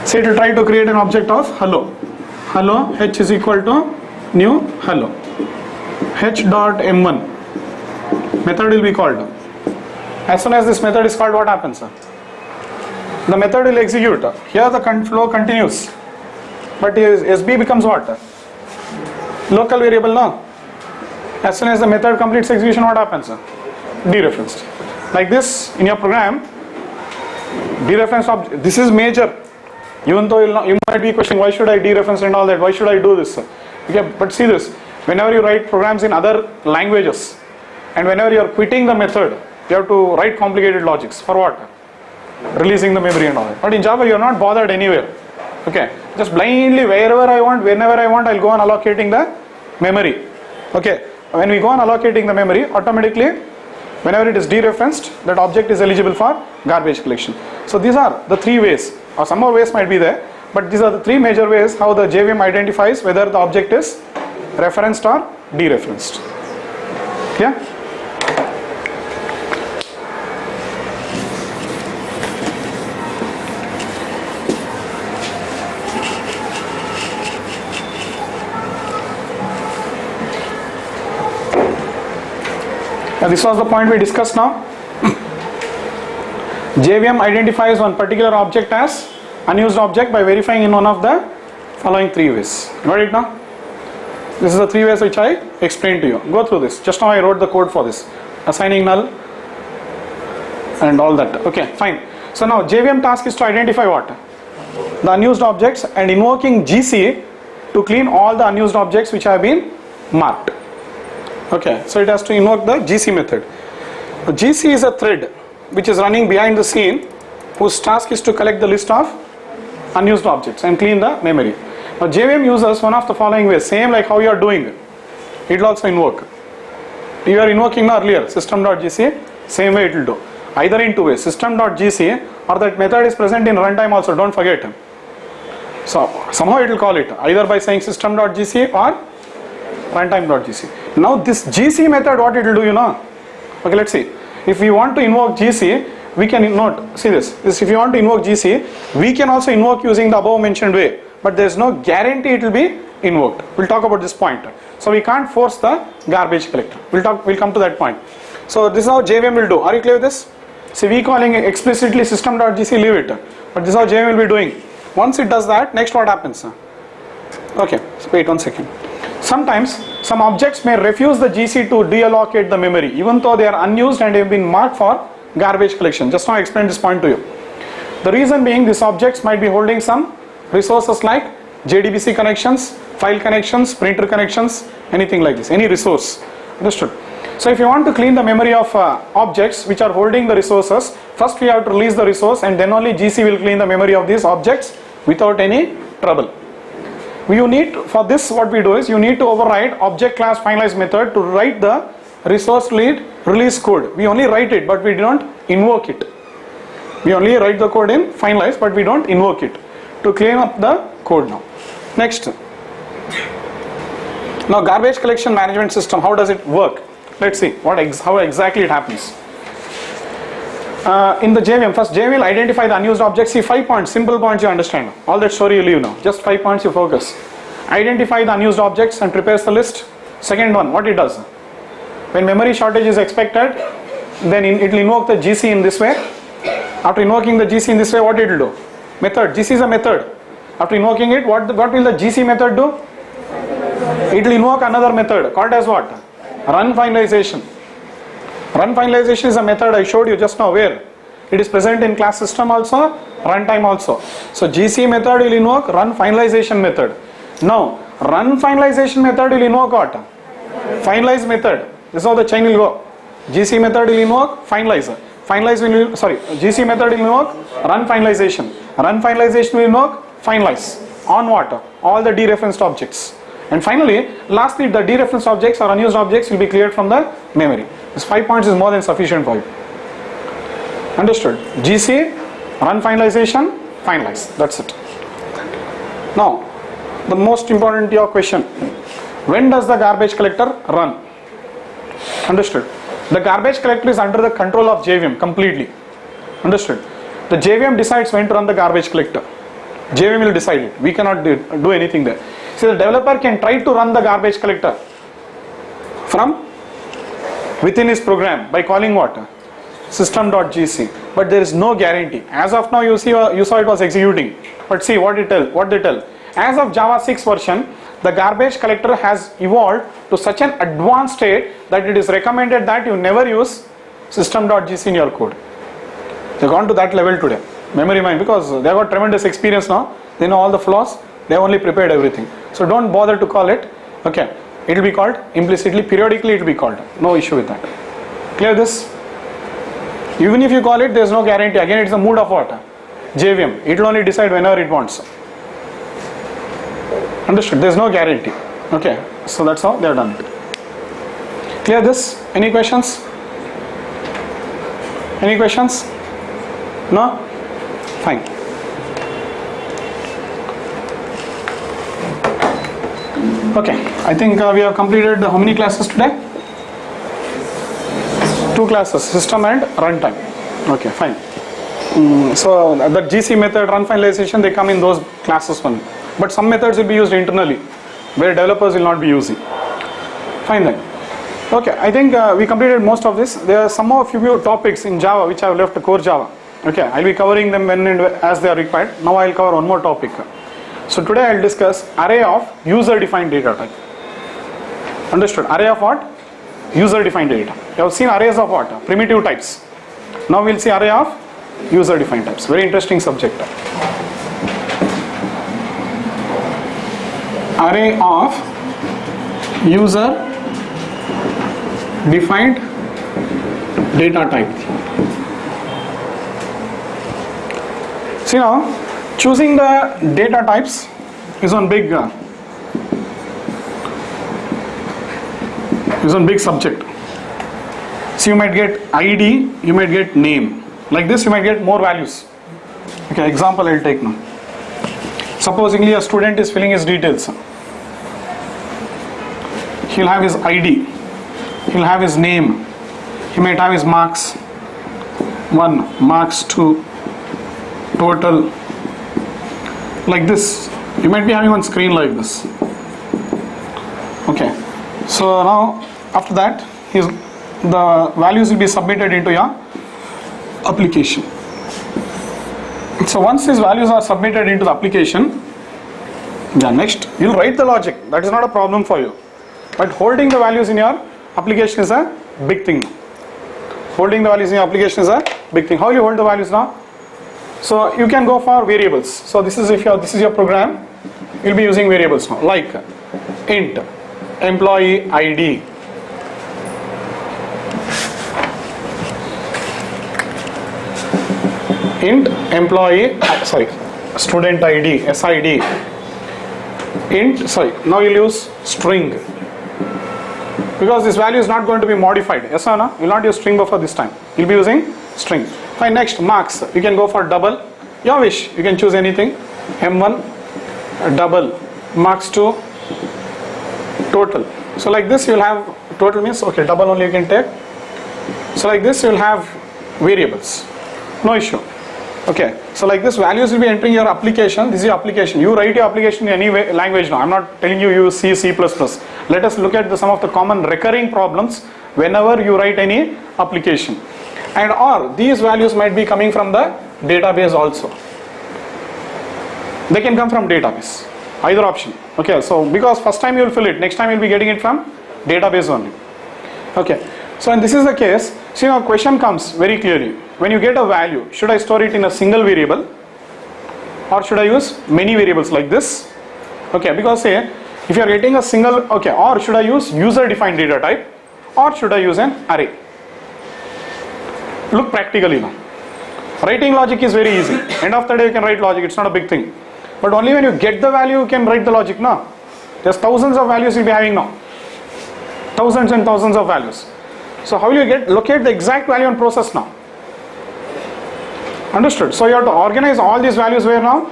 Speaker 1: Say it will try to create an object of hello. Hello h is equal to new hello. h dot m1 method will be called. As soon as this method is called, what happens? The method will execute. Here the flow continues. But SB becomes what? Local variable now. As soon as the method completes execution, what happens? Dereferenced. Like this in your program, dereferenced object. This is major. Even though you might be questioning why should I dereference and all that, why should I do this? Okay, but see this. Whenever you write programs in other languages and whenever you are quitting the method, you have to write complicated logics. For what? Releasing the memory and all that. But in Java, you are not bothered anywhere. Okay, just blindly wherever I want, whenever I want, I'll go on allocating the memory. Okay, when we go on allocating the memory, automatically, whenever it is dereferenced, that object is eligible for garbage collection. So these are the three ways, or some more ways might be there, but these are the three major ways how the JVM identifies whether the object is referenced or dereferenced. Yeah. This was the point we discussed now. JVM identifies one particular object as unused object by verifying in one of the following three ways. Got it now? This is the three ways which I explained to you. Go through this. Just now I wrote the code for this. Assigning null and all that. Okay, fine. So now JVM task is to identify what? The unused objects and invoking GC to clean all the unused objects which have been marked. Okay, so it has to invoke the GC method. The GC is a thread which is running behind the scene whose task is to collect the list of unused objects and clean the memory. Now JVM uses one of the following ways, same like how you are doing. It will also invoke. You are invoking earlier system.gc, same way it will do. Either in two ways, system.gc or that method is present in runtime also, don't forget. So somehow it will call it either by saying system.gc or runtime.gc. Now this GC method, what it will do, you know? Okay, let's see. If we want to invoke GC, we can note, see this if you want to invoke GC, we can also invoke using the above mentioned way, but there is no guarantee it will be invoked. We'll talk about this point. So we can't force the garbage collector. We'll come to that point. So this is how JVM will do. Are you clear with this? See, we calling explicitly system.gc, leave it. But this is how JVM will be doing. Once it does that, next what happens? Okay, so wait 1 second. Sometimes some objects may refuse the GC to deallocate the memory even though they are unused and have been marked for garbage collection. Just now I explained this point to you. The reason being these objects might be holding some resources like JDBC connections, file connections, printer connections, anything like this, any resource. Understood? So if you want to clean the memory of objects which are holding the resources, first we have to release the resource and then only GC will clean the memory of these objects without any trouble. You need, for this what we do is, you need to override object class finalize method to write the resource read release code. We only write it, but we don't invoke it. We only write the code in finalize, but we don't invoke it to clean up the code now. Next. Now garbage collection management system, how does it work? Let's see how exactly it happens. In the JVM, first JVM will identify the unused objects. See 5 points, simple points you understand. All that story you leave now. Just 5 points you focus. Identify the unused objects and prepares the list. Second one, what it does? When memory shortage is expected, then it will invoke the GC in this way. After invoking the GC in this way, what it will do? Method. GC is a method. After invoking it, what will the GC method do? It will invoke another method called as what? Run finalization. Run finalization is a method I showed you just now where it is present in class system also, runtime also. So GC method will invoke run finalization method. Now run finalization method will invoke what? Finalize method. This is how the chain will go. GC method will invoke finalize. GC method will invoke run finalization. Run finalization will invoke finalize. On what? All the dereferenced objects. And finally, lastly, the dereferenced objects or unused objects will be cleared from the memory. This 5 points is more than sufficient for you. Understood? GC, run finalization, finalize. That's it. Now, the most important your question. When does the garbage collector run? Understood? The garbage collector is under the control of JVM completely. Understood? The JVM decides when to run the garbage collector. JVM will decide it. We cannot do anything there. So the developer can try to run the garbage collector from within his program by calling what? System.gc. But there is no guarantee. As of now, you saw it was executing. But see what they tell. As of Java 6 version, the garbage collector has evolved to such an advanced state that it is recommended that you never use system.gc in your code. They've gone to that level today. Memory mine, because they have got tremendous experience now. They know all the flaws. They have only prepared everything. So don't bother to call it. Okay. It will be called implicitly, periodically it will be called. No issue with that. Clear this? Even if you call it, there is no guarantee. Again, it's the mood of what? JVM. It will only decide whenever it wants. Understood? There is no guarantee. Okay. So that's how they have done it. Clear this? Any questions? Any questions? No? Fine. Okay, I think we have completed how many classes today? 2 classes, system and runtime. Okay, fine. So the GC method, run finalization, they come in those classes only. But some methods will be used internally, where developers will not be using. Fine then. Okay, I think we completed most of this. There are some of few topics in Java which I have left core Java. Okay, I'll be covering them when and as they are required. Now I'll cover one more topic. So today I'll discuss array of user-defined data type. Understood? Array of what? User-defined data. You have seen arrays of what? Primitive types. Now we'll see array of user-defined types. Very interesting subject. Array of user-defined data type. See now, choosing the data types is one big subject. So you might get ID, you might get name. Like this you might get more values. Okay, example I'll take now. Supposingly a student is filling his details. He'll have his ID, he'll have his name, he might have his marks 1, marks 2, total, like this. You might be having one screen like this. Okay, so now after that the values will be submitted into your application. So once these values are submitted into the application, next you'll write the logic. That is not a problem for you, but holding the values in your application is a big thing. Holding the values in your application is a big thing. How you hold the values now? So you can go for variables. So this is this is your program, you'll be using variables now, like int employee ID, int employee student ID, SID, int now you'll use string because this value is not going to be modified. Yes or no? You will not use string buffer this time. You will be using string. Fine. Next, marks. You can go for double. Your wish. You can choose anything. M1 double, marks 2 total. So like this you will have total means okay, double only you can take. So like this you will have variables. No issue. Okay. So like this values will be entering your application. This is your application. You write your application in any way, language now. I'm not telling you use C, C++. Let us look at some of the common recurring problems whenever you write any application. And or these values might be coming from the database also. They can come from database. Either option. Okay. So because first time you will fill it, next time you will be getting it from database only. Okay. So and this is the case. See, now question comes very clearly. When you get a value, should I store it in a single variable or should I use many variables like this? Okay, because say if you are getting a single, okay, or should I use user defined data type or should I use an array? Look practically now. Writing logic is very easy. End of the day you can write logic, it's not a big thing. But only when you get the value you can write the logic now. There's thousands of values you'll be having now. Thousands and thousands of values. So how will you locate the exact value and process now? Understood? So you have to organize all these values where now?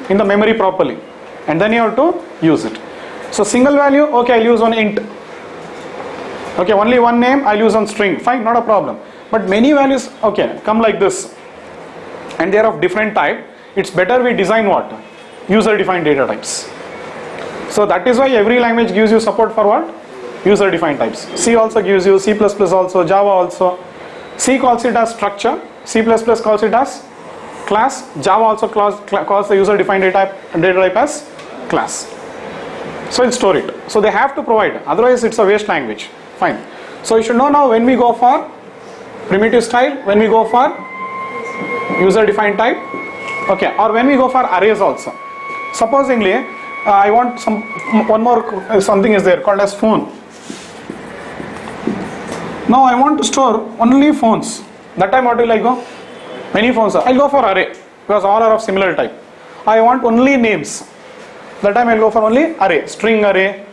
Speaker 1: In the memory properly. And then you have to use it. So single value, okay, I'll use on int. Okay, only one name, I'll use on string. Fine, not a problem. But many values, okay, come like this. And they are of different type. It's better we design what? User defined data types. So that is why every language gives you support for what? User defined types. C also gives you, C++ also, Java also. C calls it as structure. C++ calls it as class. Java also calls the user defined data type as class. So it'll store it. So they have to provide, otherwise it's a waste language. Fine. So you should know now when we go for primitive style, when we go for user defined type, okay, or when we go for arrays also. Supposingly, I want one more something is there called as phone. Now I want to store only phones. That time what will I go? Many phones. I'll go for array because all are of similar type. I want only names. That time I'll go for only array, string array.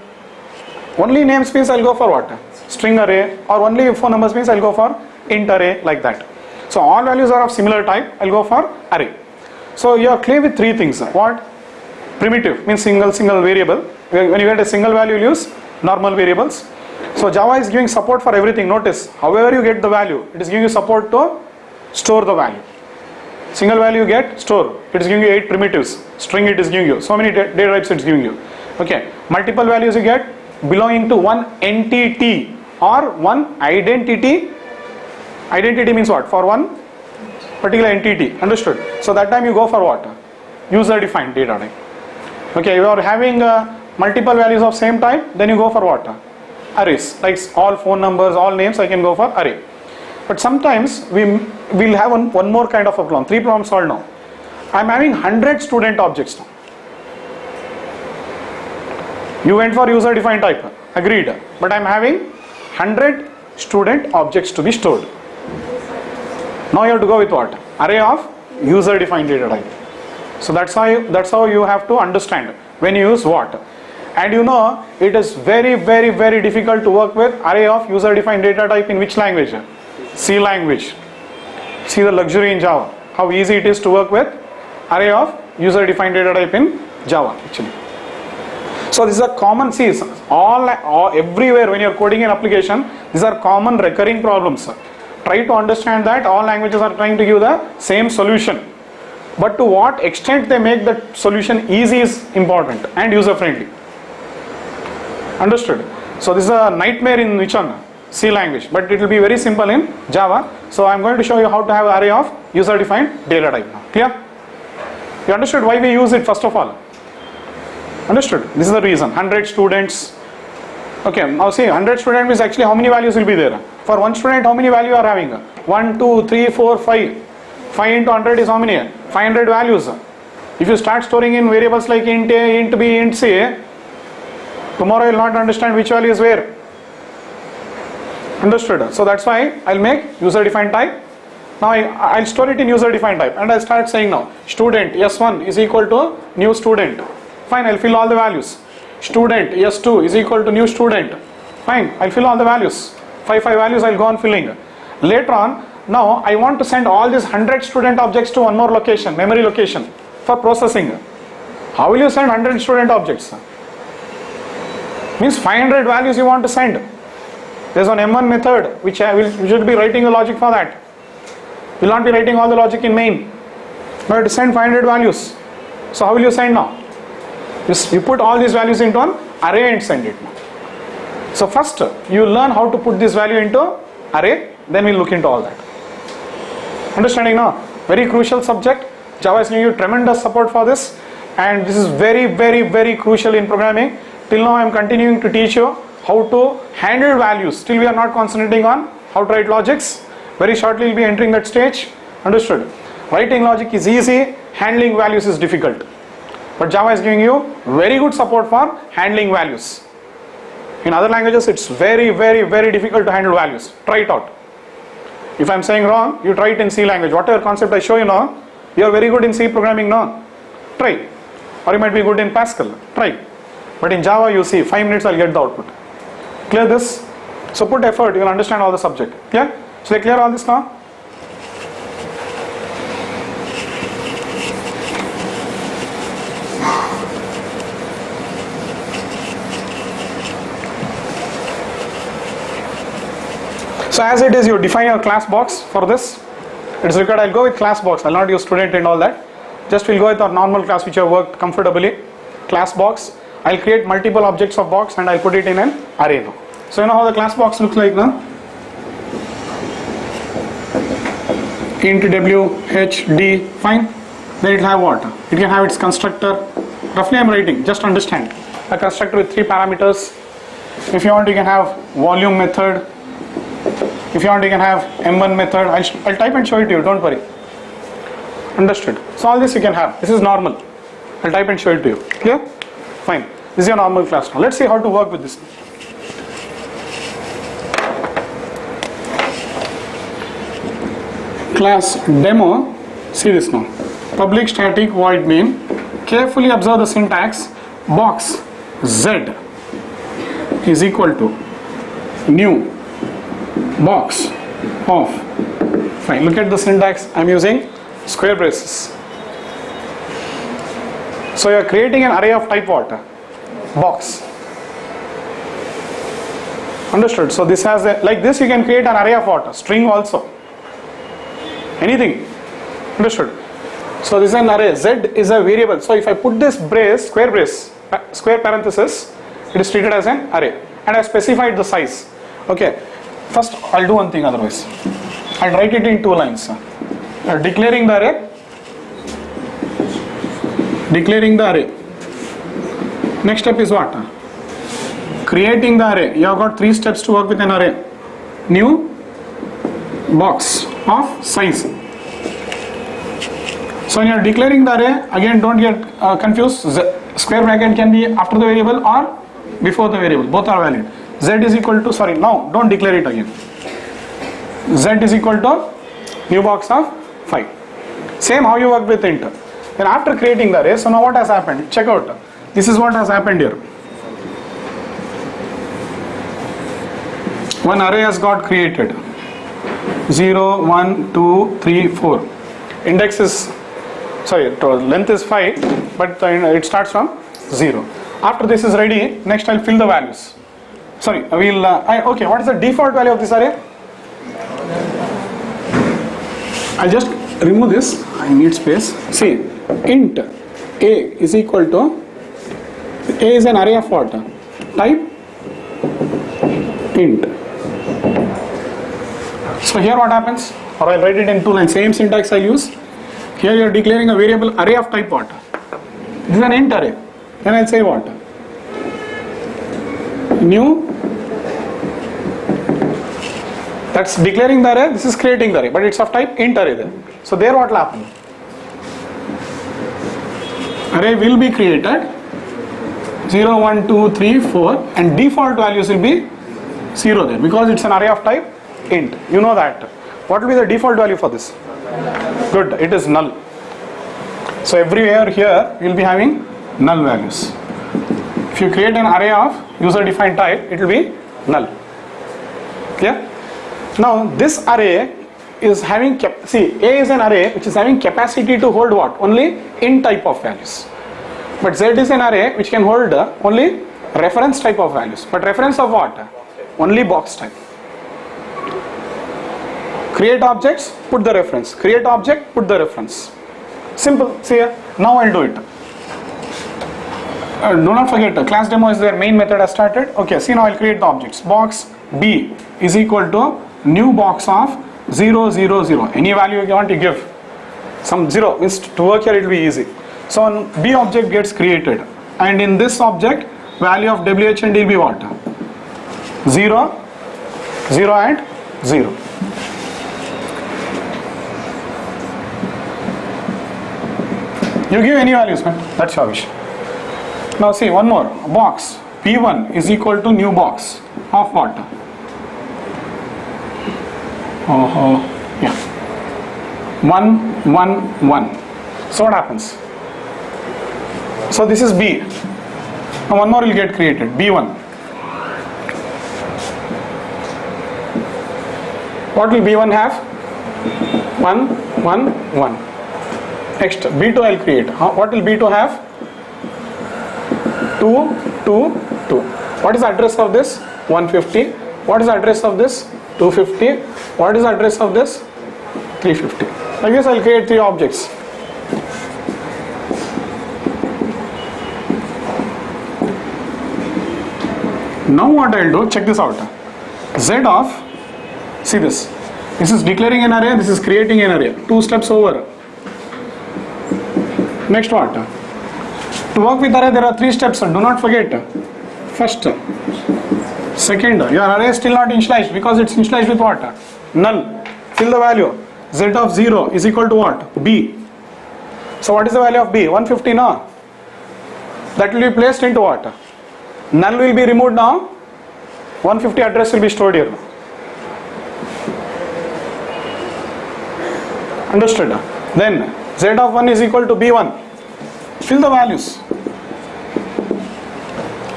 Speaker 1: Only names means I'll go for what? String array, or only phone numbers means I'll go for int array, like that. So all values are of similar type, I'll go for array. So you are clear with three things. What? Primitive means single variable. When you get a single value, you use normal variables. So Java is giving support for everything. Notice, however you get the value, it is giving you support to store the value. Single value you get, store. It is giving you 8 primitives. String it is giving you. So many data types it is giving you. Okay. Multiple values you get belonging to one entity or one identity. Identity means what? For one particular entity. Understood? So that time you go for what? User defined data type. Okay. You are having multiple values of same type, then you go for what? Arrays. Like all phone numbers, all names, I can go for array. But sometimes we will have one more kind of a problem. 3 problems solved now. I am having 100 student objects now. You went for user defined type. Agreed. But I am having 100 student objects to be stored. Now you have to go with what? Array of user defined data type. So that's how you have to understand when you use what. And you know it is very difficult to work with array of user defined data type in which language? C language. See the luxury in Java. How easy it is to work with array of user defined data type in Java actually. So this is a common, see, all everywhere when you are coding an application, these are common recurring problems. Try to understand that all languages are trying to give the same solution. But to what extent they make the solution easy is important and user friendly. Understood? So this is a nightmare in which one? C language, but it will be very simple in Java. So I am going to show you how to have array of user defined data type now. Clear? You understood why we use it first of all? Understood? This is the reason. 100 students. Okay, now see 100 students means actually how many values will be there? For one student how many value you are having? 1, 2, 3, 4, 5. 5 into 100 is how many? 500 values. If you start storing in variables like int A, int B, int C, tomorrow you will not understand which value is where. Understood? So that's why I'll make user defined type. Now I'll store it in user defined type and I'll start saying now student S1 is equal to new student. Fine, I'll fill all the values. Student S2 is equal to new student. Fine. Fine, I'll fill all the values. 5 values I'll go on filling. Later on, now I want to send all these 100 student objects to one more location, memory location for processing. How will you send 100 student objects? Means 500 values you want to send. There's an M1 method which we should be writing the logic for that. Will not be writing all the logic in main. Now you have to send 500 values. So how will you send now? You put all these values into an array and send it. So first you learn how to put this value into array, then we'll look into all that. Understanding now? Very crucial subject. Java is giving you tremendous support for this, and this is very crucial in programming. Till now I am continuing to teach you how to handle values. Still we are not concentrating on how to write logics. Very shortly we'll be entering that stage. Understood? Writing logic is easy, handling values is difficult. But Java is giving you very good support for handling values. In other languages it's very difficult to handle values. Try it out. If I am saying wrong, you try it in C language. Whatever concept I show you now, you are very good in C programming now. Try. Or you might be good in Pascal. Try. But in Java you see 5 minutes I'll get the output. Clear this? So put effort, you will understand all the subject. Clear? Should I clear all this now? So as it is, you define your class box for this. It's required. I'll go with class box. I'll not use student and all that. Just we'll go with our normal class which have worked comfortably. Class box. I'll create multiple objects of box and I'll put it in an array now. So you know how the class box looks like now? Int w, h, d, fine. Then it will have what? It can have its constructor. Roughly I'm writing, just understand. A constructor with 3 parameters. If you want, you can have volume method. If you want, you can have M1 method. I'll type and show it to you, don't worry. Understood? So all this you can have. This is normal. I'll type and show it to you. Clear? Fine. This is your normal class now. Let's see how to work with this. Class demo. See this now. Public static void main. Carefully observe the syntax. Box z is equal to new box of, fine, look at the syntax. I'm using square braces. So you are creating an array of type what? Box. Understood? So this has like this you can create an array of what? String also. Anything. Understood? So this is an array. Z is a variable. So if I put this brace, square parenthesis, it is treated as an array. And I specified the size. Okay. First I'll do one thing otherwise. I'll write it in 2 lines. Declaring the array. Declaring the array. Next step is what? Creating the array. You have got 3 steps to work with an array. New box of size. So when you are declaring the array, again don't get confused. Square bracket can be after the variable or before the variable. Both are valid. Z is equal to, sorry, no, don't declare it again. Z is equal to new box of 5. Same how you work with int. Then after creating the array, so now what has happened? Check out. This is what has happened here. One array has got created. 0, 1, 2, 3, 4. Index is, sorry, length is 5, but it starts from 0. After this is ready, next I'll fill the values. Sorry, we'll, okay, what is the default value of this array? I'll just remove this, I need space. See, int a is equal to, a is an array of what? Type int. So here what happens? Or I'll write it in 2 lines, same syntax I'll use. Here you are declaring a variable array of type what? This is an int array. Then I'll say what? New. That's declaring the array, this is creating the array, but it's of type int array there. So there what will happen? Array will be created 0, 1, 2, 3, 4 and default values will be 0 there because it's an array of type int. You know that. What will be the default value for this? Good, it is null. So everywhere here you will be having null values. If you create an array of user defined type, it will be null. Clear? Now this array is having, see, A is an array which is having capacity to hold what? Only int type of values. But Z is an array which can hold only reference type of values. But reference of what? Only box type. Create objects, put the reference. Create object, put the reference. Simple. See here. Now I'll do it. Do not forget, class demo is their main method has started. Okay, see now I'll create the objects. Box B is equal to new box of 0, 0, 0. Any value you want to give. Some 0 means to work here it will be easy. So B object gets created. And in this object, value of WH and D will be what? 0, 0 and 0. You give any values, man. That's your wish. Now see one more. Box P1 is equal to new box of what? Yeah. 1, 1, 1. So what happens? So this is B. Now one more will get created. B1. What will B1 have? 1, 1, 1. Next, B2 I'll create. What will B2 have? 2, 2, 2. What is the address of this? 150. What is the address of this? 250. What is the address of this? 350. I guess I'll create 3 objects. Now what I'll do, check this out. Z of, see this. This is declaring an array, this is creating an array. 2 steps over. Next what? To work with array there are 3 steps. Do not forget. First, second, your array is still not initialized because it's initialized with what? Null. Fill the value. Z of 0 is equal to what? B. So what is the value of B? 150 now. That will be placed into what? Null will be removed now. 150 address will be stored here. Understood? Then Z of 1 is equal to B1. Fill the values.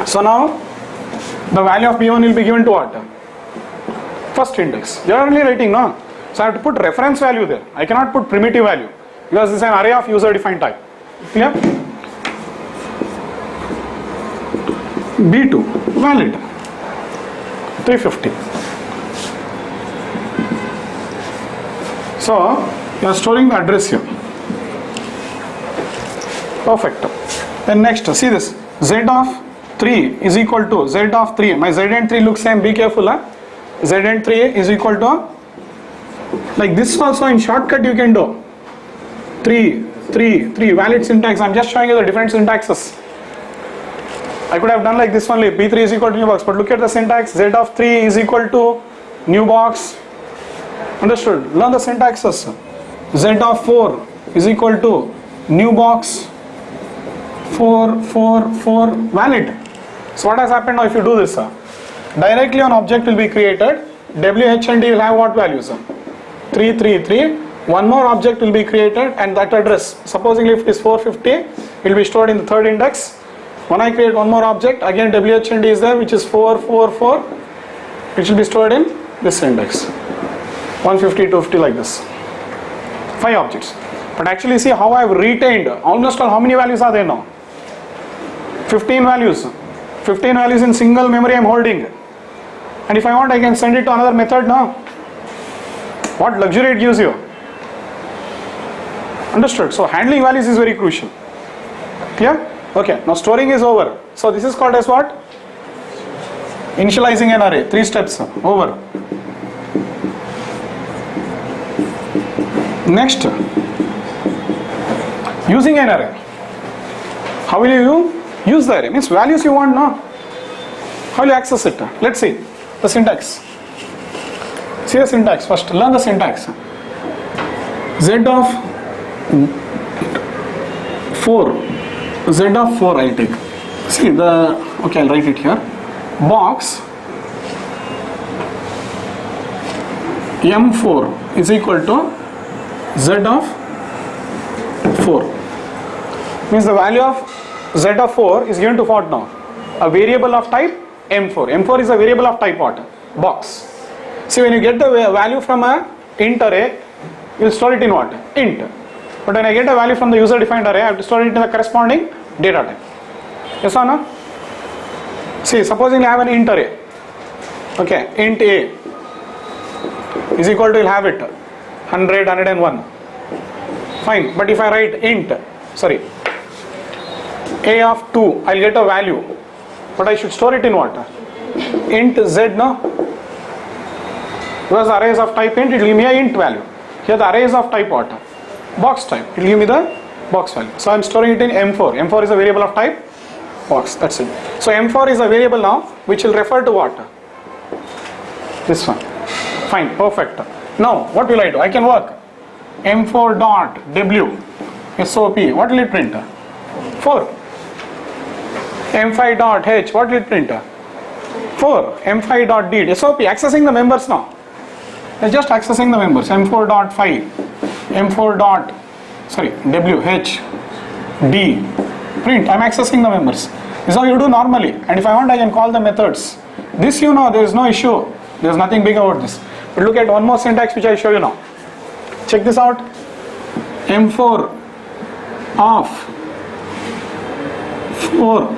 Speaker 1: So now the value of B1 will be given to what? First index. You are only writing, no? So I have to put reference value there. I cannot put primitive value because this is an array of user defined type. Clear? B2 valid 350. So you are storing the address here. Perfect. Then next, see this. Z of 3 is equal to Z of 3. My Z and 3 looks same. Be careful. Z and 3 is equal to, like this also in shortcut you can do 3, 3, 3 valid syntax. I'm just showing you the different syntaxes. I could have done like this only, P3 is equal to new box, but look at the syntax. Z of 3 is equal to new box. Understood? Learn the syntaxes. Z of 4 is equal to new box 4, 4, 4 valid. So what has happened now if you do this? Directly an object will be created. WH and D will have what values? 3, 3, 3. One more object will be created and that address, supposing if it is 450, will be stored in the third index. When I create one more object, again WH and D is there, which is 4, 4, 4, which will be stored in this index. 150, 250 like this. 5 objects. But actually see how I have retained almost all. How many values are there now? 15 values. 15 values in single memory I am holding. And if I want I can send it to another method now. What luxury it gives you. Understood? So handling values is very crucial. Clear? Okay, now storing is over. So this is called as what? Initializing an array. 3 steps. Over. Next, using an array. How will you use the array? Means values you want now. How will you access it? Let's see the syntax. See the syntax first. Learn the syntax. Z of 4. Z of 4 I'll take. See the, okay, I'll write it here. Box M4 is equal to Z of 4. Means the value of Z of 4 is given to what now? A variable of type M4. M4 is a variable of type what? Box. See, when you get the value from a int array, you will store it in what? Int. But when I get a value from the user defined array, I have to store it in the corresponding data type. Yes or no? See, supposing I have an int array. Okay, int A is equal to, you'll have it 100, 101. Fine, but if I write int, A of 2, I'll get a value. But I should store it in what? Int Z, no? Because the array is of type int, it will give me a int value. Here the array is of type what? Box type. It will give me the box value. So I am storing it in M4. M4 is a variable of type box. That's it. So M4 is a variable now which will refer to what? This one. Fine. Perfect. Now what will I do? I can work. M4 dot W SOP. What will it print? 4. M5 dot H. What will it print? 4. M5 dot D. SOP. Accessing the members now. It's just accessing the members. M4 dot 5. M4 dot W H D. Print. I'm accessing the members. This is how you do normally. And if I want, I can call the methods. This you know, there is no issue. There is nothing big about this. But look at one more syntax which I show you now. Check this out. M4 of 4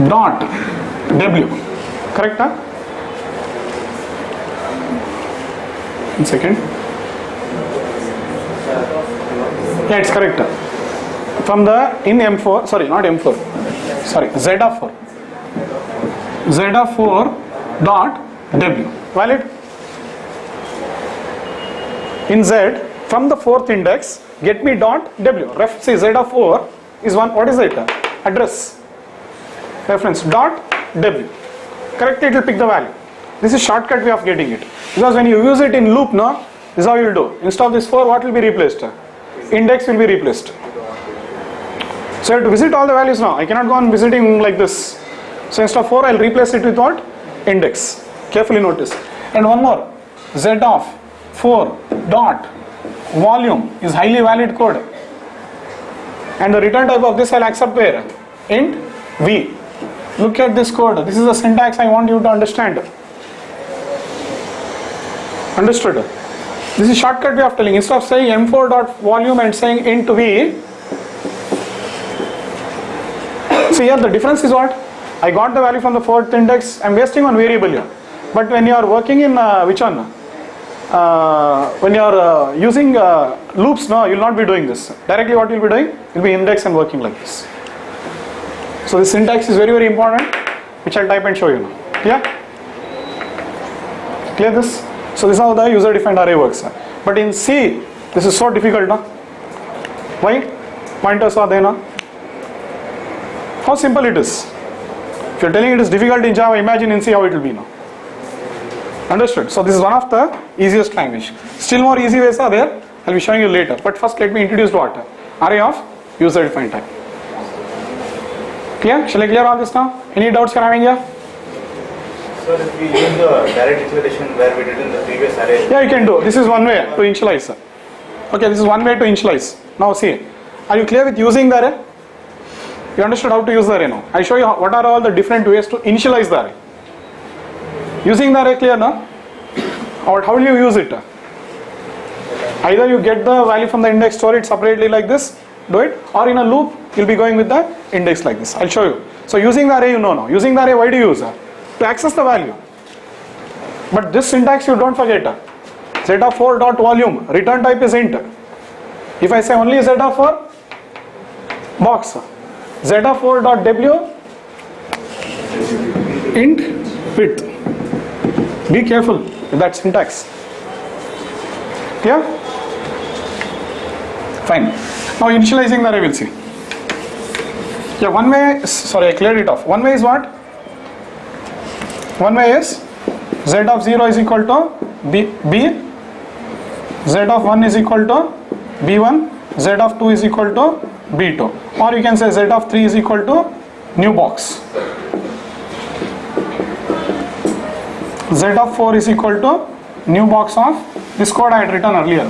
Speaker 1: dot W. Correct? Huh? 1 second. Yeah, it's correct. From the in M4, sorry, not M4, sorry, Z of 4. Z of 4 dot W. Valid? In Z, from the 4th index, get me dot W. Ref, see, Z of 4 is one, what is it? Address. Reference dot W. Correct, it will pick the value. This is shortcut way of getting it. Because when you use it in loop, no, this is how you will do. Instead of this 4, what will be replaced? Index will be replaced. So I have to visit all the values now. I cannot go on visiting like this. So instead of 4, I will replace it with what? Index. Carefully notice. And one more. Z of 4 dot volume is highly valid code. And the return type of this I will accept where? Int V. Look at this code. This is the syntax I want you to understand. Understood? This is shortcut way of telling. Instead of saying M4 dot volume and saying int V, see here the difference is what? I got the value from the 4th index. I am wasting one variable here. But when you are working in which one? When you are using loops, no, you will not be doing this. Directly what you will be doing? You will be index and working like this. So this syntax is very, very important, which I will type and show you now. Clear? Clear this? So this is how the user defined array works. But in C, this is so difficult, no? Why? Pointers are there, no? How simple it is. If you are telling it is difficult in Java, imagine in C how it will be now. Understood? So this is one of the easiest language. Still more easy ways are there. I will be showing you later. But first let me introduce what? Array of user defined type. Clear? Shall I clear all this now? Any doubts you are having here?
Speaker 2: So if we use the direct declaration where we did in the previous array.
Speaker 1: Yeah, you can do. This is one way to initialize. Okay, this is one way to initialize. Now see, are you clear with using the array? You understood how to use the array now. I show you what are all the different ways to initialize the array. Using the array, clear now? Or how will you use it? Either you get the value from the index, store it separately like this, do it, or in a loop you'll be going with the index like this. I'll show you. So using the array, you know now. Using the array, why do you use? To access the value. But this syntax you don't forget. Z of 4 dot volume, return type is int. If I say only Z of 4, box. Z of 4 dot W, int width. Be careful with that syntax. Yeah? Fine. Now initializing the array, we'll see. Yeah, one way, sorry, I cleared it off. One way is what? One way is Z of 0 is equal to B, Z of 1 is equal to B1, Z of 2 is equal to B2. Or you can say Z of 3 is equal to new box. Z of 4 is equal to new box of this code I had written earlier.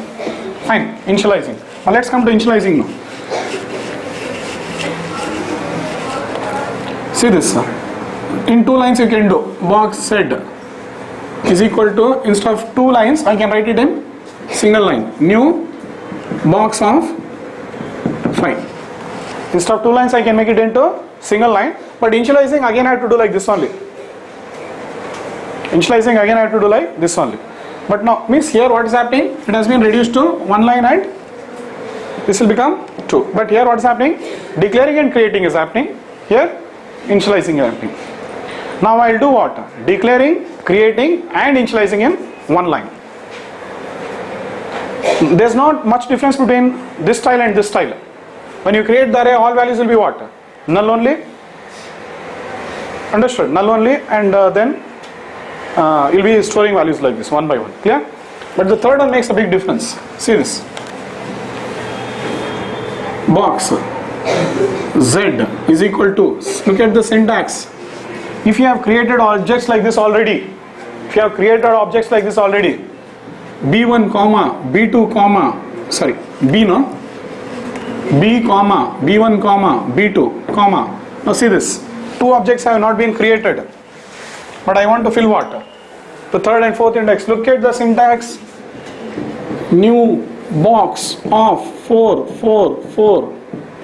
Speaker 1: Fine, initializing. Now let's come to initializing now. See this, in 2 lines you can do box Z is equal to, instead of 2 lines I can write it in single line, new box of 5. Instead of 2 lines I can make it into single line, but initializing again I have to do like this only. Initializing again I have to do like this only. But now means here what is happening, it has been reduced to 1 line and this will become 2. But here what is happening, declaring and creating is happening, here initializing is happening. Now I will do what, declaring, creating and initializing in 1 line. There is not much difference between this style and this style. When you create the array, all values will be what, null only, understood, null only, and then you'll be storing values like this one by one, clear? But the third one makes a big difference. See this, box Z is equal to, look at the syntax. If you have created objects like this already, b1 comma b2 comma, sorry, b no, b comma b1 comma b2 comma. Now see this, 2 objects have not been created, but I want to fill what, the third and fourth index. Look at the syntax, new box of 4 4 4,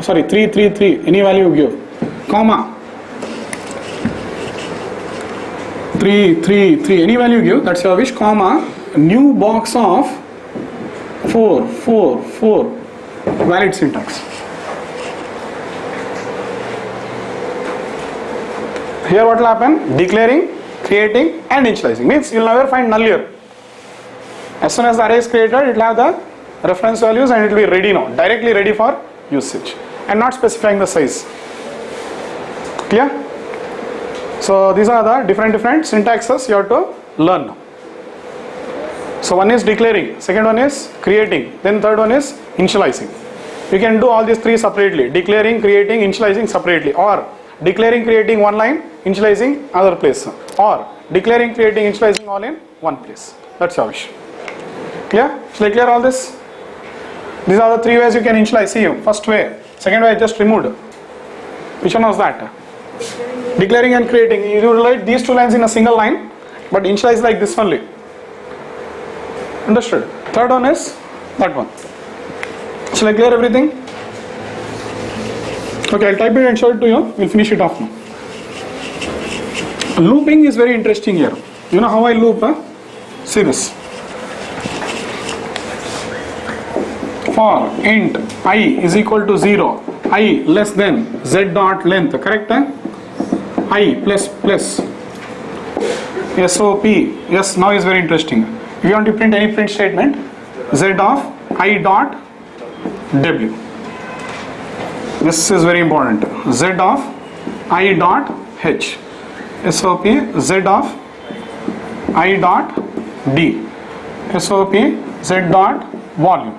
Speaker 1: sorry 3 3 3, any value you give, comma 3 3 3, any value you give, that's your wish, comma new box of 4 4 4, valid syntax. Here what will happen, declaring, creating and initializing, means you will never find null here. As soon as the array is created, it will have the reference values and it will be ready now, directly ready for usage, and not specifying the size. Clear? So these are the different syntaxes you have to learn now. So one is declaring, second one is creating, then third one is initializing. You can do all these 3 separately, declaring, creating, initializing separately, or declaring, creating 1 line, initializing other place, or declaring, creating, initializing all in 1 place. That's your wish. Clear? Shall I clear all this? These are the 3 ways you can initialize. See, first way, second way I just removed. Which one was that? Declaring and creating. You will write these 2 lines in a single line, but initialize like this only. Understood? Third one is that one. Shall I clear everything? Okay, I'll type it and show it to you. We'll finish it off now. Looping is very interesting here. You know how I loop? Huh? See this. For int I is equal to 0, I less than z dot length, correct? Huh? I plus SOP. Yes, now is very interesting. If you want to print any print statement, z of I dot w. This is very important. Z of I dot h. SOP z of I dot d. SOP z dot volume.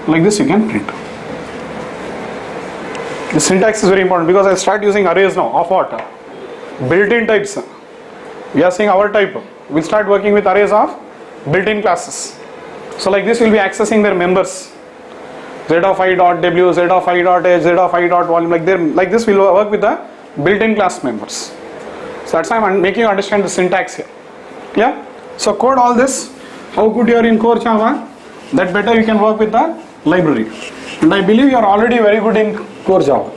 Speaker 1: Like this you can print. The syntax is very important because I start using arrays now of what? Built-in types. We are saying our type. We'll start working with arrays of built-in classes. So like this we'll be accessing their members. Z of I dot w, Z of I dot h, Z of I dot volume, like this we'll work with the built-in class members. So that's why I'm making you understand the syntax here. Yeah? So code all this. How good you are in core Java, that better you can work with the library. And I believe you are already very good in core Java.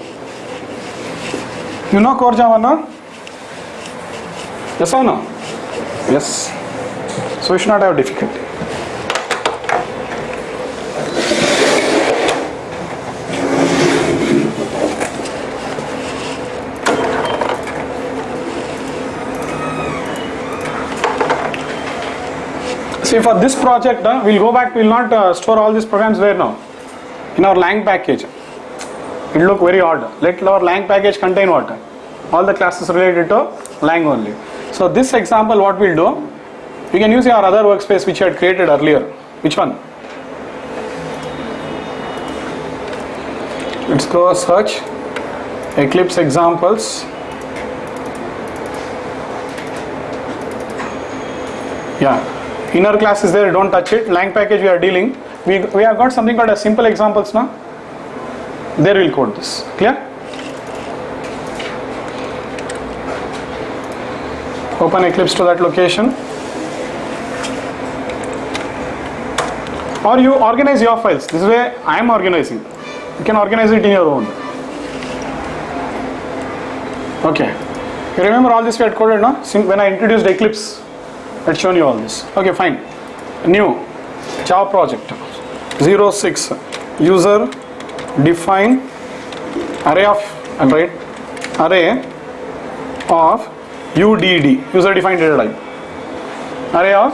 Speaker 1: You know core Java, no? Yes or no? Yes. So you should not have difficulty. See, for this project, we'll go back, we'll not store all these programs where now? In our lang package. It will look very odd. Let our lang package contain what? All the classes related to lang only. So this example, what we'll do, we can use our other workspace which I had created earlier. Which one? Let's go search Eclipse examples. Yeah. Inner class is there, don't touch it. Lang package we are dealing. We have got something called as simple examples now. There we'll code this. Clear? Open Eclipse to that location. Or you organize your files. This is where I am organizing. You can organize it in your own. Okay. You remember all this we had coded, no? When I introduced Eclipse, I had shown you all this. Okay, fine. New Java project 06 user define array of, I'll write array of UDD, user defined data type. Array of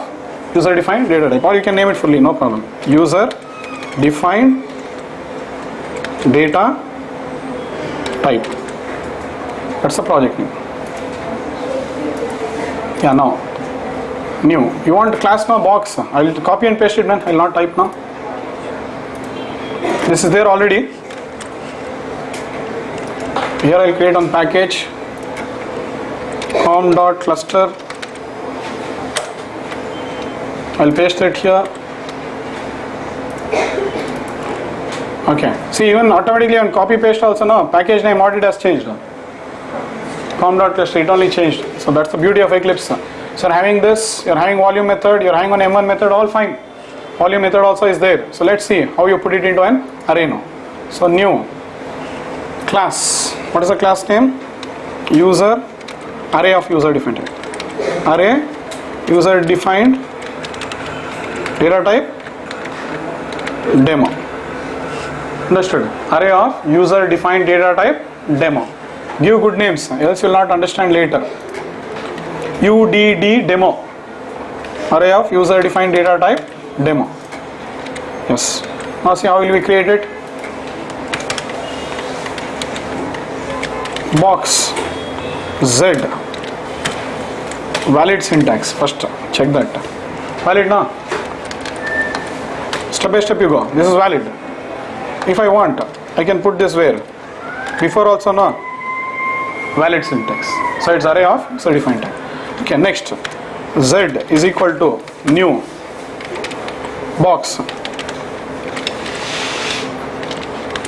Speaker 1: user defined data type, or you can name it fully, no problem. User defined data type. That's the project name. Yeah, now new. You want class now box? I will copy and paste it, man. I will not type now. This is there already. Here I will create on package com.cluster. I will paste it here. Okay. See, even automatically on copy paste also, no, package name what it has changed. Com.cluster, it only changed. So that's the beauty of Eclipse. So you're having this, you're having volume method, you're having on M1 method, all fine. Volume method also is there. So let's see how you put it into an array now. So new class. What is the class name? User array of user defined type. Array user defined data type demo. Understood? Array of user defined data type demo. Give good names, else you will not understand later. UDD demo. Array of user defined data type demo. Yes. Now see how will we create it? Box Z. Valid syntax. First check that. Valid now. Step by step you go. This is valid. If I want, I can put this where? Before also no. Valid syntax. So it's array of user defined type. Okay, next. Z is equal to new box.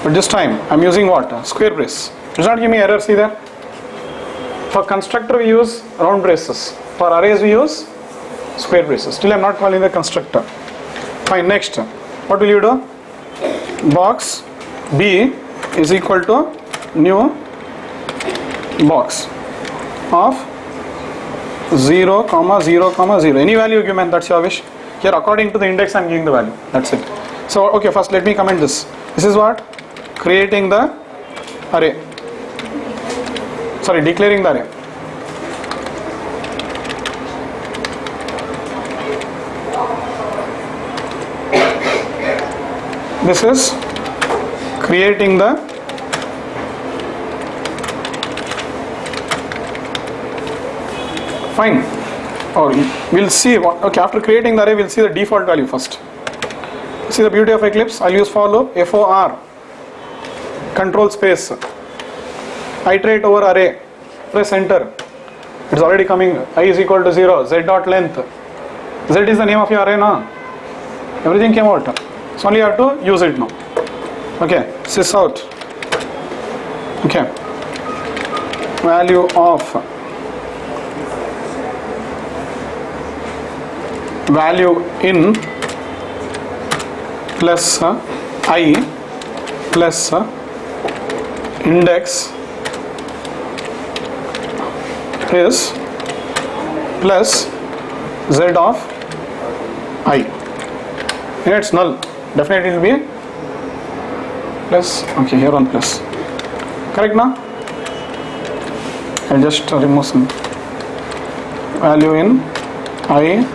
Speaker 1: But this time I'm using what? Square brace. Does not give me error, see there? For constructor we use round braces. For arrays we use square braces. Still I'm not calling the constructor. Fine, next. What will you do? Box B is equal to new box of 0, 0, 0. Any value you give, man, that's your wish. Here according to the index I'm giving the value. That's it. So okay, first let me comment this. This is what? Creating the array. Sorry, declaring the array. This is creating the fine. Or we'll see what, okay, after creating the array we'll see the default value first. See the beauty of Eclipse. I'll use for loop FOR control space iterate over array, press enter. It's already coming. I is equal to 0, z dot length. Z is the name of your array now. Everything came out. So only you have to use it now. Okay, sys out. Okay, value of value in plus I plus index is plus z of I. Here it's null. Definitely it will be plus. Okay, here on plus. Correct now? I'll just remove some value in I.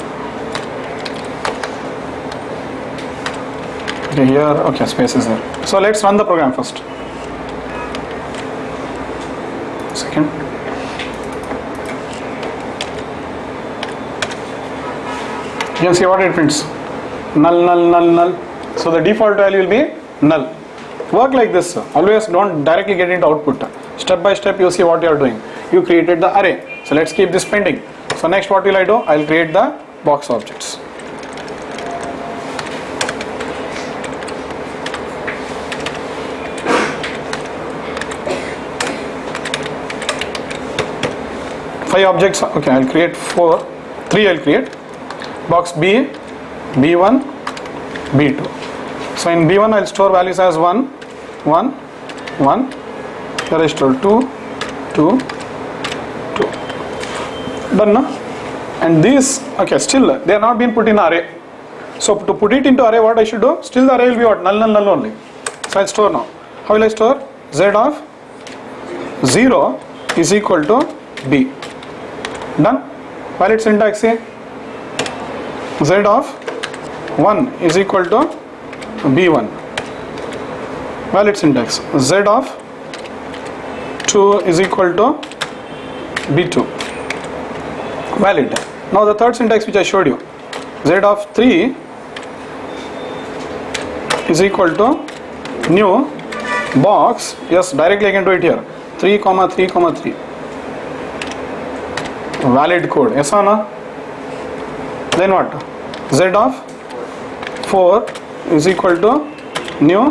Speaker 1: Okay, here, okay, space is there. So let's run the program first. Second. You can see what it prints. Null, null, null, null. So the default value will be null. Work like this. Always don't directly get into output. Step by step you see what you are doing. You created the array. So let's keep this pending. So next what will I do? I will create the box objects. 5 objects. Okay, I'll create 3 I'll create. Box B, B1, B2. So in B1 I'll store values as 1, 1, 1. Here I store 2, 2, 2. Done, no? And these, okay, still they are not been put in array. So to put it into array, what I should do? Still the array will be what? Null, null, null only. So I'll store now. How will I store? Z of 0 is equal to B. Done? Valid syntax here. Z of 1 is equal to B1. Valid syntax. Z of 2 is equal to B2. Valid. Now the third syntax which I showed you. Z of 3 is equal to new box. Yes, directly I can do it here. 3, 3, 3. Valid code. Yes or no? Then what? Z of 4 is equal to new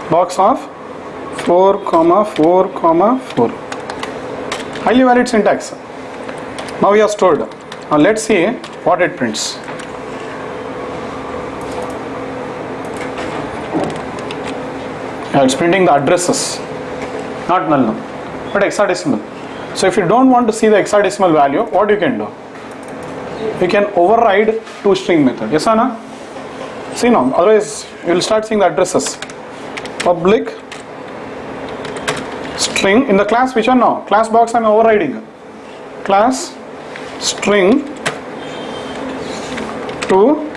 Speaker 1: box of 4, 4, 4. Highly valid syntax. Now we have stored. Now let's see what it prints. It's printing the addresses, not null, but hexadecimal. So if you don't want to see the hexadecimal value, what you can do? You can override toString method. Yes or no? See now, otherwise you will start seeing the addresses. Public string in the class, which one now? Class box I am overriding. Class string to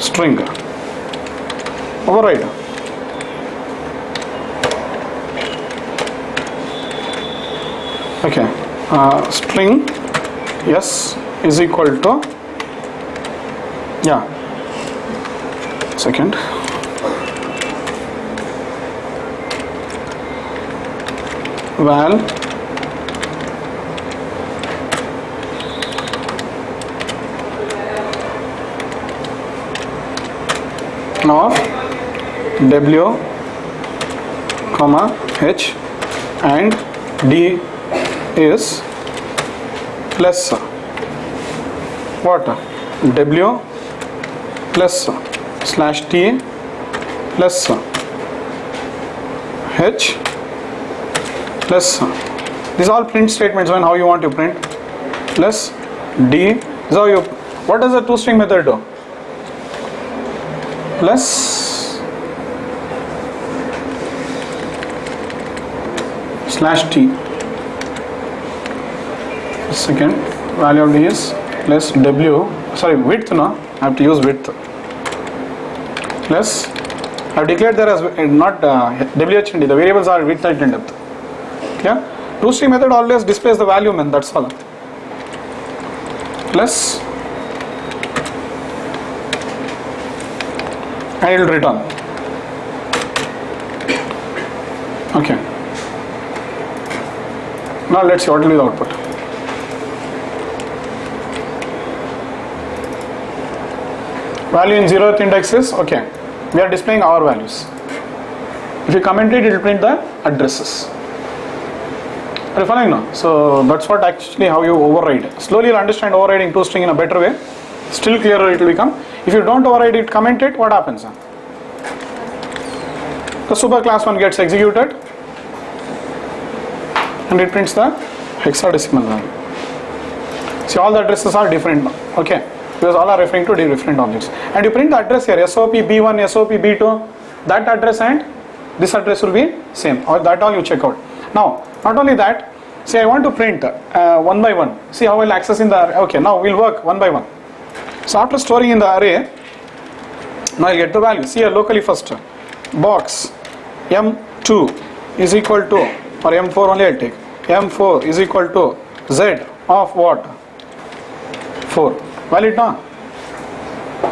Speaker 1: string. Override. Okay, string yes is equal to, yeah, second, val of w comma h and d is plus what? W plus slash t plus h plus, these are all print statements when how you want to print, plus d. So you, what does the toString method do? Plus slash t. Second value of d is plus w, sorry, width, no, I have to use width, plus I have declared there as not wh and d, the variables are width, height and depth. Yeah, toString method always displays the value, man, that's all. Plus and it will return. Okay, now let's see what will be the output. Value in 0th index is, okay, we are displaying our values. If you comment it, it will print the addresses. Are you following now? So that's what actually how you override. Slowly you'll understand overriding toString in a better way. Still clearer it will become. If you don't override it, comment it, what happens? The super class 1 gets executed and it prints the hexadecimal value. See, all the addresses are different now. Okay. Because all are referring to different objects, and you print the address here, SOP B1, SOP B2, that address and this address will be same, or that all you check out. Now, not only that, say I want to print one by one. See how I'll access in the array. Okay, now we'll work one by one. So after storing in the array, now I'll get the value. See here locally first, box M2 is equal to, or M4 only I'll take, M4 is equal to Z of what? 4. Valid now,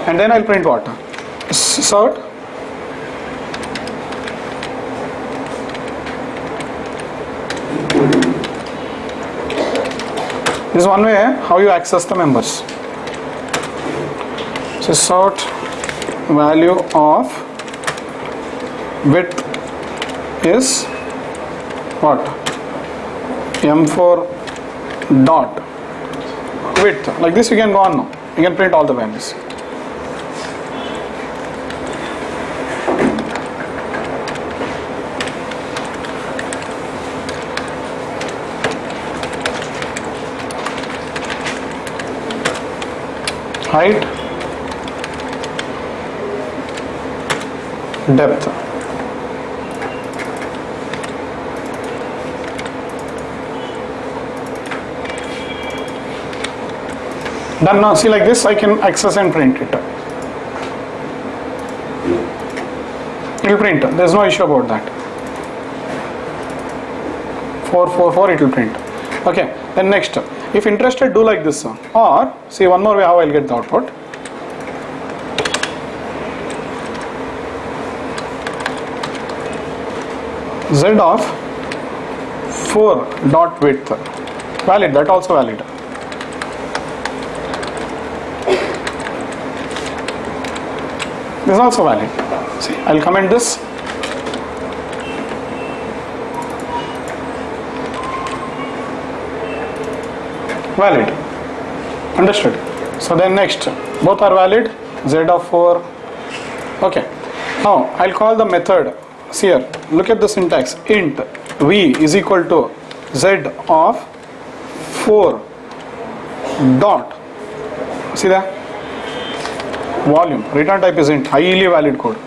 Speaker 1: and then I'll print what? Sort this is one way how you access the members. So sort value of width is what? M4 dot width. Like this you can go on now. You can print all the values. Height, depth. Done now. See, like this I can access and print it. It will print. There is no issue about that. 444 it will print. Okay. Then next, if interested, do like this. Or see one more way how I will get the output. Z of 4 dot width. Valid. That also valid. This is also valid. See, I will comment this. Valid. Understood. So then next, both are valid. Z of 4. Okay. Now I will call the method. See here. Look at the syntax. Int v is equal to z of 4 dot. See that? Volume. Return type is int. Highly valid code.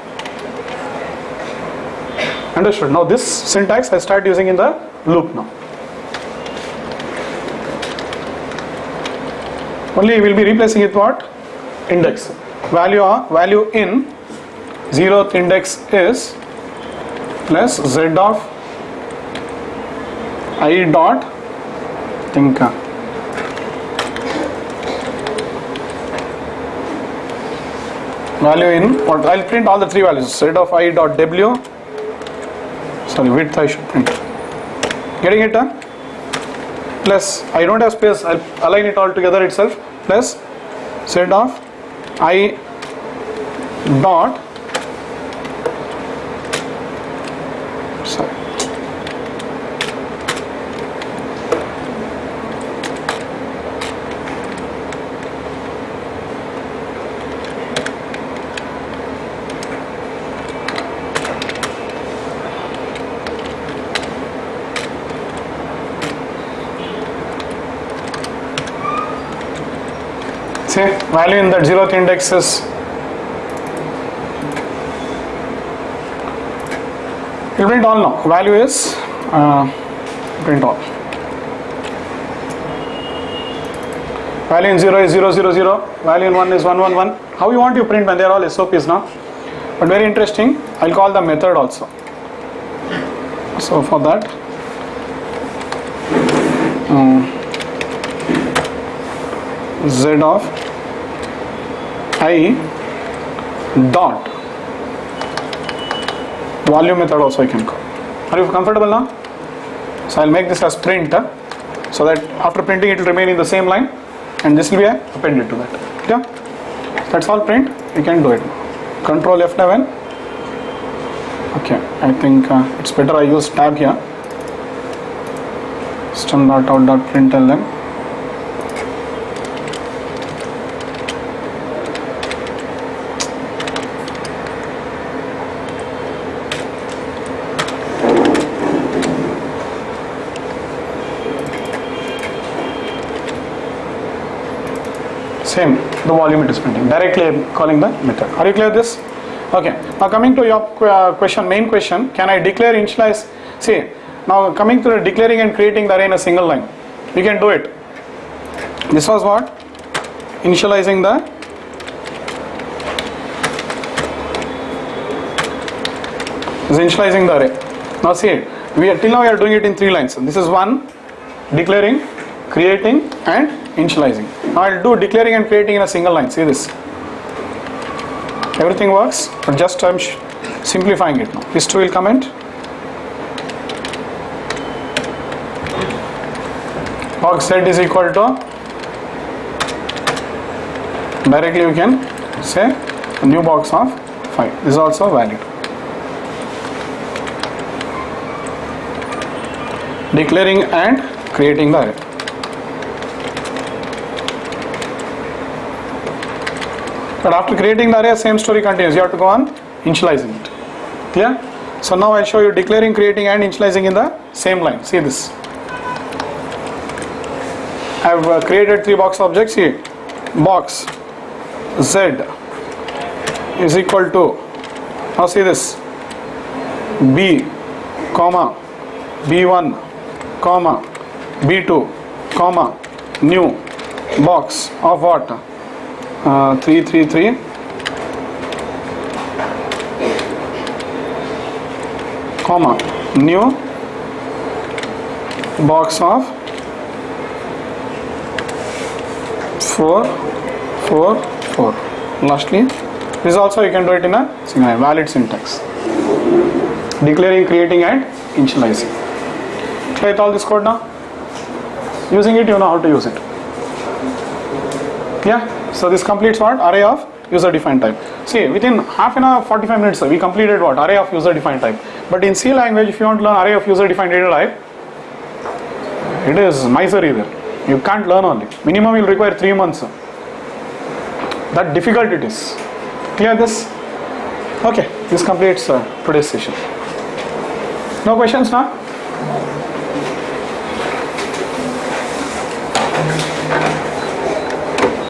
Speaker 1: Understood. Now this syntax I start using in the loop now. Only we will be replacing it what? Index. Value in 0th index is plus z of I dot think value in what I'll print all the three values. Z of I dot w. Sorry, width I should print. Getting it done? Plus I don't have space. I'll align it all together itself. Plus Z of I dot. Sorry. See, value in that 0th index is you print all now. Value is print all. Value in 0 is 0, 0, 0. Value in 1 is 1, 1, 1. How you want to print when they are all SOPs now? But very interesting. I'll call the method also. So for that, Z of I dot volume method also I can call. Are you comfortable now? So I'll make this as print so that after printing it will remain in the same line and this will be appended to that. Yeah, that's all print. You can do it. Control F11. Okay, I think it's better I use tab here. System.out.println. Same, the volume it is printing. Directly I'm calling the method. Are you clear with this? Okay. Now coming to your main question, can I declare initialize? See, now coming to the declaring and creating the array in a single line. We can do it. This was what? Initializing the array. Now see, till now we are doing it in 3 lines. This is one, declaring, creating and initializing. Now I'll do declaring and creating in a single line. See this. Everything works, but just I'm simplifying it now. History will comment. Box set is equal to, directly you can say a new box of 5. This is also valid. Declaring and creating the array. But after creating the array, same story continues. You have to go on initializing it. Clear? So now I'll show you declaring, creating and initializing in the same line. See this. I have created 3 box objects here. Box Z is equal to, now see this, B, comma, B1, comma, B2, comma, new box of what? 333, comma, new box of 4, 4, 4. Lastly, this also you can do it in a single line, valid syntax. Declaring, creating and initializing. Clear with all this code now? Using it, you know how to use it. Yeah? So this completes what? Array of user defined type. See, within half an hour, 45 minutes, we completed what? Array of user defined type. But in C language, if you want to learn array of user defined data type, it is misery there. You can't learn only. Minimum will require 3 months. That difficult it is. Clear this? Okay, this completes today's session. No questions now?